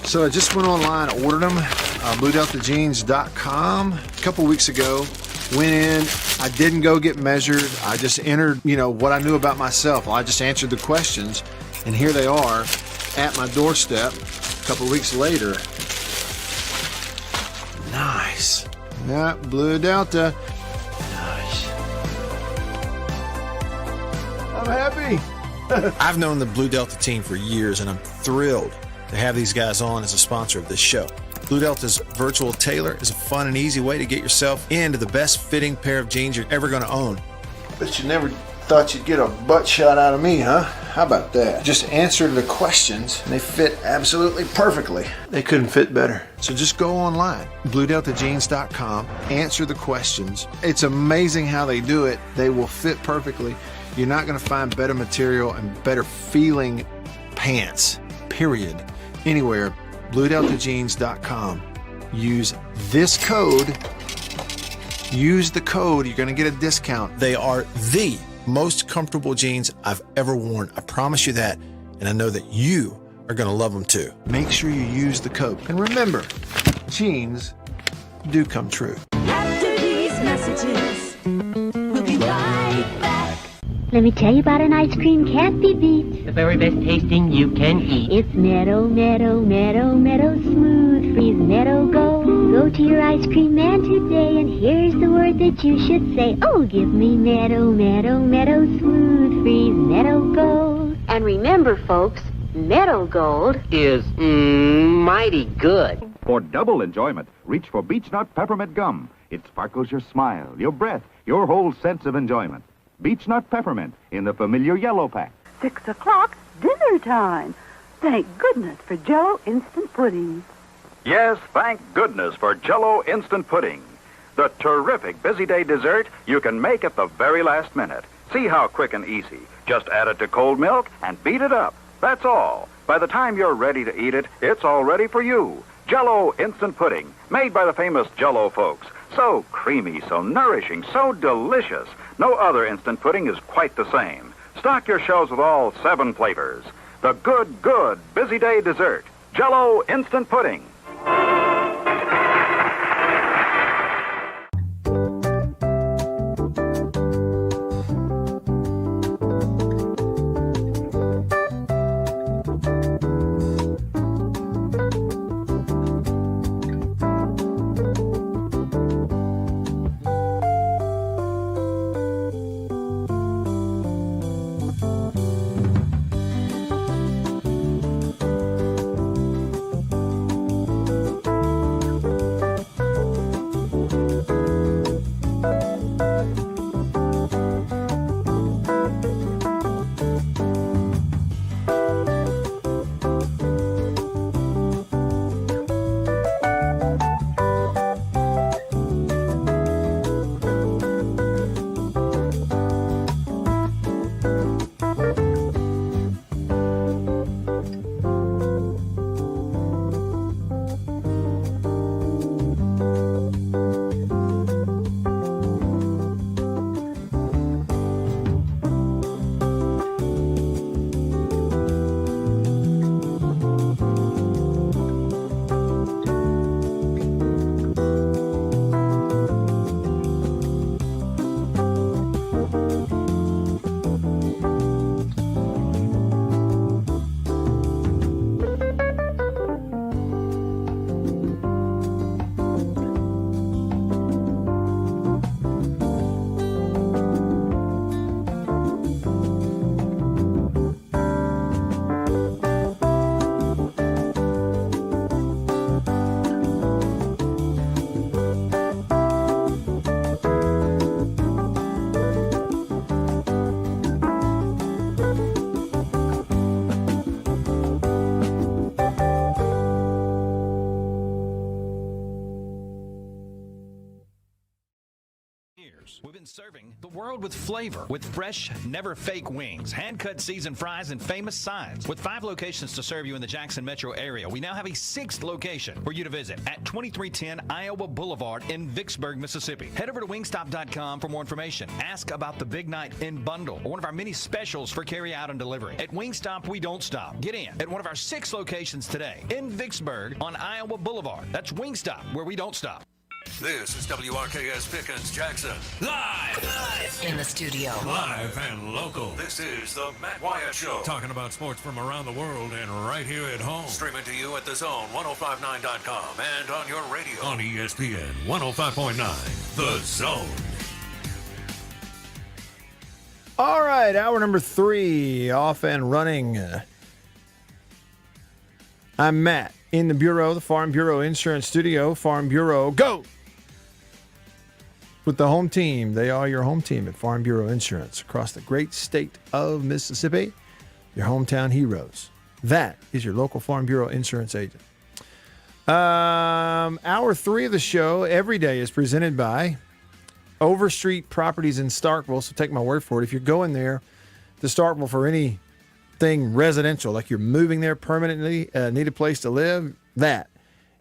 S3: So I just went online, ordered them, BlueDeltaJeans.com a couple weeks ago. Went in, I didn't go get measured. I just entered, what I knew about myself. I just answered the questions, and here they are at my doorstep a couple weeks later. Nice. Yeah, Blue Delta. Nice. I'm happy. I've known the Blue Delta team for years, and I'm thrilled to have these guys on as a sponsor of this show. Blue Delta's virtual tailor is a fun and easy way to get yourself into the best fitting pair of jeans you're ever going to own. Bet you never thought you'd get a butt shot out of me, huh? How about that? Just answer the questions and they fit absolutely perfectly. They couldn't fit better. So just go online, BlueDeltaJeans.com, answer the questions. It's amazing how they do it. They will fit perfectly. You're not going to find better material and better feeling pants, period, anywhere. BlueDeltaJeans.com. Use this code
S16: Use the code. You're going to get a discount. They are the most comfortable jeans I've ever worn. I promise you that. And I know that you are going to love them too. Make sure you use the code. And remember, jeans do come true.
S5: After these messages, we'll be right back.
S11: Let me tell you about an ice cream can't be beat.
S12: The very best tasting you can eat.
S11: It's Meadow, Meadow, Meadow, Meadow Smooth Freeze Meadow Gold. Go to your ice cream man today, and here's the word that you should say. Oh, give me Meadow, Meadow, Meadow Smooth Freeze Meadow Gold. And remember, folks, Meadow Gold
S12: Is mighty good.
S6: For double enjoyment, reach for Beech Nut Peppermint Gum. It sparkles your smile, your breath, your whole sense of enjoyment. Beech Nut Peppermint in the familiar yellow pack.
S13: 6 o'clock, dinner time. Thank goodness for Jell-O instant pudding.
S6: Yes, thank goodness for Jell-O Instant Pudding. The terrific busy day dessert you can make at the very last minute. See how quick and easy. Just add it to cold milk and beat it up. That's all. By the time you're ready to eat it, it's all ready for you. Jell-O Instant Pudding, made by the famous Jell-O folks. So creamy, so nourishing, so delicious. No other instant pudding is quite the same. Stock your shelves with all 7 flavors. The good busy day dessert. Jell-O Instant Pudding.
S17: We've been serving the world with flavor, with fresh, never fake wings, hand-cut seasoned fries, and famous signs. With 5 locations to serve you in the Jackson metro area, we now have a 6th location for you to visit at 2310 Iowa Boulevard in Vicksburg, Mississippi. Head over to wingstop.com for more information. Ask about the Big Night in Bundle or one of our many specials for carry-out and delivery. At Wingstop, we don't stop. Get in at one of our 6 locations today in Vicksburg on Iowa Boulevard. That's Wingstop, where we don't stop.
S1: This is WRKS Pickens Jackson. Live
S5: in the studio.
S1: Live and local. This is the Matt Wyatt Show. Talking about sports from around the world and right here at home. Streaming to you at the Zone 1059.com and on your radio on ESPN 105.9. The Zone.
S3: All right, hour number 3 off and running. I'm Matt in the Bureau, the Farm Bureau Insurance Studio. Farm Bureau, go! With the home team. They are your home team at Farm Bureau Insurance across the great state of Mississippi. Your hometown heroes. That is your local Farm Bureau Insurance agent. Hour 3 of the show every day is presented by Overstreet Properties in Starkville. So take my word for it. If you're going there to Starkville for anything residential, like you're moving there permanently, need a place to live, that.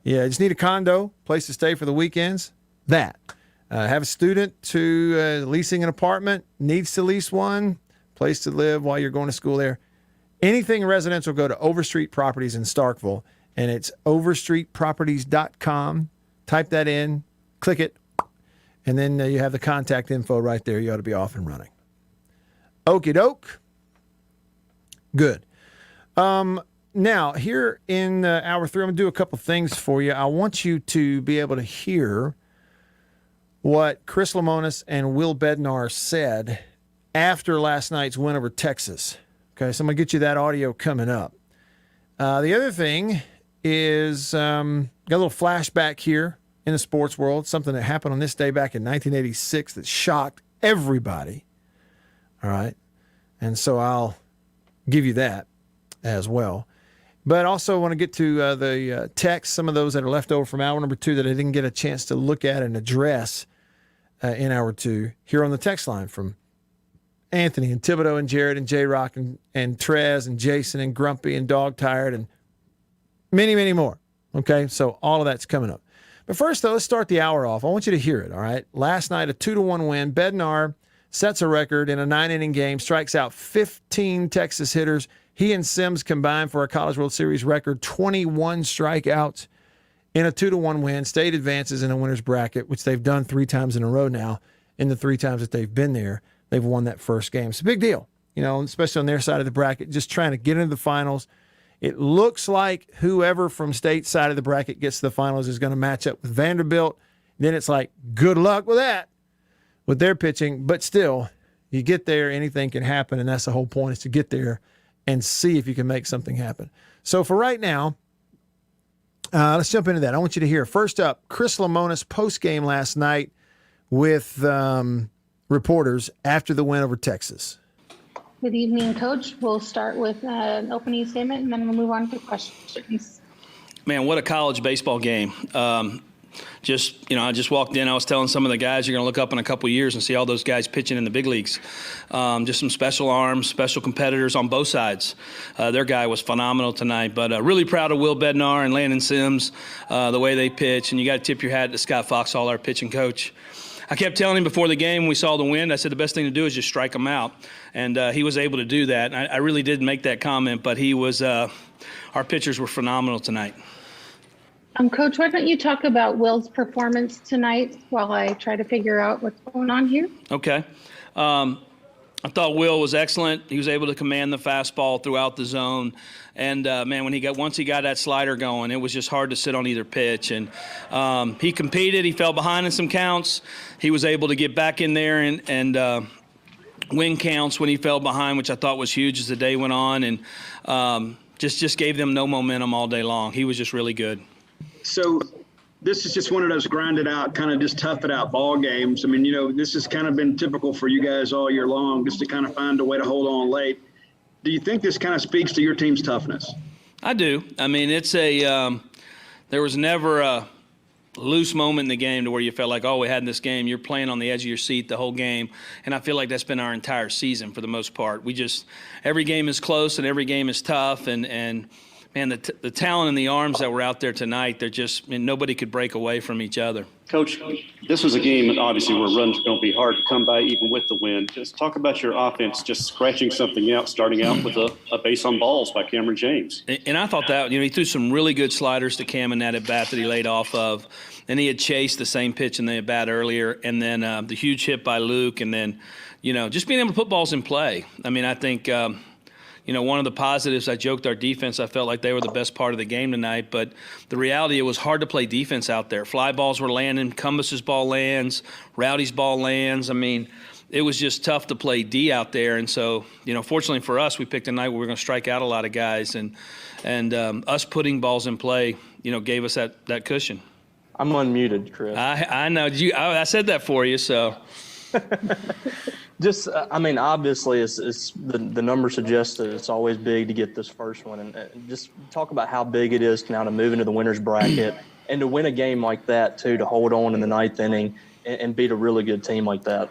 S3: Yeah, just need a condo, place to stay for the weekends, that. Have a student to leasing an apartment, needs to lease one, place to live while you're going to school there. Anything residential, go to Overstreet Properties in Starkville, and it's overstreetproperties.com. Type that in, click it, and then you have the contact info right there. You ought to be off and running. Okie doke. Good. Now, here in hour 3, I'm going to do a couple things for you. I want you to be able to hear what Chris Lemonis and Will Bednar said after last night's win over Texas. Okay, so I'm going to get you that audio coming up. The other thing is got a little flashback here in the sports world, something that happened on this day back in 1986 that shocked everybody. All right, and so I'll give you that as well. But also want to get to the texts, some of those that are left over from hour number 2 that I didn't get a chance to look at and address in hour 2 here on the text line from Anthony and Thibodeau and Jared and J-Rock and Trez and Jason and Grumpy and Dog Tired and many, many more. Okay, so all of that's coming up. But first, though, let's start the hour off. I want you to hear it, all right? Last night, a 2-1 win. Bednar sets a record in a 9-inning game, strikes out 15 Texas hitters. He and Sims combined for a College World Series record 21 strikeouts in a 2-1 win. State advances in a winner's bracket, which they've done 3 times in a row now. In the 3 times that they've been there, they've won that first game. It's a big deal, you know, especially on their side of the bracket, just trying to get into the finals. It looks like whoever from State side of the bracket gets to the finals is going to match up with Vanderbilt. Then it's like, good luck with that, with their pitching. But still, you get there, anything can happen, and that's the whole point, is to get there and see if you can make something happen. So for right now, let's jump into that. I want you to hear, first up, Chris Lemonis post-game last night with reporters after the win over Texas.
S18: Good evening, Coach. We'll start with an opening statement, and then we'll move on to questions.
S19: Man, what a college baseball game. I just walked in. I was telling some of the guys, you're going to look up in a couple of years and see all those guys pitching in the big leagues. Just some special arms, special competitors on both sides. Their guy was phenomenal tonight. But really proud of Will Bednar and Landon Sims, the way they pitch. And you got to tip your hat to Scott Foxhall, our pitching coach. I kept telling him before the game, when we saw the wind, I said the best thing to do is just strike them out. And he was able to do that. And I really did make that comment, but he was our pitchers were phenomenal tonight.
S18: Coach, why don't you talk about Will's performance tonight while I try to figure out what's going on here?
S19: Okay. I thought Will was excellent. He was able to command the fastball throughout the zone. And, man, once he got that slider going, it was just hard to sit on either pitch. And he competed. He fell behind in some counts. He was able to get back in there and win counts when he fell behind, which I thought was huge as the day went on. And just gave them no momentum all day long. He was just really good.
S23: So this is just one of those grinded out, kind of just tough it out ball games. I mean, you know, this has kind of been typical for you guys all year long, just to kind of find a way to hold on late. Do you think this kind of speaks to your team's toughness?
S19: I do. I mean, it's there was never a loose moment in the game to where you felt like, oh, we had this game. You're playing on the edge of your seat the whole game. And I feel like that's been our entire season for the most part. Every game is close and every game is tough. And man, the talent and the arms that were out there tonight, nobody could break away from each other.
S24: Coach, this was a game, obviously, where runs are going to be hard to come by even with the win. Just talk about your offense, just scratching something out, starting out with a base on balls by Cameron James.
S19: And I thought that, he threw some really good sliders to Cam in that at-bat that he laid off of. And he had chased the same pitch in the at-bat earlier. And then the huge hit by Luke. And then, just being able to put balls in play. I mean, I think one of the positives, I joked our defense, I felt like they were the best part of the game tonight. But the reality, it was hard to play defense out there. Fly balls were landing, Cumbas's ball lands, Rowdy's ball lands. I mean, it was just tough to play D out there. And so, fortunately for us, we picked a night where we were going to strike out a lot of guys. And us putting balls in play, gave us that cushion.
S25: I'm unmuted, Chris.
S19: I know. I said that for you, so.
S25: Obviously, it's the numbers suggest that it's always big to get this first one. And just talk about how big it is now to move into the winner's bracket and to win a game like that, too, to hold on in the ninth inning and beat a really good team like that.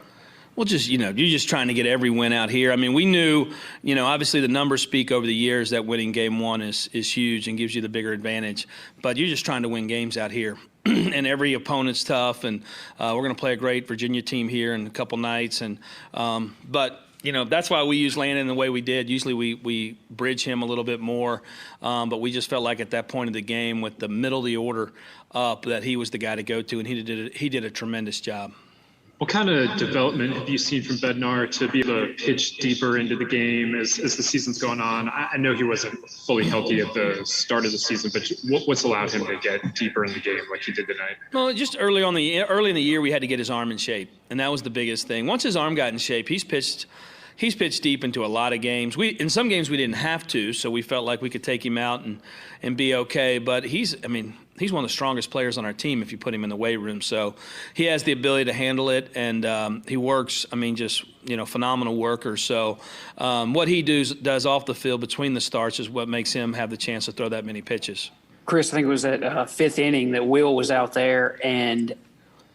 S19: Well, you're just trying to get every win out here. I mean, we knew, obviously the numbers speak over the years that winning game one is huge and gives you the bigger advantage. But you're just trying to win games out here. and every opponent's tough, and we're going to play a great Virginia team here in a couple nights. And but that's why we use Landon the way we did. Usually we bridge him a little bit more, but we just felt like at that point of the game, with the middle of the order up, that he was the guy to go to, and he did a tremendous job.
S2: What kind of development have you seen from Bednar to be able to pitch deeper into the game as the season's going on? I know he wasn't fully healthy at the start of the season, but what's allowed him to get deeper in the game like he did tonight?
S19: Well, just early in the year, we had to get his arm in shape, and that was the biggest thing. Once his arm got in shape, he's pitched deep into a lot of games. In some games we didn't have to, so we felt like we could take him out and be okay. But he's one of the strongest players on our team if you put him in the weight room. So he has the ability to handle it, and he works. Just phenomenal worker. So what he does off the field between the starts is what makes him have the chance to throw that many pitches.
S4: Chris, I think it was that fifth inning that Will was out there, and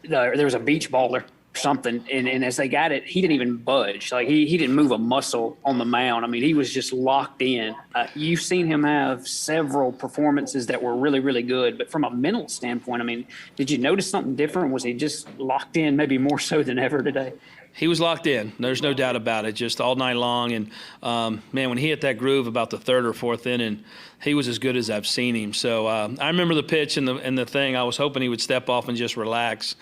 S4: there was a beach ball or something, and as they got it, he didn't even budge. Like he didn't move a muscle on the mound. He was just locked in. You've seen him have several performances that were really, really good, but from a mental standpoint, did you notice something different? Was he just locked in, maybe more so than ever today?
S19: He was locked in. There's no doubt about it, just all night long. And, when he hit that groove about the third or fourth inning, he was as good as I've seen him. So I remember the pitch and the thing. I was hoping he would step off and just relax.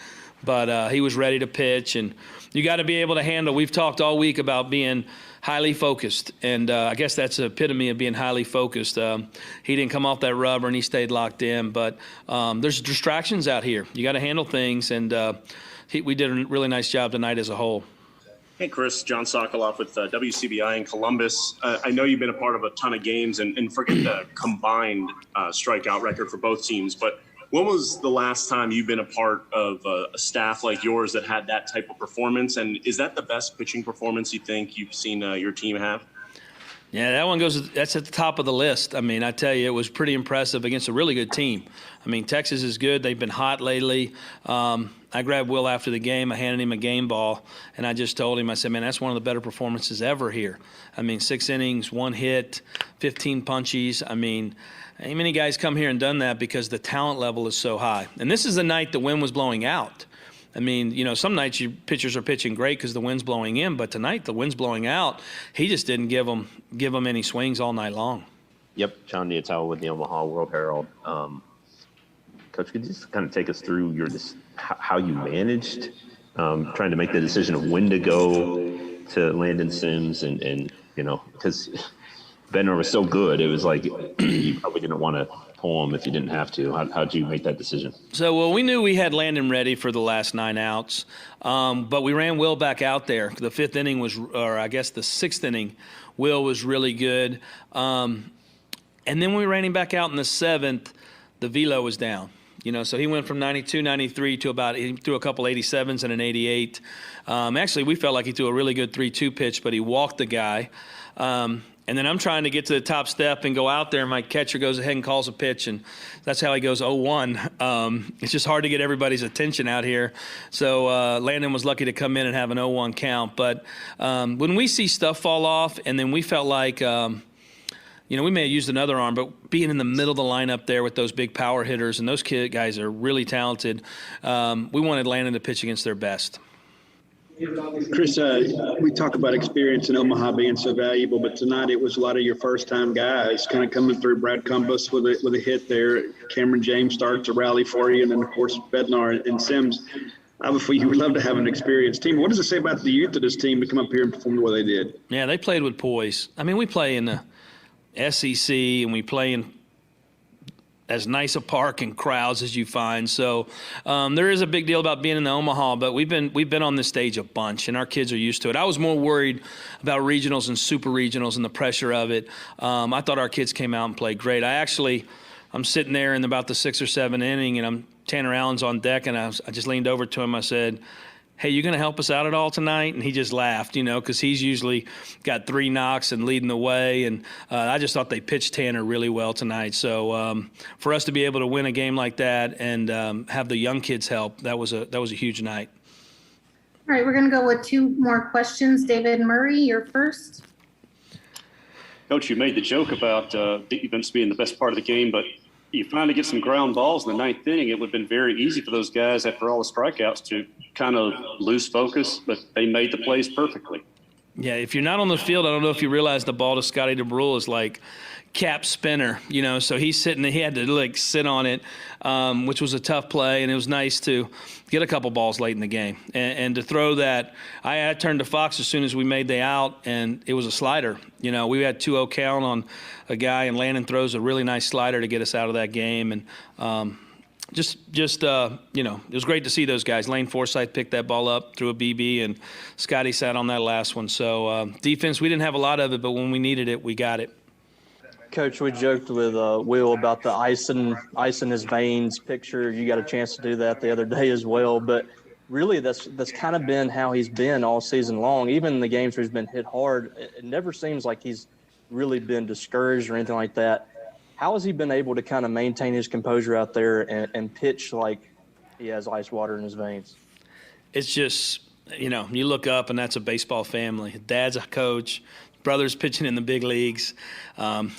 S19: But he was ready to pitch, and you got to be able to handle. We've talked all week about being highly focused, and I guess that's the epitome of being highly focused. He didn't come off that rubber, and he stayed locked in. But there's distractions out here. You got to handle things, and we did a really nice job tonight as a whole.
S24: Hey, Chris, John Sokoloff with WCBI in Columbus. I know you've been a part of a ton of games, and forget the combined strikeout record for both teams, but when was the last time you've been a part of a staff like yours that had that type of performance? And is that the best pitching performance you think you've seen your team have?
S19: Yeah, that's at the top of the list. I tell you, it was pretty impressive against a really good team. Texas is good. They've been hot lately. I grabbed Will after the game. I handed him a game ball, and I just told him, I said, man, that's one of the better performances ever here. 6 innings, 1 hit, 15 punchies. How many guys come here and done that because the talent level is so high? And this is the night the wind was blowing out. Some nights your pitchers are pitching great because the wind's blowing in, but tonight the wind's blowing out. He just didn't give them any swings all night long.
S20: Yep, John Niatawa with the Omaha World Herald. Coach, could you just kind of take us through how you managed trying to make the decision of when to go to Landon Sims and because Bednar was so good, it was like you probably didn't want to pull him if you didn't have to. How'd you make that decision?
S19: So, we knew we had Landon ready for the last 9 outs, but we ran Will back out there. The 5th inning the 6th inning, Will was really good. And then when we ran him back out in the 7th, the velo was down. So he went from 92, 93 to he threw a couple 87s and an 88. Actually, we felt like he threw a really good 3-2 pitch, but he walked the guy. And then I'm trying to get to the top step and go out there, and my catcher goes ahead and calls a pitch, and that's how he goes 0-1. It's just hard to get everybody's attention out here. So Landon was lucky to come in and have an 0-1 count. But when we see stuff fall off, and then we felt like, we may have used another arm, but being in the middle of the lineup there with those big power hitters, and those guys are really talented, we wanted Landon to pitch against their best.
S23: Chris, we talk about experience in Omaha being so valuable, but tonight it was a lot of your first-time guys kind of coming through. Brad Cumbus with a hit there. Cameron James starts a rally for you, and then, of course, Bednar and Sims. Obviously, you would love to have an experienced team. What does it say about the youth of this team to come up here and perform the way they did?
S19: Yeah, they played with poise. We play in the SEC, and we play in as nice a park and crowds as you find. So there is a big deal about being in the Omaha, but we've been on this stage a bunch, and our kids are used to it. I was more worried about regionals and super regionals and the pressure of it. I thought our kids came out and played great. I'm sitting there in about the 6th or 7th inning, and Tanner Allen's on deck, and I just leaned over to him. I said, hey, you going to help us out at all tonight? And he just laughed, because he's usually got 3 knocks and leading the way. And I just thought they pitched Tanner really well tonight. So for us to be able to win a game like that and have the young kids help, that was a huge night.
S18: All right, we're going to go with 2 more questions. David Murray, you're first.
S24: Coach, you made the joke about defense being the best part of the game, but
S7: you finally get some ground balls in the ninth inning, it would have been very easy for those guys after all the strikeouts to kind of lose focus, but they made the plays perfectly.
S19: Yeah, if you're not on the field, I don't know if you realize the ball to Scotty DeBrule is like cap spinner, so he had to like sit on it, which was a tough play, and it was nice to get a couple balls late in the game. And to throw that, I turned to Fox as soon as we made the out, and it was a slider. We had 2-0 count on a guy, and Landon throws a really nice slider to get us out of that game. And it was great to see those guys. Lane Forsythe picked that ball up, threw a BB, and Scotty sat on that last one. So defense, we didn't have a lot of it, but when we needed it, we got it.
S25: Coach, we joked with Will about the ice in his veins picture. You got a chance to do that the other day as well. But really, that's kind of been how he's been all season long. Even in the games where he's been hit hard, it never seems like he's really been discouraged or anything like that. How has he been able to kind of maintain his composure out there and pitch like he has ice water in his veins?
S19: It's just, you look up and that's a baseball family. Dad's a coach. Brother's pitching in the big leagues.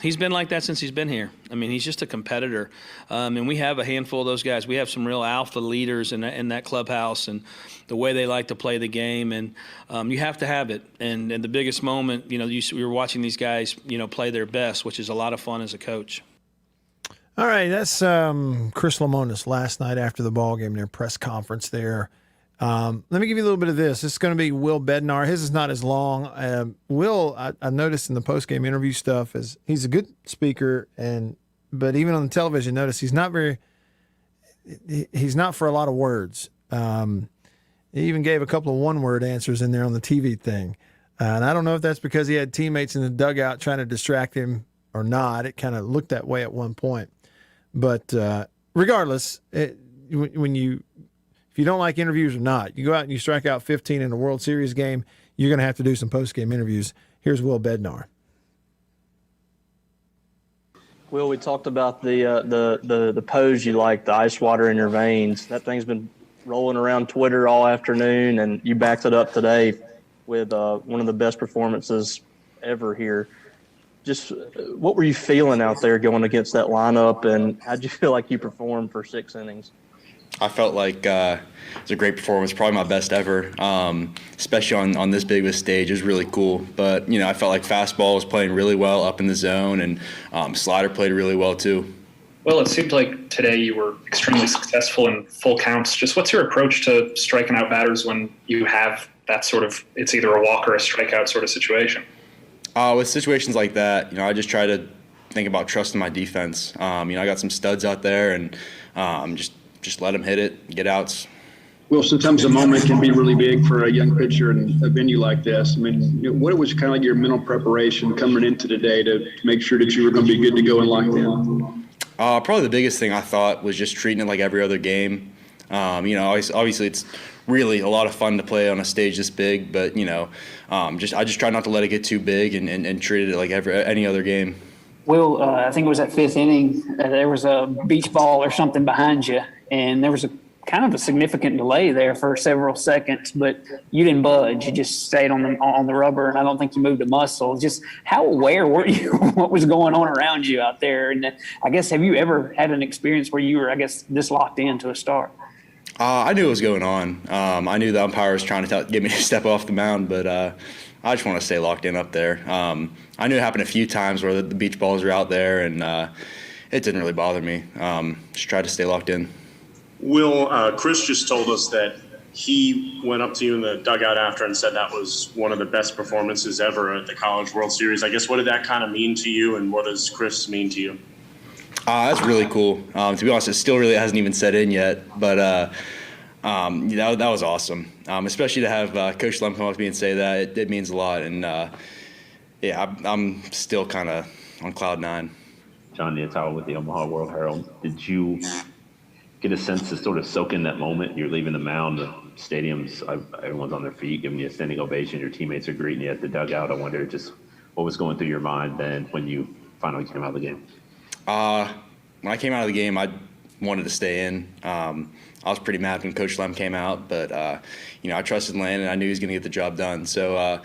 S19: He's been like that since he's been here. I mean, he's just a competitor. And we have a handful of those guys. We have some real alpha leaders in that clubhouse and the way they like to play the game. And you have to have it. And the biggest moment, we were watching these guys, play their best, which is a lot of fun as a coach.
S3: All right, that's Chris Lemonis last night after the ball game, their press conference there. Let me give you a little bit of this. This is going to be Will Bednar. His is not as long. Will, I noticed in the post-game interview stuff, he's a good speaker, but even on the television, notice he's not for a lot of words. He even gave a couple of one-word answers in there on the TV thing. And I don't know if that's because he had teammates in the dugout trying to distract him or not. It kind of looked that way at one point. But regardless, when you if you don't like interviews or not, you go out and you strike out 15 in a World Series game, you're going to have to do some post-game interviews. Here's Will Bednar.
S25: Will, we talked about the pose you like, the ice water in your veins. That thing's been rolling around Twitter all afternoon, and you backed it up today with one of the best performances ever here. Just what were you feeling out there going against that lineup, and how'd you feel like you performed for 6 innings?
S9: I felt like it was a great performance, probably my best ever, especially on this big of a stage. It was really cool. But, I felt like fastball was playing really well up in the zone, and slider played really well too.
S14: Well, it seemed like today you were extremely successful in full counts. Just what's your approach to striking out batters when you have that sort of, it's either a walk or a strikeout sort of situation?
S9: With situations like that, I just try to think about trusting my defense. I got some studs out there, and just let them hit it, get outs.
S23: Well, sometimes a moment can be really big for a young pitcher in a venue like this. I mean, what was kind of like your mental preparation coming into today to make sure that you were going to be good to go and locked in?
S9: Probably the biggest thing I thought was just treating it like every other game. Obviously it's really a lot of fun to play on a stage this big, but I just try not to let it get too big and treat it like any other game.
S4: Will, I think it was that 5th inning, there was a beach ball or something behind you, and there was a kind of a significant delay there for several seconds, but you didn't budge. You just stayed on the rubber, and I don't think you moved a muscle. Just how aware were you what was going on around you out there? And I guess, have you ever had an experience where you were, this locked into a start?
S9: I knew what was going on. I knew the umpire was trying to get me to step off the mound, but I just want to stay locked in up there. I knew it happened a few times where the beach balls were out there, and it didn't really bother me. Just tried to stay locked in.
S24: Will, Chris just told us that he went up to you in the dugout after and said that was one of the best performances ever at the College World Series. I guess, what did that kind of mean to you, and what does Chris mean to you?
S9: That's really cool. To be honest, it still really hasn't even set in yet, but that was awesome. Especially to have Coach Lem come up to me and say that, it means a lot. And I'm still kind of on cloud 9.
S20: John Nietau with the Omaha World Herald. Did you get a sense to sort of soak in that moment? You're leaving the mound, the stadium's, everyone's on their feet, giving you a standing ovation. Your teammates are greeting you at the dugout. I wonder just what was going through your mind then when you finally came out of the game?
S9: When I came out of the game, I wanted to stay in. I was pretty mad when Coach Lem came out, but I trusted Landon. I knew he was going to get the job done. So I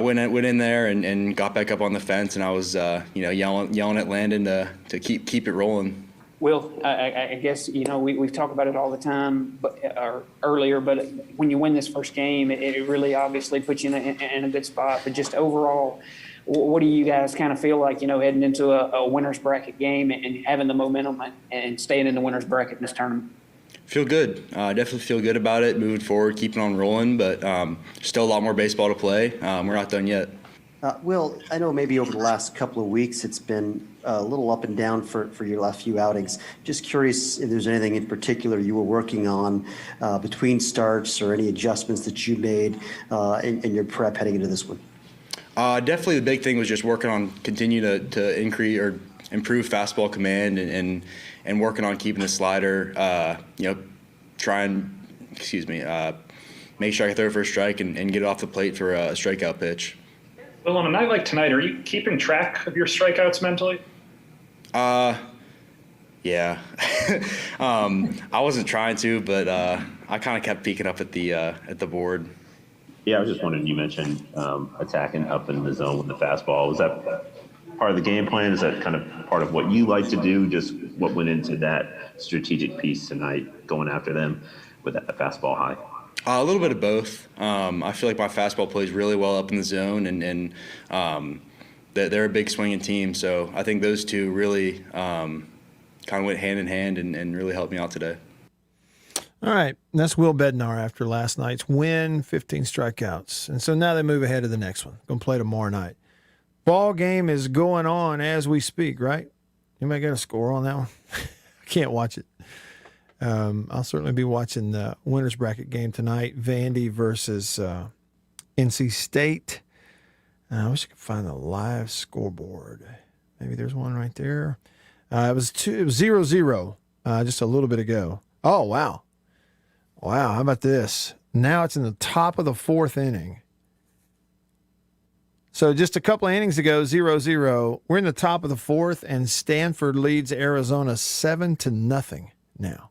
S9: went in there and got back up on the fence, and I was yelling at Landon to keep it rolling.
S4: Will, I guess, we've talked about it all the time, or earlier, but when you win this first game, it really obviously puts you in a good spot. But just overall, what do you guys kind of feel like, heading into a winner's bracket game and having the momentum and staying in the winner's bracket in this tournament?
S9: Feel good. Definitely feel good about it, moving forward, keeping on rolling, but still a lot more baseball to play. We're not done yet.
S8: Will, I know maybe over the last couple of weeks it's been a little up and down for your last few outings. Just curious if there's anything in particular you were working on between starts or any adjustments that you made in your prep heading into this one.
S9: Definitely the big thing was just working on continue to increase or improve fastball command and working on keeping the slider, make sure I can throw for a strike and get it off the plate for a strikeout pitch.
S14: Well, on a night like tonight, are you keeping track of your strikeouts mentally?
S9: Yeah. I wasn't trying to, but I kind of kept peeking up at the board.
S20: Yeah, I was just wondering, you mentioned attacking up in the zone with the fastball. Was that part of the game plan? Is that kind of part of what you like to do? Just what went into that strategic piece tonight, going after them with that fastball high?
S9: A little bit of both. I feel like my fastball plays really well up in the zone, and they're a big swinging team. So I think those two really kind of went hand in hand and really helped me out today.
S3: All right, and that's Will Bednar after last night's win, 15 strikeouts. And so now they move ahead to the next one. Going to play tomorrow night. Ball game is going on as we speak, right? Anybody got a score on that one? I can't watch it. I'll certainly be watching the winner's bracket game tonight, Vandy versus NC State. I wish I could find the live scoreboard. Maybe there's one right there. It was 0-0 just a little bit ago. Oh, wow. Wow, how about this? Now it's in the top of the fourth inning. So just a couple of innings ago, 0-0. We're in the top of the fourth, and Stanford leads Arizona 7-0 now.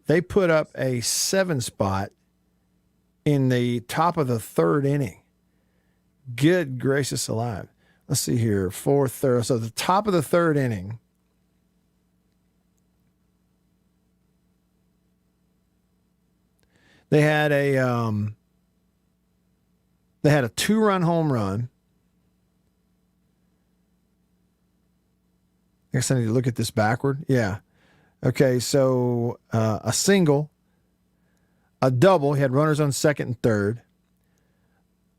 S3: They put up a 7 spot in the top of the third inning. Good gracious alive. Let's see here. Fourth, third. So the top of the third inning. They had a 2-run home run. I guess I need to look at this backward. Yeah. Okay, so a single, a double. He had runners on second and third.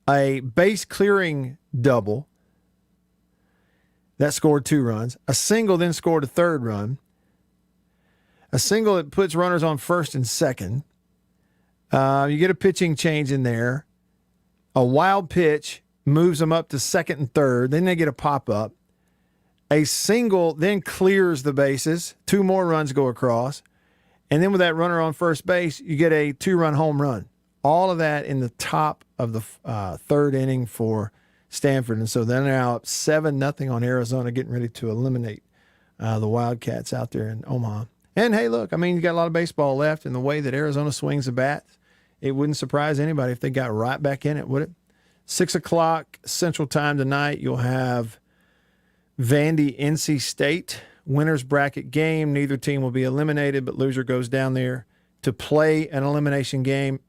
S3: A base clearing double. That scored 2 runs. A single then scored a third run. A single that puts runners on first and second. You get a pitching change in there. A wild pitch moves them up to second and third. Then they get a pop-up. A single then clears the bases. 2 more runs go across. And then with that runner on first base, you get a 2-run home run. All of that in the top of the third inning for Stanford. And so they're now up 7-0 on Arizona, getting ready to eliminate the Wildcats out there in Omaha. And, hey, look, I mean, you got a lot of baseball left, and the way that Arizona swings the bat, it wouldn't surprise anybody if they got right back in it, would it? 6 o'clock Central Time tonight, you'll have Vandy, NC State, winner's bracket game. Neither team will be eliminated, but loser goes down there to play an elimination game.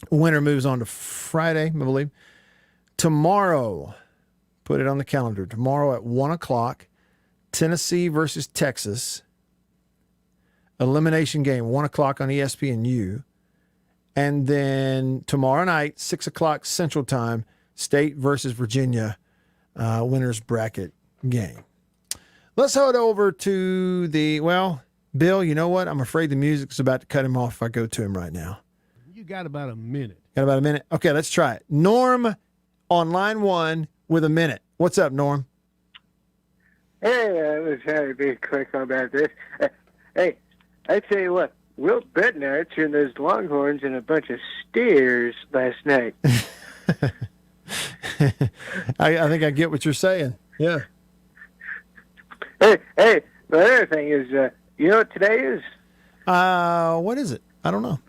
S3: Winner moves on to Friday, I believe. Tomorrow, put it on the calendar, tomorrow at 1 o'clock, Tennessee versus Texas. Elimination game, 1 o'clock on ESPNU. And then tomorrow night, 6 o'clock Central Time, State versus Virginia, winner's bracket game. Let's head over to Bill, you know what? I'm afraid the music's about to cut him off if I go to him right now.
S10: You got about a minute.
S3: Got about a minute? Okay, let's try it. Norm on line 1 with a minute. What's up, Norm?
S15: Hey, I was trying to be quick about this. Hey, I tell you what, Will Bednar turned those Longhorns in a bunch of steers last night.
S3: I think I get what you're saying. Yeah.
S15: Hey, the other thing is, you know what today is?
S3: What is it? I don't know.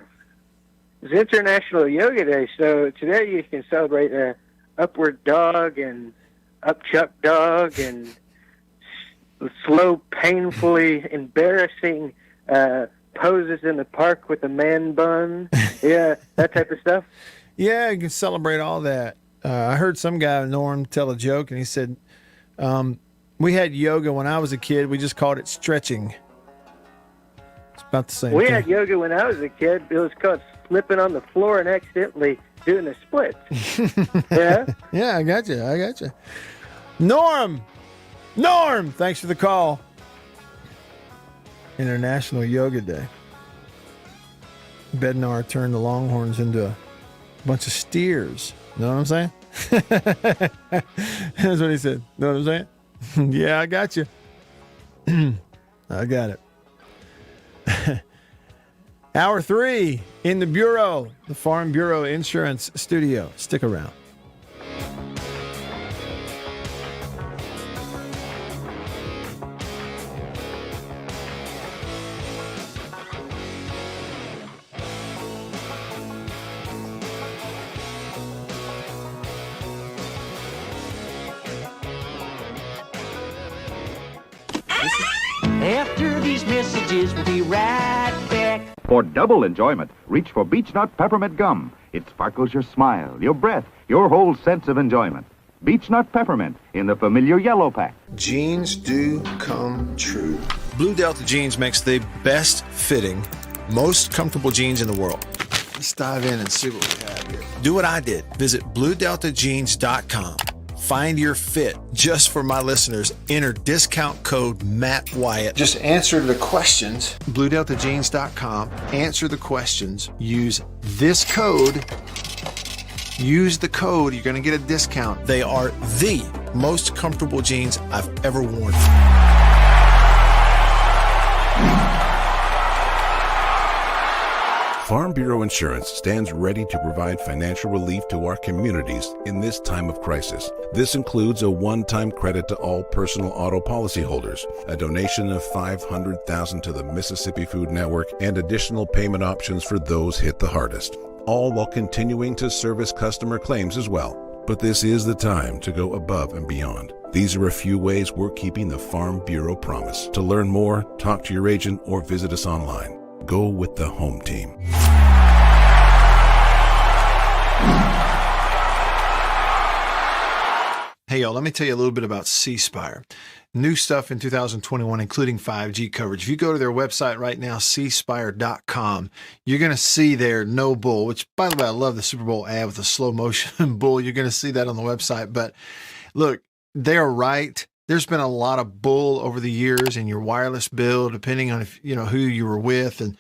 S15: It's International Yoga Day, so today you can celebrate Upward Dog and Upchuck Dog and slow, painfully embarrassing poses in the park with a man bun. Yeah, that type of stuff.
S3: Yeah, you can celebrate all that. I heard some guy, Norm, tell a joke, and he said, we had yoga when I was a kid. We just called it stretching. It's about the same
S15: We
S3: thing.
S15: had yoga when I was a kid. It was called slipping on the floor and accidentally doing a split. Yeah?
S3: Yeah, I got you. Norm, thanks for the call. International Yoga Day. Bednar turned the Longhorns into a bunch of steers. Know what I'm saying? That's what he said. Know what I'm saying? Yeah, I got you. I got it. Hour 3 in the Bureau, the Farm Bureau Insurance Studio. Stick around.
S11: After these messages, we'll be right back.
S6: For double enjoyment, reach for Beech Nut Peppermint Gum. It sparkles your smile, your breath, your whole sense of enjoyment. Beech Nut Peppermint in the familiar yellow pack.
S3: Jeans do come true. Blue Delta Jeans makes the best fitting, most comfortable jeans in the world. Let's dive in and see what we have here. Do what I did. Visit BlueDeltaJeans.com. Find your fit. Just for my listeners, enter discount code Matt Wyatt. Just answer the questions. BlueDeltaJeans.com. Answer the questions. Use this code. Use the code. You're going to get a discount. They are the most comfortable jeans I've ever worn.
S12: Farm Bureau Insurance stands ready to provide financial relief to our communities in this time of crisis. This includes a one-time credit to all personal auto policyholders, a donation of $500,000 to the Mississippi Food Network, and additional payment options for those hit the hardest, all while continuing to service customer claims as well. But this is the time to go above and beyond. These are a few ways we're keeping the Farm Bureau promise. To learn more, talk to your agent or visit us online. Go with the home team.
S3: Hey, y'all, let me tell you a little bit about C Spire. New stuff in 2021, including 5G coverage. If you go to their website right now, cspire.com, you're going to see their no bull, which, by the way, I love the Super Bowl ad with the slow motion bull. You're going to see that on the website. But look, they're right. There's been a lot of bull over the years in your wireless bill, depending on if, who you were with. And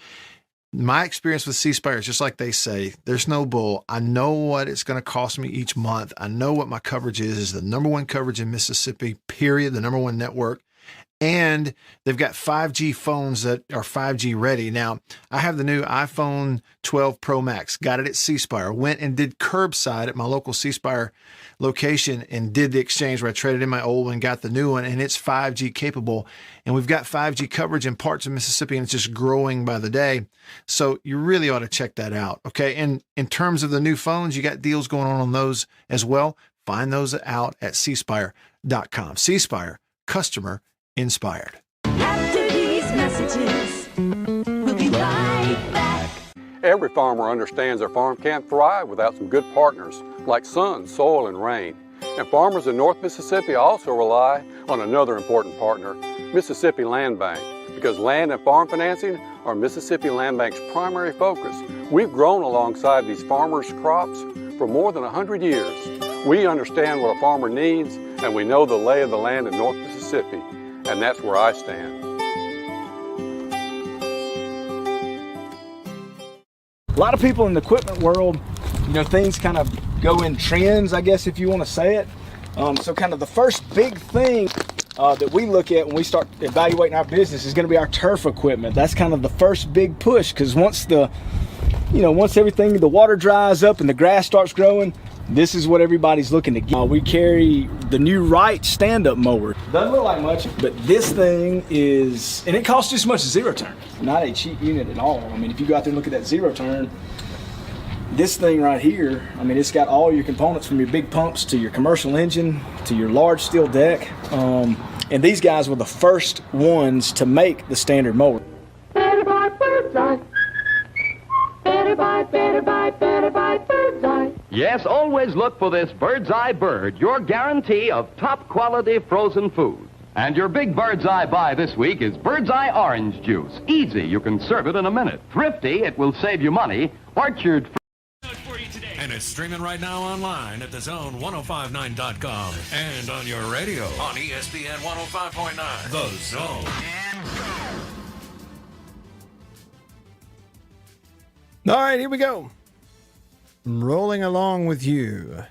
S3: my experience with C Spire is just like they say, there's no bull. I know what it's going to cost me each month. I know what my coverage is the number one coverage in Mississippi, period, the number one network. And they've got 5G phones that are 5G ready. Now, I have the new iPhone 12 Pro Max, got it at C Spire, went and did curbside at my local C Spire location and did the exchange where I traded in my old one, got the new one, and it's 5G capable. And we've got 5G coverage in parts of Mississippi, and it's just growing by the day. So you really ought to check that out, okay? And in terms of the new phones, you got deals going on those as well. Find those out at cspire.com. C Spire, customer inspired.
S5: After these messages, we'll be right back.
S16: Every farmer understands their farm can't thrive without some good partners like sun, soil, and rain. And farmers in North Mississippi also rely on another important partner, Mississippi Land Bank, because land and farm financing are Mississippi Land Bank's primary focus. We've grown alongside these farmers' crops for more than 100 years. We understand what a farmer needs, and we know the lay of the land in North Mississippi. And that's where I stand.
S21: A lot of people in the equipment world, things kind of go in trends, I guess, if you want to say it. So kind of the first big thing that we look at when we start evaluating our business is going to be our turf equipment. That's kind of the first big push, because once everything, the water dries up and the grass starts growing, this is what everybody's looking to get. We carry the new REAX stand-up mower. Doesn't look like much, but this thing is, and it costs just as much as zero turn. Not a cheap unit at all. I mean, if you go out there and look at that zero turn, this thing right here, I mean, it's got all your components from your big pumps to your commercial engine to your large steel deck. And these guys were the first ones to make the standard mower.
S5: Better buy Bird's Eye. Better buy, better buy, better buy Bird's Eye.
S1: Yes, always look for this Bird's Eye Bird, your guarantee of top quality frozen food. And your big Bird's Eye buy this week is Bird's Eye Orange Juice. Easy, you can serve it in a minute. Thrifty, it will save you money. Orchard.
S2: And it's streaming right now online at thezone1059.com and on your radio on ESPN 105.9. The Zone.
S3: All right, here we go. Rolling along with you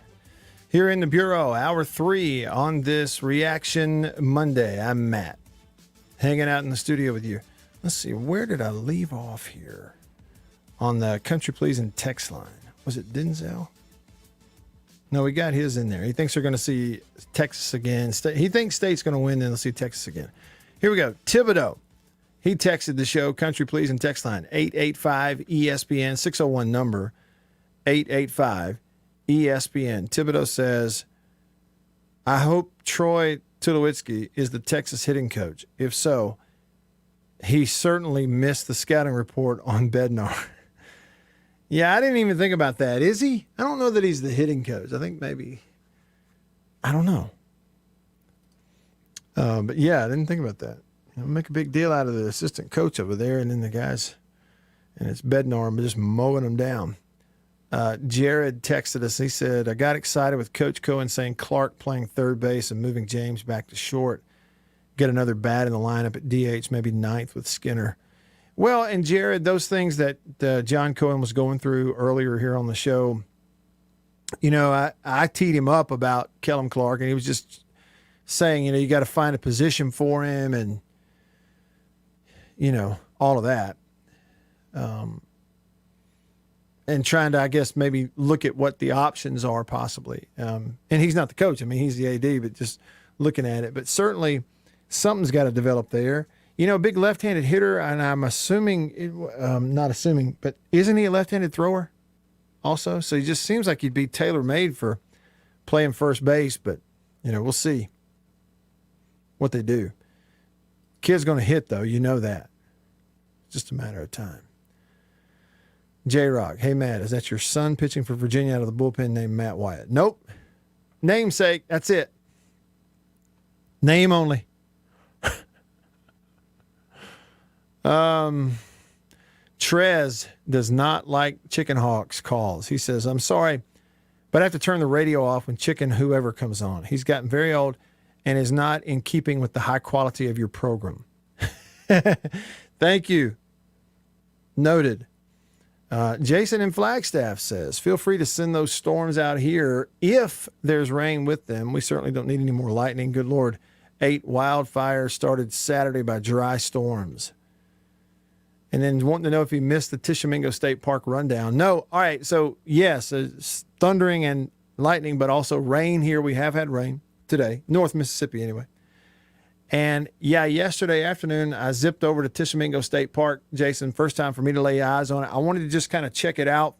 S3: here in the Bureau, hour 3 on this Reaction Monday. I'm Matt, hanging out in the studio with you. Let's see, where did I leave off here? On the Country Pleasing text line. Was it Denzel? No, we got his in there. He thinks they're going to see Texas again. He thinks State's going to win, then they'll see Texas again. Here we go. Thibodeau. He texted the show, Country Pleasing text line, 885-ESPN, 601 number, 885-ESPN. Thibodeau says, I hope Troy Tulowitzki is the Texas hitting coach. If so, he certainly missed the scouting report on Bednar. Yeah, I didn't even think about that. Is he? I don't know that he's the hitting coach. I think maybe, I don't know. But yeah, I didn't think about that. Make a big deal out of the assistant coach over there, and then the guys, and it's Bednar just mowing them down. Jared texted us. He said, I got excited with Coach Cohen saying Clark playing third base and moving James back to short. Get another bat in the lineup at DH, maybe ninth with Skinner. Well, and Jared, those things that John Cohen was going through earlier here on the show, I teed him up about Kellum Clark, and he was just saying, you got to find a position for him and, all of that. And trying to, I guess, maybe look at what the options are possibly. And he's not the coach. I mean, he's the AD, but just looking at it. But certainly something's got to develop there. A big left-handed hitter, and I'm assuming, not assuming, but isn't he a left-handed thrower also? So he just seems like he'd be tailor-made for playing first base, but, we'll see what they do. Kid's going to hit, though. You know that. It's just a matter of time. J-Rock, hey, Matt, is that your son pitching for Virginia out of the bullpen named Matt Wyatt? Nope. Namesake, that's it. Name only. Trez does not like Chicken Hawk's calls. He says, I'm sorry, but I have to turn the radio off when Chicken whoever comes on. He's gotten very old and is not in keeping with the high quality of your program. Thank you. Noted. Jason in Flagstaff says, feel free to send those storms out here if there's rain with them. We certainly don't need any more lightning. Good Lord. 8 wildfires started Saturday by dry storms. And then wanting to know if he missed the Tishomingo State Park rundown. No. All right. So, yes, thundering and lightning, but also rain here. We have had rain today, North Mississippi anyway. And, yeah, yesterday afternoon, I zipped over to Tishomingo State Park, Jason, first time for me to lay eyes on it. I wanted to just kind of check it out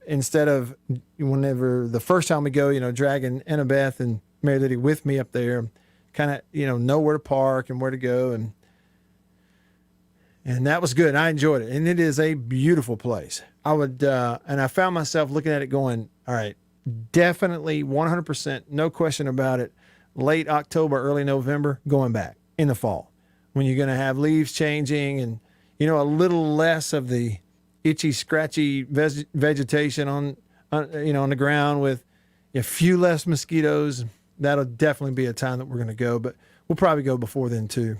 S3: instead of whenever the first time we go, dragging Annabeth and Mary Liddy with me up there, kind of, know where to park and where to go. And that was good. I enjoyed it. And it is a beautiful place. And I found myself looking at it going, all right, definitely 100%, no question about it. Late October, early November, going back in the fall when you're going to have leaves changing and, a little less of the itchy, scratchy vegetation on the ground with a few less mosquitoes. That'll definitely be a time that we're going to go, but we'll probably go before then too.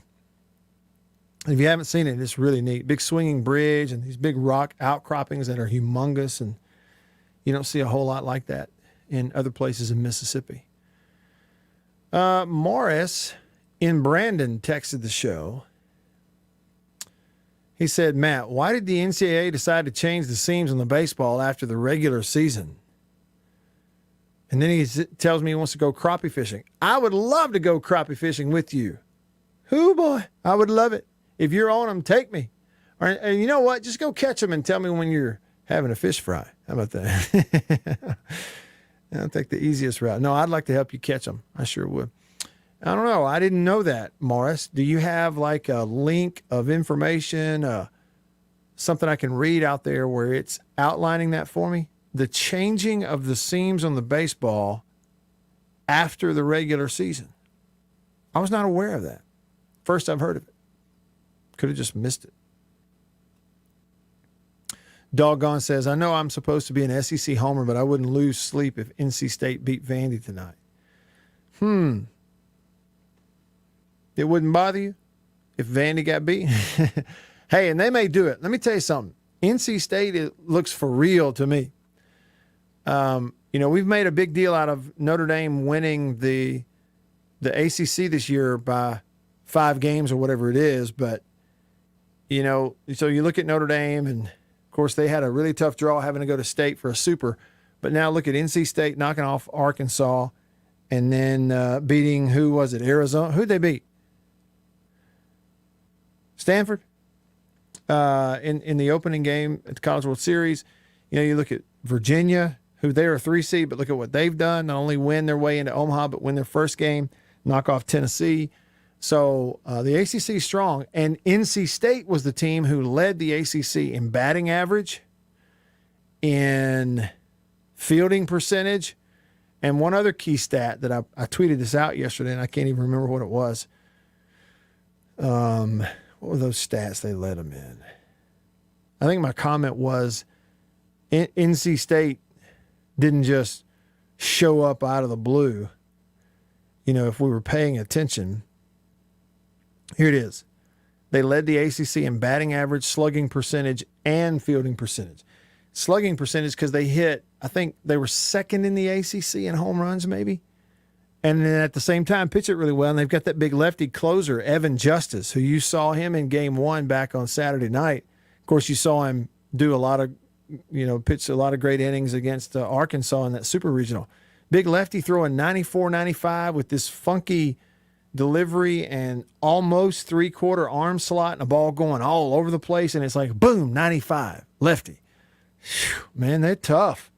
S3: If you haven't seen it, it's really neat. Big swinging bridge and these big rock outcroppings that are humongous, and you don't see a whole lot like that in other places in Mississippi. Morris in Brandon texted the show. He said, Matt, why did the NCAA decide to change the seams on the baseball after the regular season? And then he tells me he wants to go crappie fishing. I would love to go crappie fishing with you. Whoo, boy, I would love it. If you're on them, take me. And you know what? Just go catch them and tell me when you're having a fish fry. How about that? I'll take the easiest route. No, I'd like to help you catch them. I sure would. I don't know. I didn't know that, Morris. Do you have like a link of information, something I can read out there where it's outlining that for me? The changing of the seams on the baseball after the regular season. I was not aware of that. First I've heard of it. Could have just missed it. Doggone says, I know I'm supposed to be an SEC homer, but I wouldn't lose sleep if NC State beat Vandy tonight. It wouldn't bother you if Vandy got beat? Hey, and they may do it. Let me tell you something. NC State, it looks for real to me. We've made a big deal out of Notre Dame winning the ACC this year by 5 games or whatever it is. But, so you look at Notre Dame, and, of course, they had a really tough draw having to go to state for a super. But now look at NC State knocking off Arkansas and then beating, who was it, Arizona? Who'd they beat? Stanford? In the opening game at the College World Series. You look at Virginia, who they're a 3 seed, but look at what they've done. Not only win their way into Omaha, but win their first game, knock off Tennessee. So the ACC is strong. And NC State was the team who led the ACC in batting average, in fielding percentage, and one other key stat that I tweeted this out yesterday, and I can't even remember what it was. What were those stats they led them in? I think my comment was NC State didn't just show up out of the blue. If we were paying attention, here it is. They led the ACC in batting average, slugging percentage, and fielding percentage. Slugging percentage because they hit, I think they were second in the ACC in home runs maybe. And then at the same time, pitch it really well. And they've got that big lefty closer, Evan Justice, who you saw him in game 1 back on Saturday night. Of course, you saw him do a lot of, pitch a lot of great innings against Arkansas in that super regional. Big lefty throwing 94, 95 with this funky delivery and almost 3/4 arm slot and a ball going all over the place. And it's like, boom, 95, lefty. Whew, man, they're tough.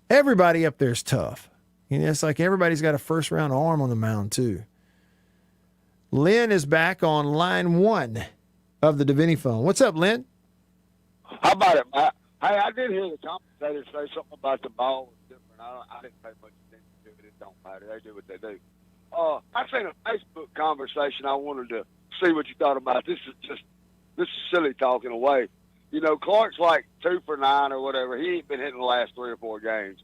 S3: Everybody up there's tough. It's like everybody's got a first-round arm on the mound, too. Lynn is back on line 1 of the Davini phone. What's up, Lynn?
S7: How about it, Matt? Hey, I did hear the commentator say something about the ball was different. I didn't pay much attention to it. It don't matter. They do what they do. I seen a Facebook conversation. I wanted to see what you thought about. This is silly talking away. Clark's like 2 for 9 or whatever. He ain't been hitting the last 3 or 4 games.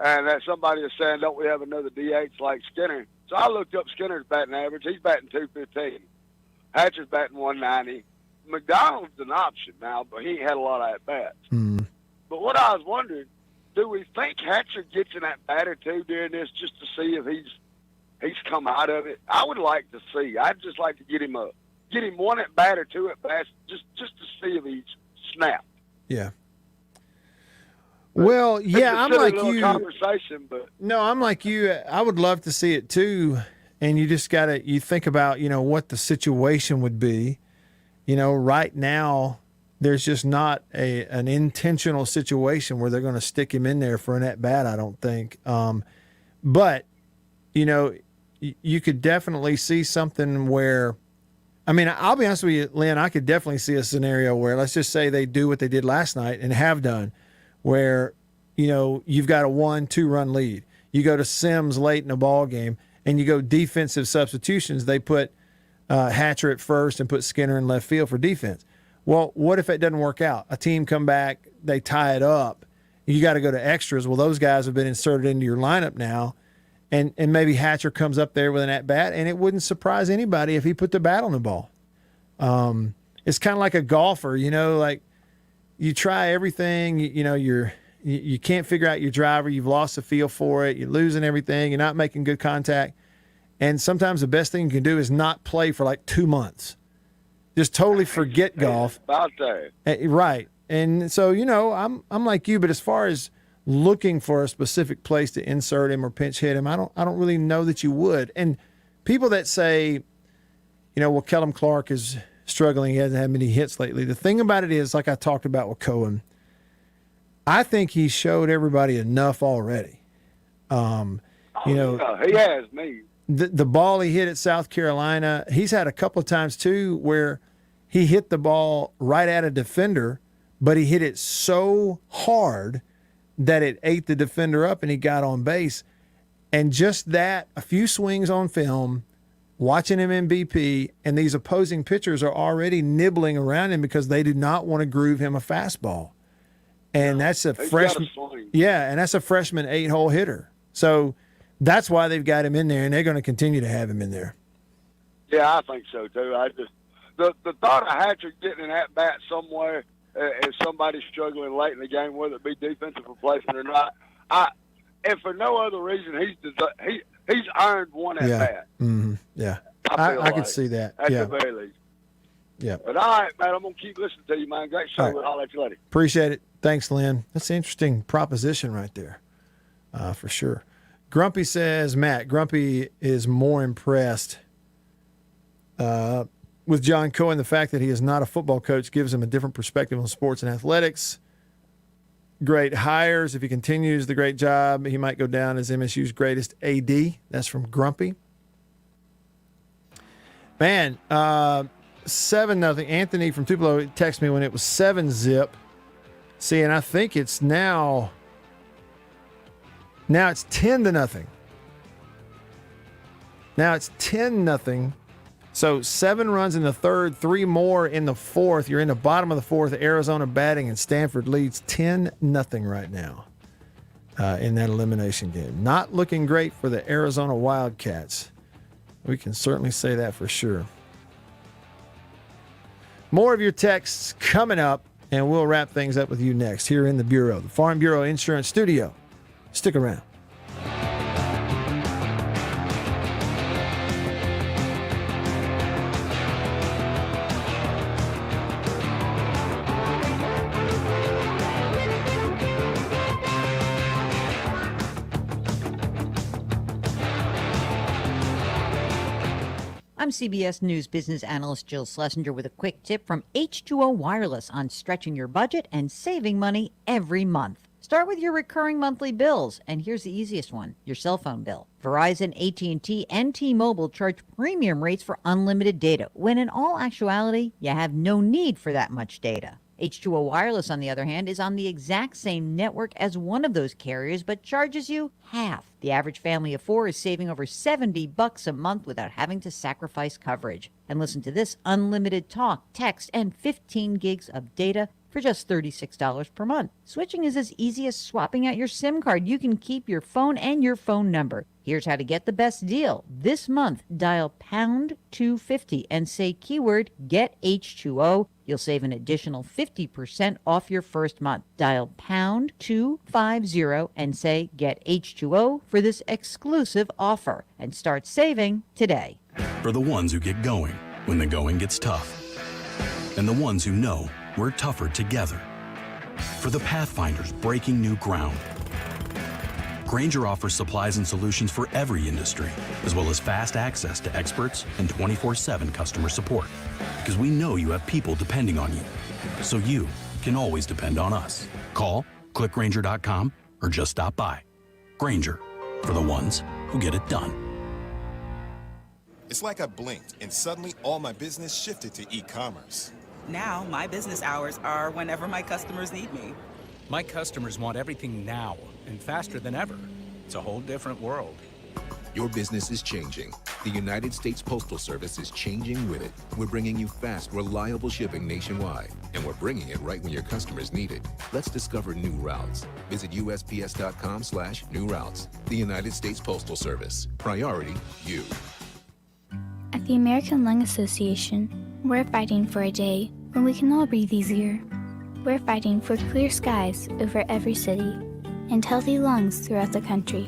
S7: And that somebody is saying, don't we have another DH like Skinner? So I looked up Skinner's batting average. He's batting 215. Hatcher's batting 190. McDonald's an option now, but he ain't had a lot of at-bats. But what I was wondering, do we think Hatcher gets in that batter too during this just to see if he's come out of it? I would like to see. I'd just like to get him 1 at bat or 2 at bats just to see if he's snapped.
S3: Yeah. Well, yeah, I'm like you.
S7: But
S3: no, I'm like you. I would love to see it too. And you just you think about, what the situation would be. Right now, there's just not an intentional situation where they're going to stick him in there for an at bat, I don't think. But, you could definitely see something where, I'll be honest with you, Lynn, I could definitely see a scenario where, let's just say they do what they did last night and have done, where, you've got a 1-2 run lead. You go to Sims late in the ball game and you go defensive substitutions. They put Hatcher at first and put Skinner in left field for defense. Well, what if it doesn't work out? A team come back, they tie it up. You got to go to extras. Well, those guys have been inserted into your lineup now. And maybe Hatcher comes up there with an at-bat, and it wouldn't surprise anybody if he put the bat on the ball. It's kind of like a golfer, like you try everything, you can't figure out your driver, you've lost the feel for it, you're losing everything, you're not making good contact. And sometimes the best thing you can do is not play for like 2 months. Just totally forget golf.
S7: About that.
S3: Right. And so, I'm like you, but as far as looking for a specific place to insert him or pinch hit him, I don't really know that you would. And people that say, Kellum Clark is struggling, he hasn't had many hits lately. The thing about it is, like I talked about with Cohen, I think he showed everybody enough already. You know,
S7: he has me.
S3: The ball he hit at South Carolina, he's had a couple of times too where he hit the ball right at a defender, but he hit it so hard that it ate the defender up and he got on base. And just that, a few swings on film, watching him in BP, and these opposing pitchers are already nibbling around him because they do not want to groove him a fastball. And that's a freshman. Yeah, and that's a freshman 8-hole hitter. So that's why they've got him in there, and they're going to continue to have him in there.
S7: Yeah, I think so too. I just the thought of Hatcher getting an at bat somewhere if somebody's struggling late in the game, whether it be defensive replacement or not, and for no other reason, he's earned one at bat.
S3: Mm-hmm. Yeah, I could see that.
S7: At
S3: yeah,
S7: the very least.
S3: Yeah.
S7: But all right, man, I'm gonna keep listening to you, man. Great show. Right. I'll let you later.
S3: Appreciate it. Thanks, Lynn. That's an interesting proposition right there, for sure. Grumpy says, Matt, Grumpy is more impressed with John Cohen. The fact that he is not a football coach gives him a different perspective on sports and athletics. Great hires. If he continues the great job, he might go down as MSU's greatest AD. That's from Grumpy. Man, 7-0. Anthony from Tupelo texted me when it was 7-zip. See, and I think it's now it's 10-0. Now it's 10-0. So 7 runs in the third, 3 more in the fourth. You're in the bottom of the fourth. Arizona batting, and Stanford leads 10-0 right now in that elimination game. Not looking great for the Arizona Wildcats. We can certainly say that for sure. More of your texts coming up, and we'll wrap things up with you next here in the Bureau, the Farm Bureau Insurance Studio. Stick around.
S13: I'm CBS News business analyst Jill Schlesinger with a quick tip from H2O Wireless on stretching your budget and saving money every month. Start with your recurring monthly bills, and here's the easiest one, your cell phone bill. Verizon, AT&T, and T-Mobile charge premium rates for unlimited data, when in all actuality, you have no need for that much data. H2O Wireless, on the other hand, is on the exact same network as one of those carriers, but charges you half. The average family of 4 is saving over $70 a month without having to sacrifice coverage. And listen to this, unlimited talk, text, and 15 gigs of data for just $36 per month. Switching is as easy as swapping out your SIM card. You can keep your phone and your phone number. Here's how to get the best deal. This month, dial pound 250 and say keyword get H2O. You'll save an additional 50% off your first month. Dial pound 250 and say get H2O for this exclusive offer and start saving today.
S17: For the ones who get going when the going gets tough, and the ones who know we're tougher together. For the Pathfinders breaking new ground, Grainger offers supplies and solutions for every industry, as well as fast access to experts and 24/7 customer support. Because we know you have people depending on you, so you can always depend on us. Call, click Grainger.com, or just stop by. Grainger, for the ones who get it done.
S18: It's like I blinked and suddenly all my business shifted to e-commerce.
S19: Now, my business hours are whenever my customers need me.
S22: My customers want everything now and faster than ever. It's a whole different world.
S26: Your business is changing. The United States Postal Service is changing with it. We're bringing you fast, reliable shipping nationwide, and we're bringing it right when your customers need it. Let's discover new routes. Visit USPS.com/new routes. The United States Postal Service. Priority, you.
S27: At the American Lung Association, we're fighting for a day when we can all breathe easier. We're fighting for clear skies over every city and healthy lungs throughout the country.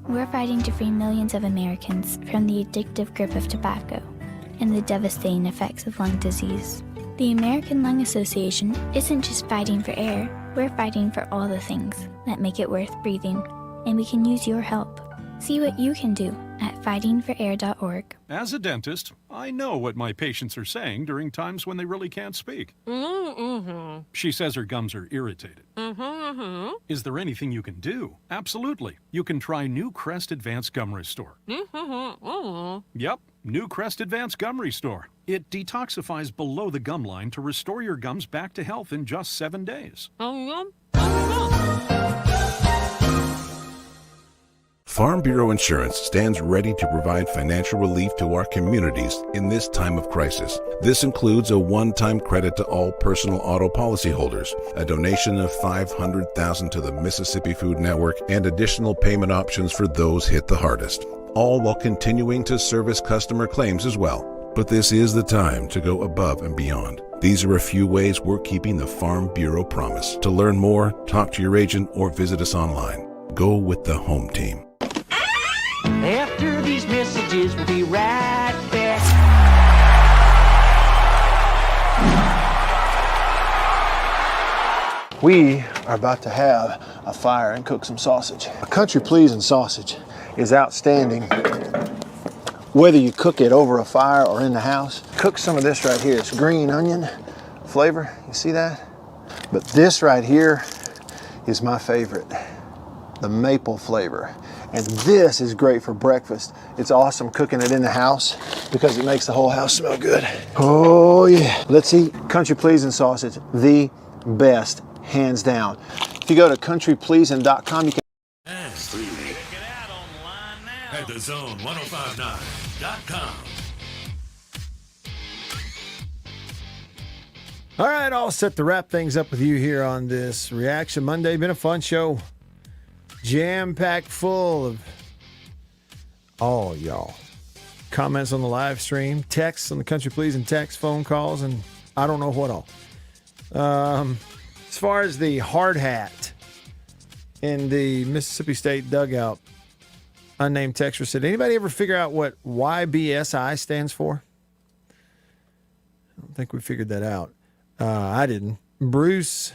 S27: We're fighting to free millions of Americans from the addictive grip of tobacco and the devastating effects of lung disease. The American Lung Association isn't just fighting for air, we're fighting for all the things that make it worth breathing, and we can use your help. See what you can do at fightingforair.org.
S2: As a dentist, I know what my patients are saying during times when they really can't speak.
S5: Mm-hmm.
S2: She says her gums are irritated.
S5: Mm-hmm.
S2: Is there anything you can do? Absolutely. You can try New Crest Advanced Gum Restore.
S5: Mm-hmm.
S2: Yep, New Crest Advanced Gum Restore. It detoxifies below the gum line to restore your gums back to health in just 7 days.
S12: Farm Bureau Insurance stands ready to provide financial relief to our communities in this time of crisis. This includes a one-time credit to all personal auto policyholders, a donation of $500,000 to the Mississippi Food Network, and additional payment options for those hit the hardest, all while continuing to service customer claims as well. But this is the time to go above and beyond. These are a few ways we're keeping the Farm Bureau promise. To learn more, talk to your agent or visit us online. Go with the home team.
S11: After these messages, we'll be right back.
S4: We are about to have a fire and cook some sausage. A country pleasing sausage is outstanding whether you cook it over a fire or in the house. Cook some of this right here. It's green onion flavor. You see that? But this right here is my favorite, the maple flavor. And this is great for breakfast. It's awesome cooking it in the house because it makes the whole house smell good. Oh yeah. Let's eat country pleasing sausage, the best, hands down. If you go to countrypleasing.com, you can
S2: At thezone1059.com.
S3: All right, all set to wrap things up with you here on this Reaction Monday. Been a fun show. Jam-packed full of all y'all. Comments on the live stream, texts on the Country Pleasing text, phone calls, and I don't know what all. As far as the hard hat in the Mississippi State dugout, unnamed texter said, anybody ever figure out what YBSI stands for? I don't think we figured that out. I didn't. Bruce...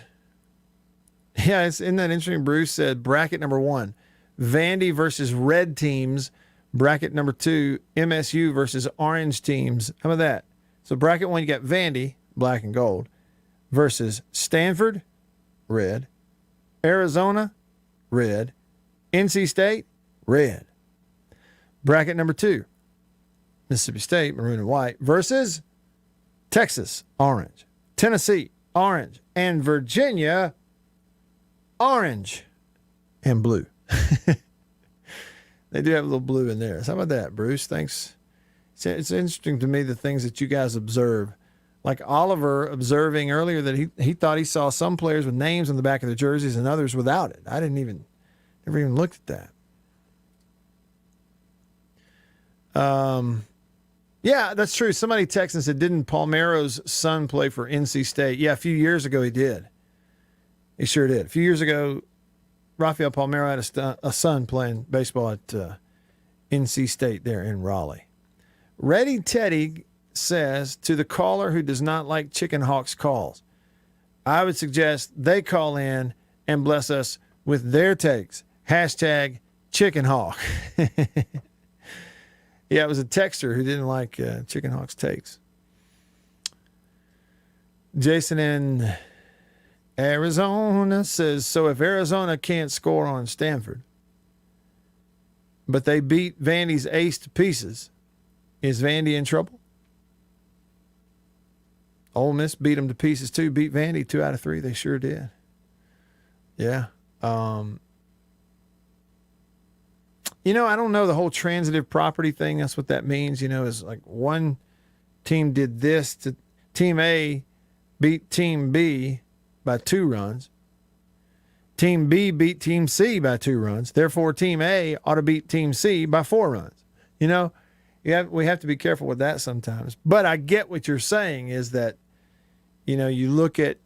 S3: Yeah, isn't that interesting? Bruce said bracket number 1, Vandy versus red teams. Bracket number 2, MSU versus orange teams. How about that? So bracket 1, you got Vandy, black and gold, versus Stanford, red, Arizona, red, NC State, red. Bracket number 2, Mississippi State, maroon and white, versus Texas, orange, Tennessee, orange, and Virginia, orange and blue. They do have a little blue in there. So how about that, Bruce? Thanks. It's interesting to me the things that you guys observe. Like Oliver observing earlier that he thought he saw some players with names on the back of their jerseys and others without it. I never even looked at that. Yeah, that's true. Somebody texted and said, didn't Palmero's son play for NC State? Yeah, a few years ago he did. He sure did. A few years ago, Rafael Palmeiro had a son playing baseball at NC State there in Raleigh. Ready Teddy says to the caller who does not like Chicken Hawk's calls, I would suggest they call in and bless us with their takes. Hashtag Chicken Hawk. Yeah, it was a texter who didn't like Chicken Hawk's takes. Jason in Arizona says, so if Arizona can't score on Stanford, but they beat Vandy's ace to pieces, is Vandy in trouble? Ole Miss beat them to pieces too, beat Vandy 2 out of 3. They sure did. Yeah. You know, I don't know the whole transitive property thing. That's what that means, is like one team did this to Team A beat Team B by 2 runs. Team B beat Team C by 2 runs. Therefore, Team A ought to beat Team C by 4 runs. We have to be careful with that sometimes. But I get what you're saying is that, you look at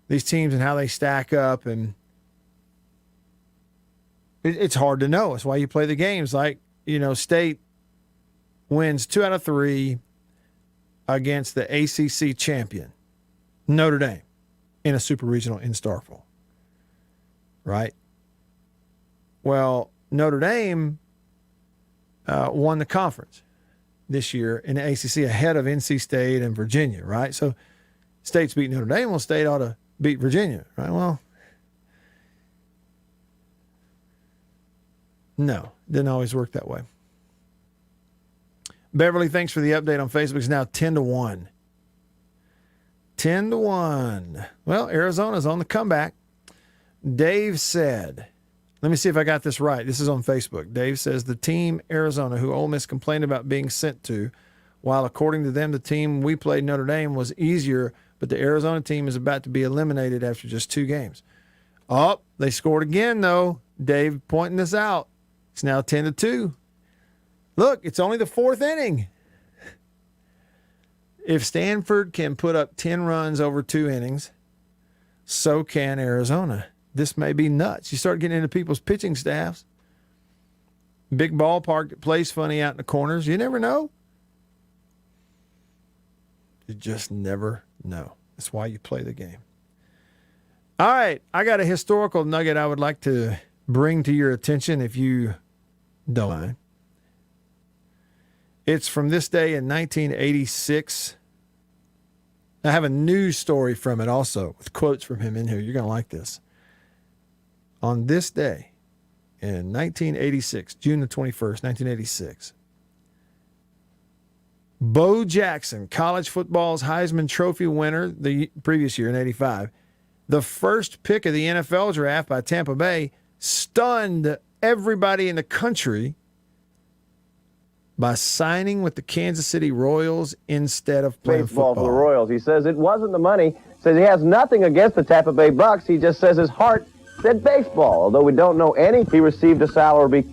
S3: these teams and how they stack up, and it's hard to know. It's why you play the games. Like, State wins 2 out of 3 against the ACC champion, Notre Dame, in a super regional in Starkville. Right? Well, Notre Dame won the conference this year in the ACC ahead of NC State and Virginia, right? So State's beat Notre Dame. Well, State ought to beat Virginia, right? Well, no, didn't always work that way. Beverly, thanks for the update on Facebook. It's now 10-1. 10-1. Well, Arizona's on the comeback. Dave said, let me see if I got this right. This is on Facebook. Dave says the team Arizona, who Ole Miss complained about being sent to, while according to them, the team we played Notre Dame was easier, but the Arizona team is about to be eliminated after just 2 games. Oh, they scored again, though. Dave pointing this out. It's now 10-2. Look, it's only the 4th inning. If Stanford can put up 10 runs over 2 innings, so can Arizona. This may be nuts. You start getting into people's pitching staffs. Big ballpark that plays funny out in the corners. You never know. You just never know. That's why you play the game. All right, I got a historical nugget I would like to bring to your attention if you don't mind. It's from this day in 1986. I have a news story from it also with quotes from him in here. You're going to like this. On this day in 1986, June the 21st, 1986, Bo Jackson, college football's Heisman Trophy winner the previous year in 85, the first pick of the NFL draft by Tampa Bay, stunned everybody in the country by signing with the Kansas City Royals instead of playing
S8: baseball
S3: football.
S8: for the Royals. He says it wasn't the money. Says he has nothing against the Tampa Bay Bucks. He just says his heart said baseball. Although we don't know any, he received a salary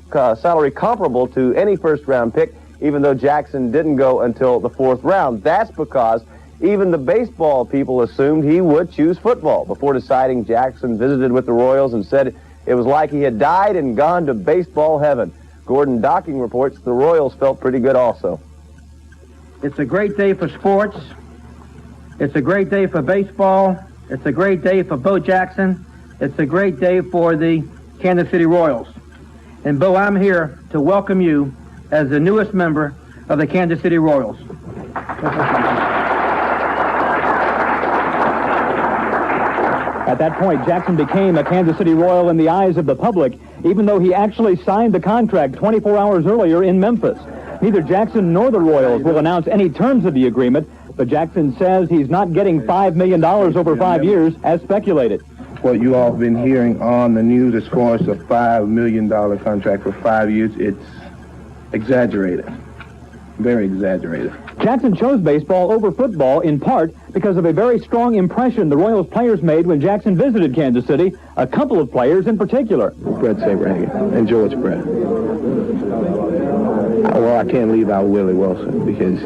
S8: comparable to any first-round pick, even though Jackson didn't go until the 4th round. That's because even the baseball people assumed he would choose football. Before deciding, Jackson visited with the Royals and said it was like he had died and gone to baseball heaven. Gordon Docking reports the Royals felt pretty good also.
S9: It's a great day for sports. It's a great day for baseball. It's a great day for Bo Jackson. It's a great day for the Kansas City Royals. And Bo, I'm here to welcome you as the newest member of the Kansas City Royals.
S14: At that point, Jackson became a Kansas City Royal in the eyes of the public, even though he actually signed the contract 24 hours earlier in Memphis. Neither Jackson nor the Royals will announce any terms of the agreement, but Jackson says he's not getting $5 million over 5 years, as speculated.
S20: What you all have been hearing on the news as far as a $5 million contract for 5 years, it's exaggerated. Very exaggerated.
S14: Jackson chose baseball over football in part because of a very strong impression the Royals players made when Jackson visited Kansas City, a couple of players in particular.
S20: Brett Saberhagen and George Brett. Well, I can't leave out Willie Wilson because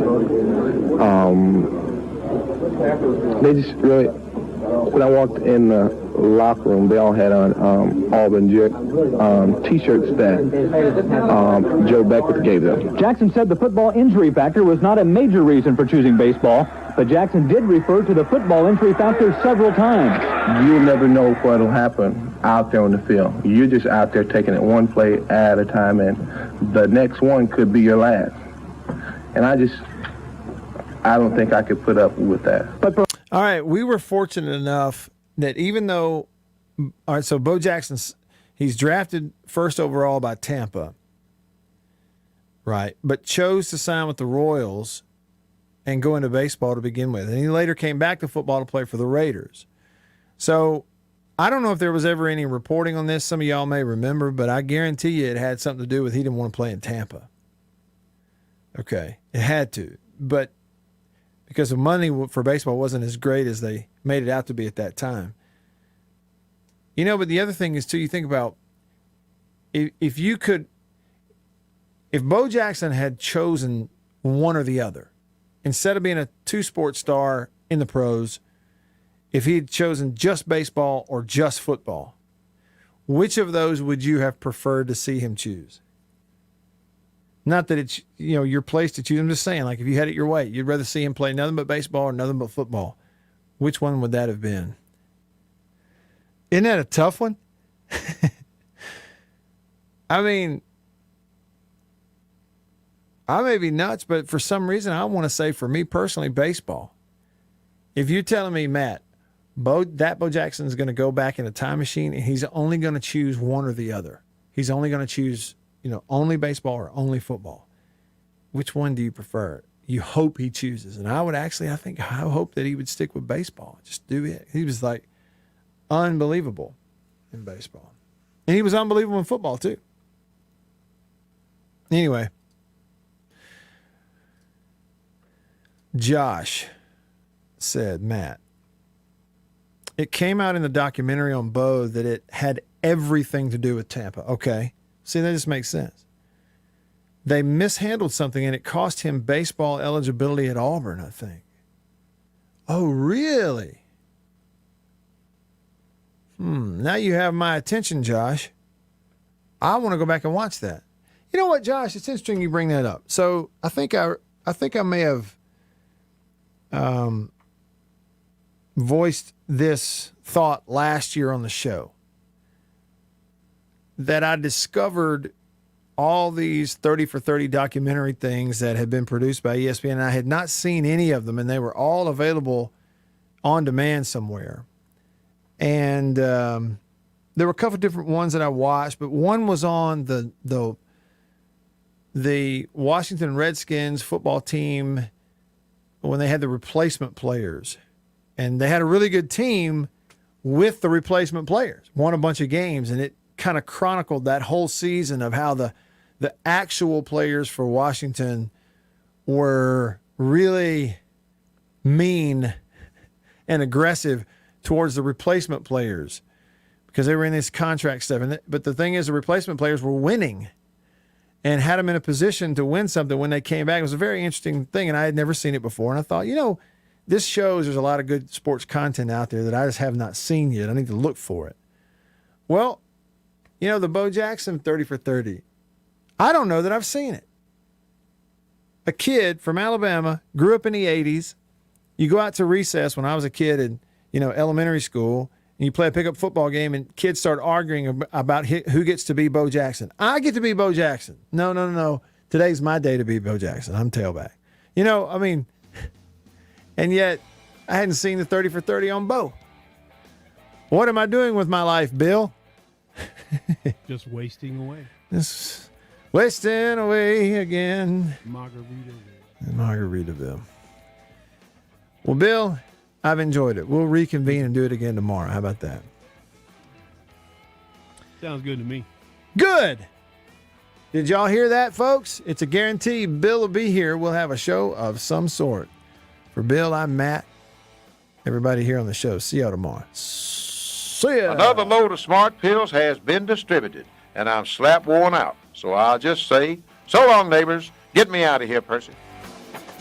S20: they just really, when I walked in the locker room, they all had on Auburn T-shirts that Joe Beckwith gave them.
S14: Jackson said the football injury factor was not a major reason for choosing baseball, but Jackson did refer to the football injury factor several times.
S20: You'll never know what'll happen out there on the field. You're just out there taking it one play at a time, and the next one could be your last. And I don't think I could put up with that.
S3: All right, we were fortunate enough that even though, all right, so Bo Jackson, he's drafted first overall by Tampa, right, but chose to sign with the Royals and go into baseball to begin with. And he later came back to football to play for the Raiders. So I don't know if there was ever any reporting on this. Some of y'all may remember, but I guarantee you it had something to do with he didn't want to play in Tampa. Okay, it had to. But because the money for baseball wasn't as great as they made it out to be at that time. You know, but the other thing is, too, you think about if Bo Jackson had chosen one or the other, instead of being a two-sport star in the pros, if he had chosen just baseball or just football, which of those would you have preferred to see him choose? Not that it's, your place to choose. I'm just saying, like, if you had it your way, you'd rather see him play nothing but baseball or nothing but football. Which one would that have been? Isn't that a tough one? I mean, I may be nuts, but for some reason, I want to say for me personally, baseball. If you're telling me, Matt, Bo Jackson's going to go back in a time machine and he's only going to choose one or the other. He's only going to choose, only baseball or only football. Which one do you prefer? You hope he chooses. And I hope that he would stick with baseball. Just do it. He was like unbelievable in baseball. And he was unbelievable in football too. Anyway. Josh said, Matt, it came out in the documentary on Bo that it had everything to do with Tampa. Okay. See, that just makes sense. They mishandled something and it cost him baseball eligibility at Auburn, I think. Oh, really? Now you have my attention, Josh. I want to go back and watch that. You know what, Josh? It's interesting you bring that up. So I think I may have voiced this thought last year on the show, that I discovered all these 30 for 30 documentary things that had been produced by ESPN, and I had not seen any of them, and they were all available on demand somewhere. And there were a couple of different ones that I watched, but one was on the Washington Redskins football team when they had the replacement players. And they had a really good team with the replacement players, won a bunch of games, and it kind of chronicled that whole season of how the actual players for Washington were really mean and aggressive towards the replacement players because they were in this contract stuff. But the thing is, the replacement players were winning and had them in a position to win something when they came back. It was a very interesting thing, and I had never seen it before. And I thought, this shows there's a lot of good sports content out there that I just have not seen yet. I need to look for it. Well, the Bo Jackson 30 for 30, I don't know that I've seen it. A kid from Alabama, grew up in the 80s. You go out to recess when I was a kid in, elementary school, and you play a pickup football game, and kids start arguing about who gets to be Bo Jackson. I get to be Bo Jackson. No. Today's my day to be Bo Jackson. I'm tailback. And yet I hadn't seen the 30 for 30 on Bo. What am I doing with my life, Bill?
S6: Just wasting away.
S3: Just wasting away again.
S6: Margaritaville.
S3: Well, Bill, I've enjoyed it. We'll reconvene and do it again tomorrow. How about that?
S6: Sounds good to me.
S3: Good. Did y'all hear that, folks? It's a guarantee Bill will be here. We'll have a show of some sort. For Bill, I'm Matt. Everybody here on the show. See y'all tomorrow. See ya.
S10: Another load of smart pills has been distributed, and I'm slap worn out. So I'll just say, so long, neighbors. Get me out of here, Percy.